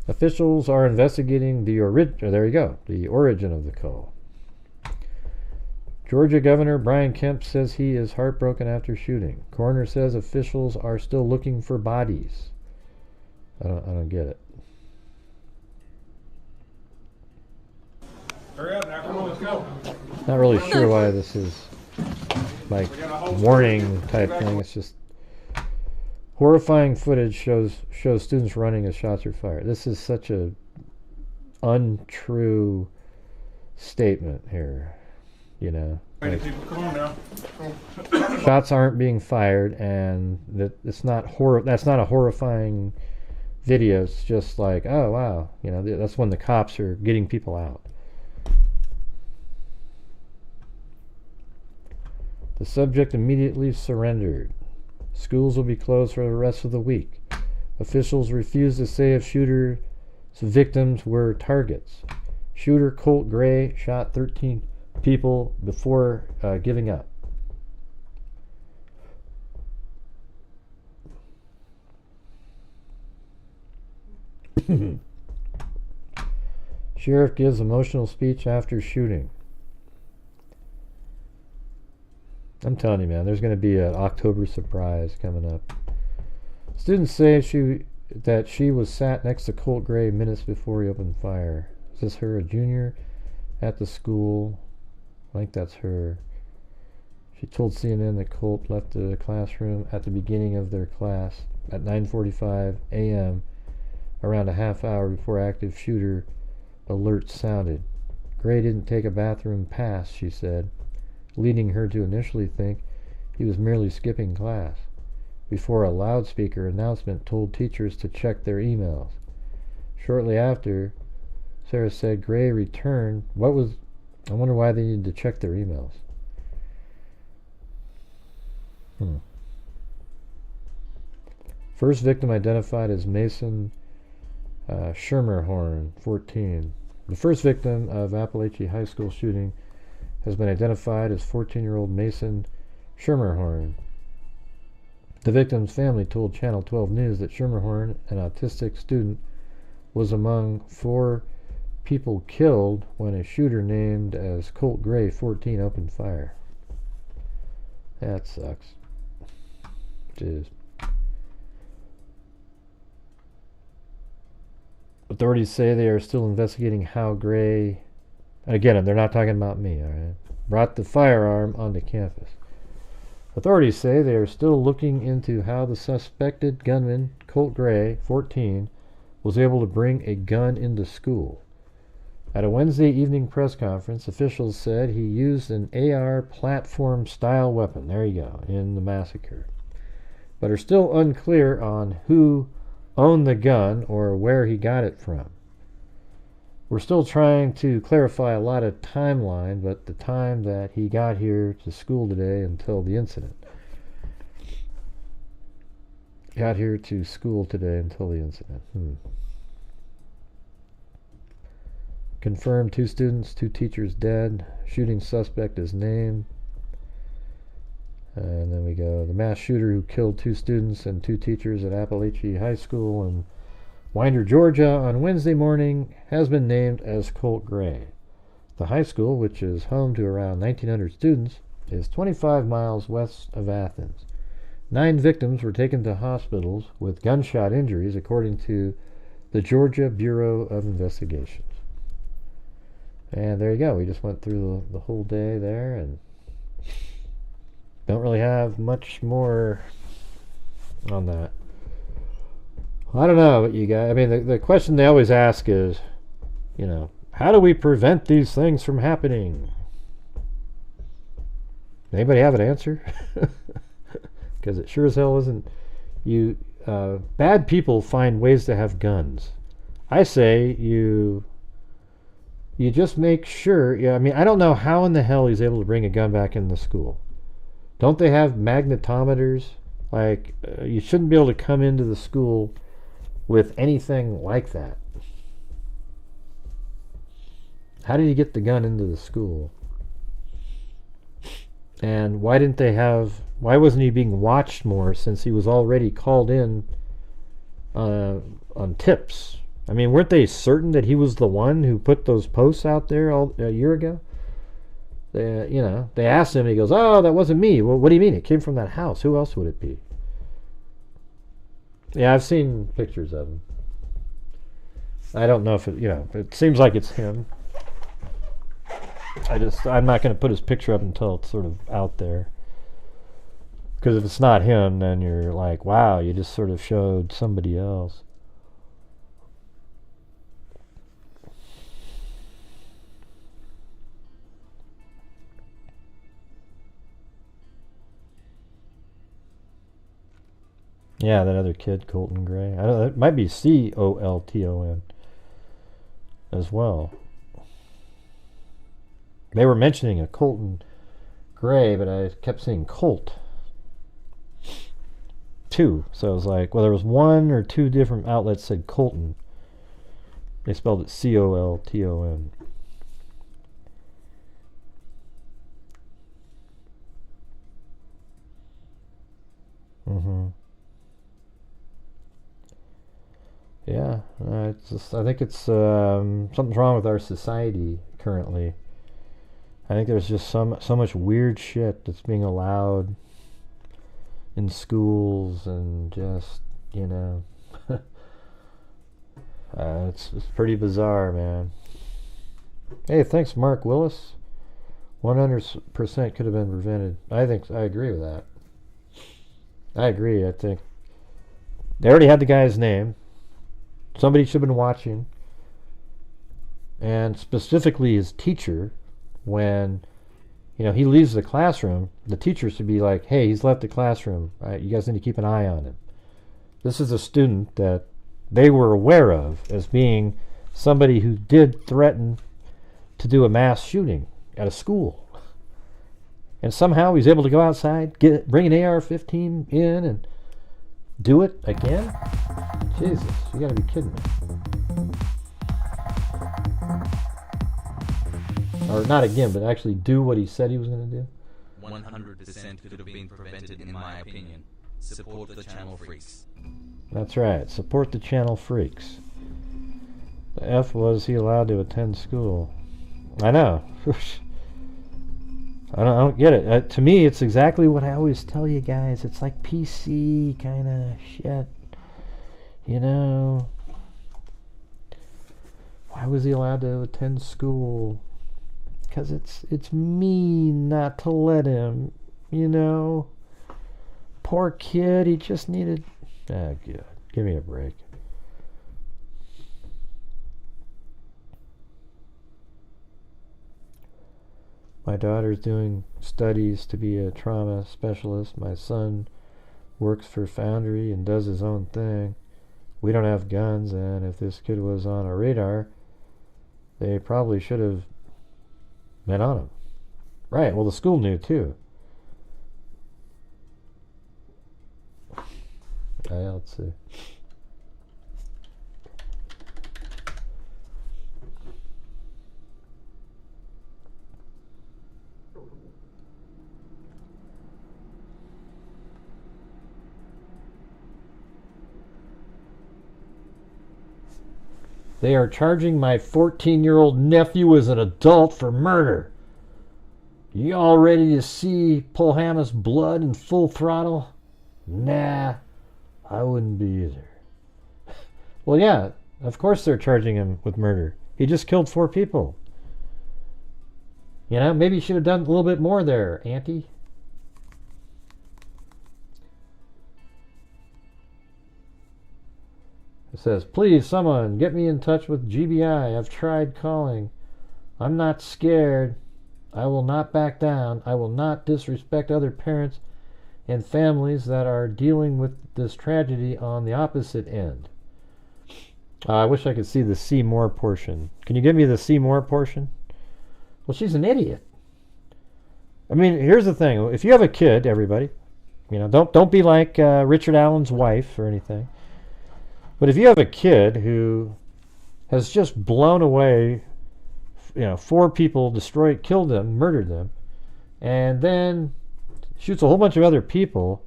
Officials are investigating the origin of the call. Georgia Governor Brian Kemp says he is heartbroken after shooting. Coroner says officials are still looking for bodies. I don't get it. Hurry up now, come on, let's go. Not really sure why this is like warning type thing. It's just horrifying footage shows students running as shots are fired. This is such a untrue statement here. you know. Ready, Like, people, come on now. shots aren't being fired, and that's not a horrifying video. It's just like, oh wow, you know, that's when the cops are getting people out. The subject immediately surrendered. Schools will be closed for the rest of the week. Officials refused to say if shooter's victims were targets. Shooter Colt Gray shot 13 people before giving up. Sheriff gives emotional speech after shooting. I'm telling you, man, there's going to be an October surprise coming up. Students say that she was sat next to Colt Gray minutes before he opened fire. Is this her, a junior at the school? I think that's her. She told CNN that Colt left the classroom at the beginning of their class at 9:45 a.m., around a half hour before active shooter alert sounded. Gray didn't take a bathroom pass, she said, leading her to initially think he was merely skipping class, before a loudspeaker announcement told teachers to check their emails. Shortly after, Sarah said Gray returned. I wonder why they needed to check their emails. First victim identified as Mason Schermerhorn, 14. The first victim of Appalachia High School shooting has been identified as 14-year-old Mason Schermerhorn. The victim's family told Channel 12 News that Schermerhorn, an autistic student, was among 4 people killed when a shooter named as Colt Gray, 14, opened fire. That sucks. Jeez. Authorities say they are still investigating how Gray, again, they're not talking about me, all right, brought the firearm onto campus. Authorities say they are still looking into how the suspected gunman, Colt Gray, 14, was able to bring a gun into school. At a Wednesday evening press conference, officials said he used an AR platform-style weapon, there you go, in the massacre, but are still unclear on who owned the gun or where he got it from. We're still trying to clarify a lot of timeline, but the time that he got here to school today until the incident. Got here to school today until the incident. Confirmed 2 students, 2 teachers dead. Shooting suspect is named. And then we go, the mass shooter who killed 2 students and 2 teachers at Appalachia High School in Winder, Georgia on Wednesday morning has been named as Colt Gray. The high school, which is home to around 1,900 students, is 25 miles west of Athens. 9 victims were taken to hospitals with gunshot injuries, according to the Georgia Bureau of Investigations. And there you go. We just went through the whole day there, and don't really have much more on that. I don't know what you guys, I mean, the question they always ask is, you know, how do we prevent these things from happening? Anybody have an answer? Because it sure as hell isn't. Bad people find ways to have guns. I say you just make sure. Yeah, I mean, I don't know how in the hell he's able to bring a gun back in the school. Don't they have magnetometers? Like, you shouldn't be able to come into the school with anything like that. How did he get the gun into the school? And why wasn't he being watched more, since he was already called in on tips? I mean, weren't they certain that he was the one who put those posts out there a year ago? They asked him, and he goes, "Oh, that wasn't me." Well, what do you mean? It came from that house. Who else would it be? Yeah, I've seen pictures of him. I don't know if it seems like it's him. I'm not going to put his picture up until it's sort of out there. Because if it's not him, then you're like, wow, you just sort of showed somebody else. Yeah, that other kid, Colton Gray. I don't, it might be Colton as well. They were mentioning a Colton Gray, but I kept saying Colt. 2. So I was like, well, there was 1 or 2 different outlets said Colton. They spelled it Colton. Yeah, it's just, I think it's something's wrong with our society currently. I think there's just so much weird shit that's being allowed in schools, and just, you know, it's pretty bizarre, man. Hey, thanks, Mark Willis. 100% could have been prevented. I agree with that. I agree. I think they already had the guy's name. Somebody should have been watching, and specifically his teacher. When, you know, he leaves the classroom, the teacher should be like, hey, he's left the classroom. You guys need to keep an eye on him. This is a student that they were aware of as being somebody who did threaten to do a mass shooting at a school. And somehow he's able to go outside, bring an AR-15 in and do it again? Jesus, you gotta be kidding me. Or not again, but actually do what he said he was going to do? 100% could have been prevented, in my opinion. Support the channel freaks. That's right. Support the channel freaks. The F was he allowed to attend school? I know. I don't get it. To me, it's exactly what I always tell you guys. It's like PC kind of shit. You know? Why was he allowed to attend school? Because it's mean not to let him, you know. Poor kid, he just needed... Ah, good. Give me a break. My daughter's doing studies to be a trauma specialist. My son works for Foundry and does his own thing. We don't have guns, and if this kid was on a radar, they probably should have been on him. Right, well, the school knew too. Let's see. They are charging my 14-year-old nephew as an adult for murder. Y'all ready to see Polhama's blood in full throttle? Nah, I wouldn't be either. Well, yeah, of course they're charging him with murder. He just killed 4 people. You know, maybe you should have done a little bit more there, Auntie. It says, please, someone, get me in touch with GBI. I've tried calling. I'm not scared. I will not back down. I will not disrespect other parents and families that are dealing with this tragedy on the opposite end. I wish I could see the see more portion. Can you give me the see more portion? Well, she's an idiot. I mean, here's the thing. If you have a kid, everybody, you know, don't be like Richard Allen's wife or anything. But if you have a kid who has just blown away, you know, 4 people, destroyed, killed them, murdered them, and then shoots a whole bunch of other people,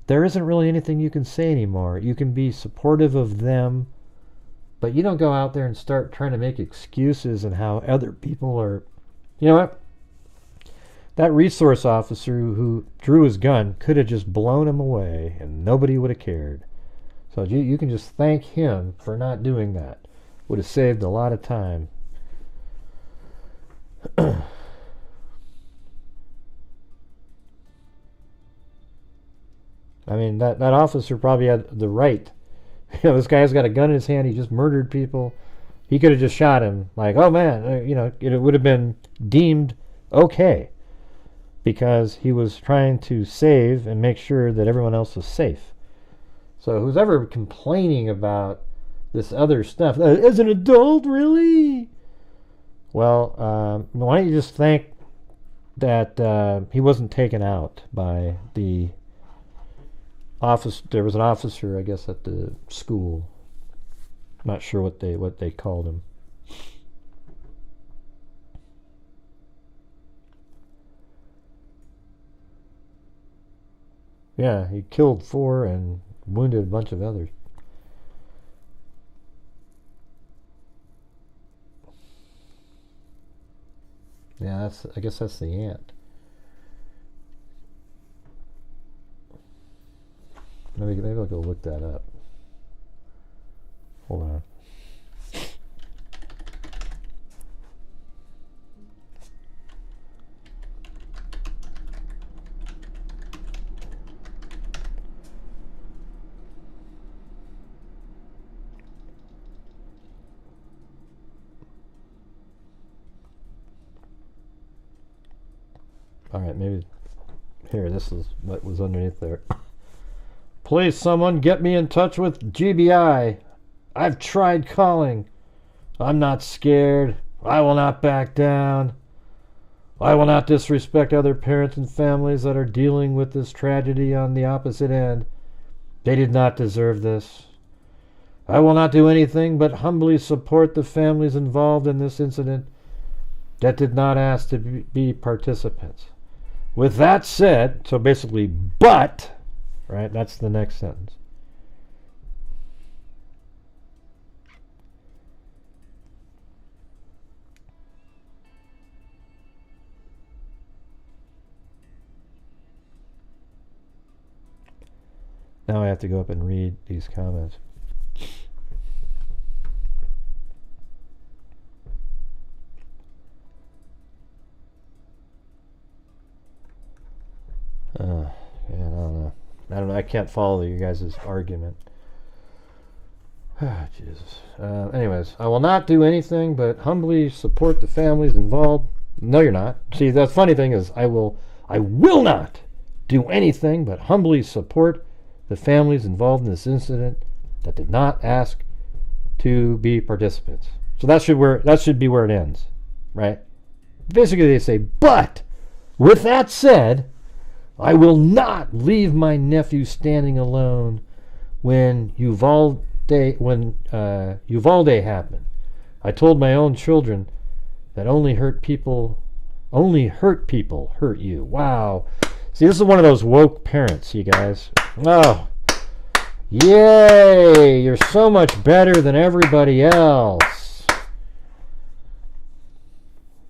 there isn't really anything you can say anymore. You can be supportive of them, but you don't go out there and start trying to make excuses and how other people are... You know what? That resource officer who drew his gun could have just blown him away and nobody would have cared. So you can just thank him for not doing that. Would have saved a lot of time. I mean, that officer probably had the right. You know, this guy's got a gun in his hand. He just murdered people. He could have just shot him. Like, oh man, you know, it would have been deemed okay because he was trying to save and make sure that everyone else was safe. So who's ever complaining about this other stuff, as an adult, really? Well, why don't you just thank that he wasn't taken out by the office. There was an officer, I guess, at the school. Not sure what they called him. Yeah, he killed 4 and wounded a bunch of others. Yeah, I guess that's the ant. Maybe I'll go look that up. Hold on. Alright, maybe here, this is what was underneath there. Please, someone get me in touch with GBI. I've tried calling. I'm not scared. I will not back down. I will not disrespect other parents and families that are dealing with this tragedy on the opposite end. They did not deserve this. I will not do anything but humbly support the families involved in this incident that did not ask to be participants. With that said, so basically, but, right, that's the next sentence. Now I have to go up and read these comments. Yeah, I don't know. I can't follow you guys' argument. Ah, Jesus. Anyways, I will not do anything but humbly support the families involved. No, you're not. See, the funny thing is, I will not do anything but humbly support the families involved in this incident that did not ask to be participants. So that should be where it ends, right? Basically, they say, but with that said, I will not leave my nephew standing alone when Uvalde happened. I told my own children that only hurt people hurt you. Wow. See, this is one of those woke parents, you guys. Oh, yay! You're so much better than everybody else.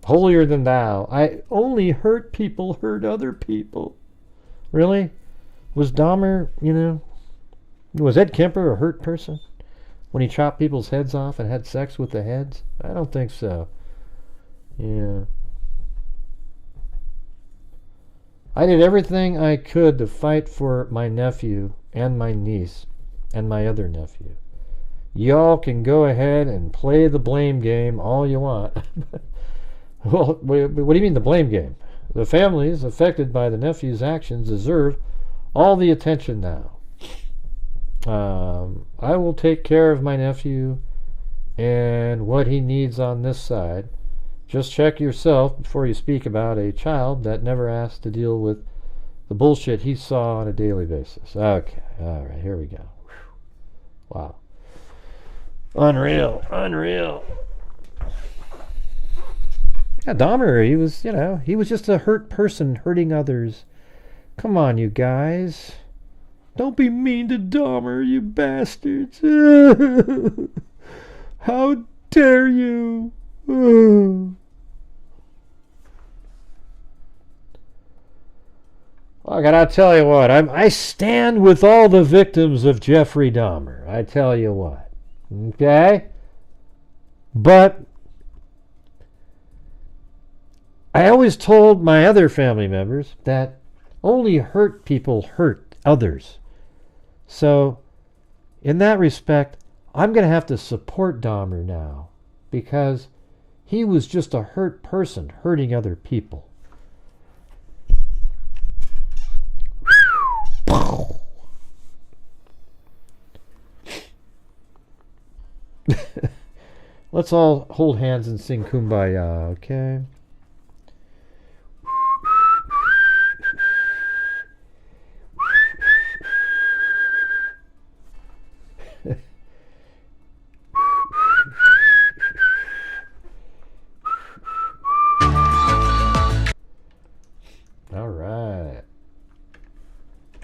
Holier than thou. I only hurt people hurt other people. Really? Was Dahmer, was Ed Kemper a hurt person when he chopped people's heads off and had sex with the heads? I don't think so. Yeah. I did everything I could to fight for my nephew and my niece and my other nephew. Y'all can go ahead and play the blame game all you want. Well, what do you mean the blame game? The families affected by the nephew's actions deserve all the attention now. I will take care of my nephew and what he needs on this side. Just check yourself before you speak about a child that never asked to deal with the bullshit he saw on a daily basis. Okay, all right, here we go. Wow. Unreal. Yeah, Dahmer, he was just a hurt person hurting others. Come on, you guys. Don't be mean to Dahmer, you bastards. How dare you? I gotta tell you what, I stand with all the victims of Jeffrey Dahmer. I tell you what. Okay? But I always told my other family members that only hurt people hurt others. So, in that respect, I'm going to have to support Dahmer now because he was just a hurt person hurting other people. Let's all hold hands and sing Kumbaya, okay? All right.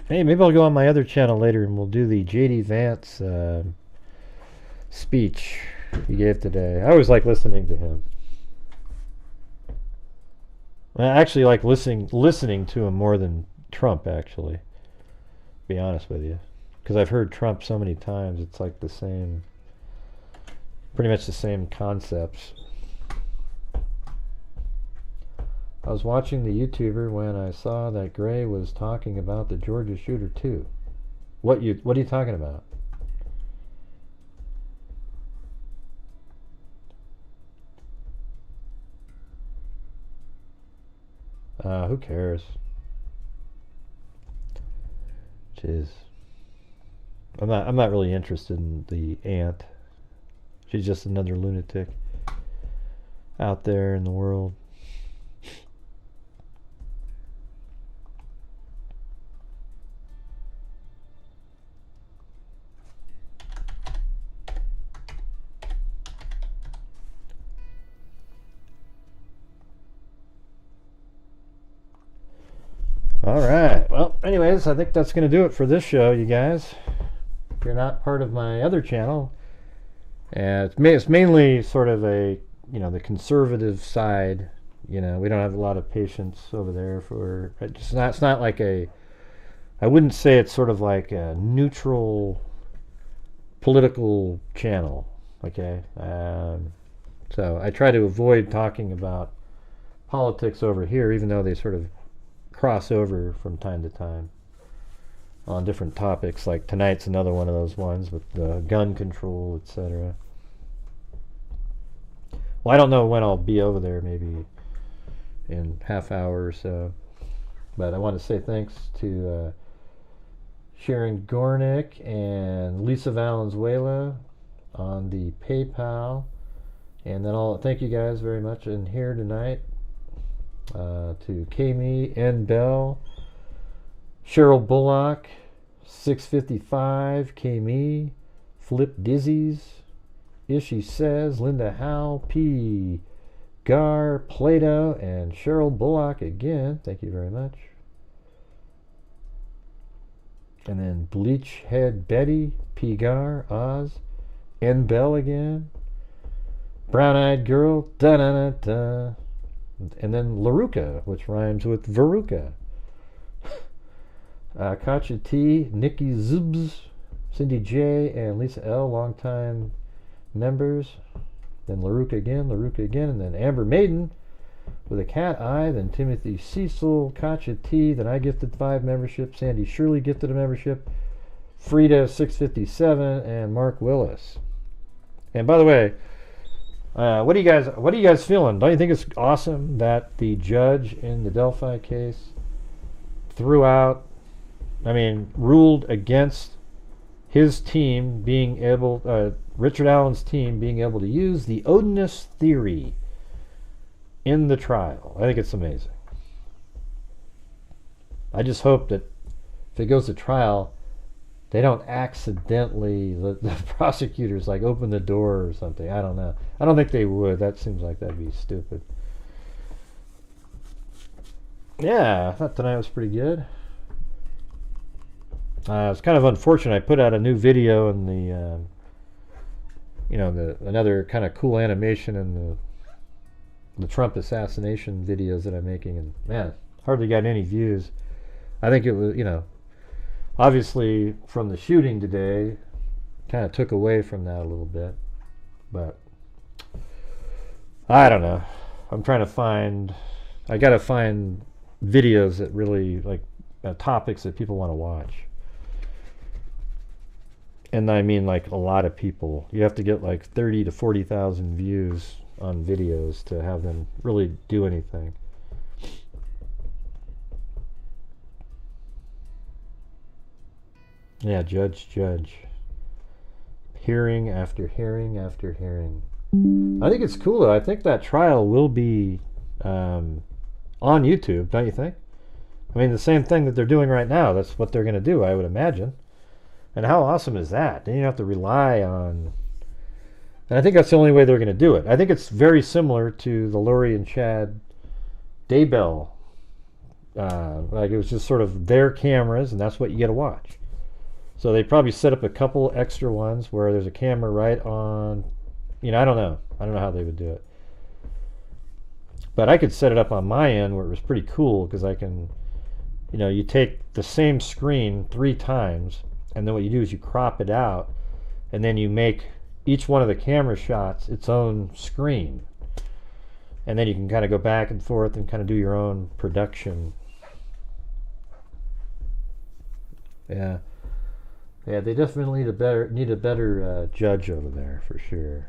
Hey, maybe I'll go on my other channel later and we'll do the J.D. Vance speech he gave today. I always like listening to him. I actually like listening to him more than Trump, actually. To be honest with you. Because I've heard Trump so many times, it's like the same, pretty much the same concepts. I was watching the YouTuber when I saw that Gray was talking about the Georgia shooter too. What are you talking about? Who cares? Jeez. I'm not really interested in the aunt. She's just another lunatic out there in the world. Alright, well, anyways, I think that's going to do it for this show, you guys. If you're not part of my other channel, it's mainly sort of a, the conservative side. We don't have a lot of patience over there for, it's not like I wouldn't say it's sort of like a neutral political channel, okay? So I try to avoid talking about politics over here, even though they sort of cross over from time to time on different topics. Like tonight's another one of those ones with the gun control, etc. Well, I don't know when I'll be over there, maybe in half hour or so. But I want to say thanks to Sharon Gornick and Lisa Valenzuela on the PayPal. And then I'll thank you guys very much in here tonight. To Kami, N. Bell, Cheryl Bullock, 655, Kami, Flip Dizzies, Ishi Says, Linda Howe, P. Gar, Plato, and Cheryl Bullock again. Thank you very much. And then Bleach Head Betty, P. Gar, Oz, N. Bell again, Brown Eyed Girl, da da da da. And then Laruka, which rhymes with Veruca. Katja T, Nikki Zubs, Cindy J, and Lisa L, longtime members. Then Laruka again, and then Amber Maiden with a cat eye. Then Timothy Cecil, Katja T, then I gifted 5 memberships. Sandy Shirley gifted a membership. Frida 657, and Mark Willis. And by the way, what are you guys feeling? Don't you think it's awesome that the judge in the Delphi case ruled against his team being able, Richard Allen's team being able to use the Odinist theory in the trial? I think it's amazing. I just hope that if it goes to trial, they don't accidentally, the prosecutors like open the door or something. I don't know. I don't think they would. That seems like that'd be stupid. Yeah, I thought tonight was pretty good. It's kind of unfortunate. I put out a new video in another kind of cool animation in the Trump assassination videos that I'm making, and man, hardly got any views. I think it was, obviously from the shooting today, kind of took away from that a little bit, but I don't know. I'm trying to find, I gotta find videos that really, like, topics that people want to watch. And I mean, like, a lot of people. You have to get like 30 to 40,000 views on videos to have them really do anything. Yeah, judge. Hearing after hearing after hearing. I think it's cool though. I think that trial will be on YouTube, don't you think? I mean, the same thing that they're doing right now, that's what they're going to do, I would imagine. And how awesome is that? Then you don't have to rely on... And I think that's the only way they're going to do it. I think it's very similar to the Lori and Chad Daybell. Like it was just sort of their cameras, and that's what you get to watch. So they probably set up a couple extra ones where there's a camera right on... You know, I don't know. I don't know how they would do it. But I could set it up on my end where it was pretty cool because I can... You know, you take the same screen 3 times, and then what you do is you crop it out, and then you make each one of the camera shots its own screen. And then you can kind of go back and forth and kind of do your own production. Yeah. Yeah, they definitely need a better judge over there, for sure.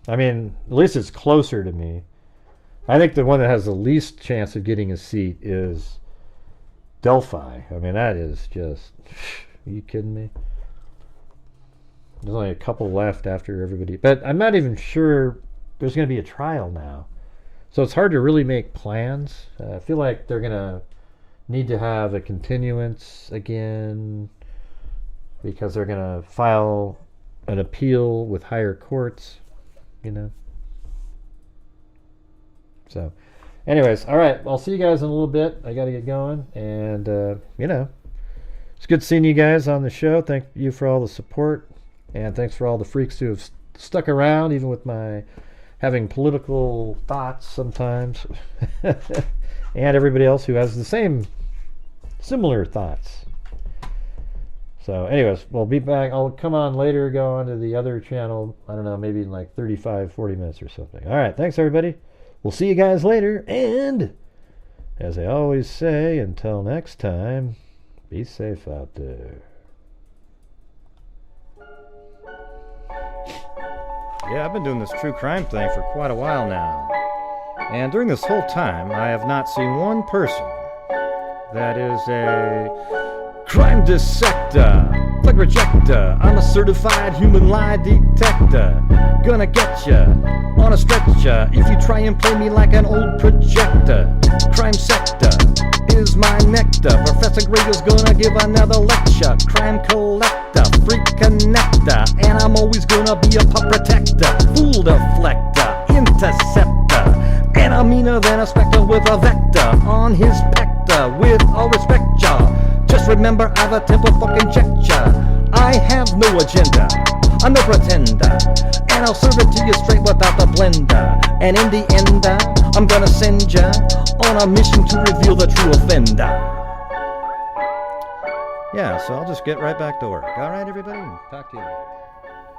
I mean, at least it's closer to me. I think the one that has the least chance of getting a seat is Delphi. I mean, that is just... Are you kidding me? There's only a couple left after everybody... But I'm not even sure there's going to be a trial now. So it's hard to really make plans. I feel like they're going to need to have a continuance again because they're going to file an appeal with higher courts, you know. So, anyways, all right. I'll see you guys in a little bit. I got to get going. And, you know, it's good seeing you guys on the show. Thank you for all the support. And thanks for all the freaks who have stuck around, even with my having political thoughts sometimes. And everybody else who has the similar thoughts. So, anyways, we'll be back. I'll come on later, go on to the other channel. I don't know, maybe in like 35, 40 minutes or something. All right, thanks, everybody. We'll see you guys later. And, as I always say, until next time, be safe out there. Yeah, I've been doing this true crime thing for quite a while now. And during this whole time, I have not seen one person that is a crime dissector, plug rejector. I'm a certified human lie detector. Gonna get ya on a stretcher if you try and play me like an old projector. Crime sector is my nectar. Professor Gragel's gonna give another lecture. Crime collector, freak connector, and I'm always gonna be a pup protector. Fool deflector, interceptor, and I'm meaner than a spectre with a vector on his pector. With all respect, y'all, just remember I've a temper fucking check ya. I have no agenda, I'm no pretender, and I'll serve it to you straight without the blender. And in the end, I'm gonna send ya on a mission to reveal the true offender. Yeah, so I'll just get right back to work. Alright, everybody? Talk to you later.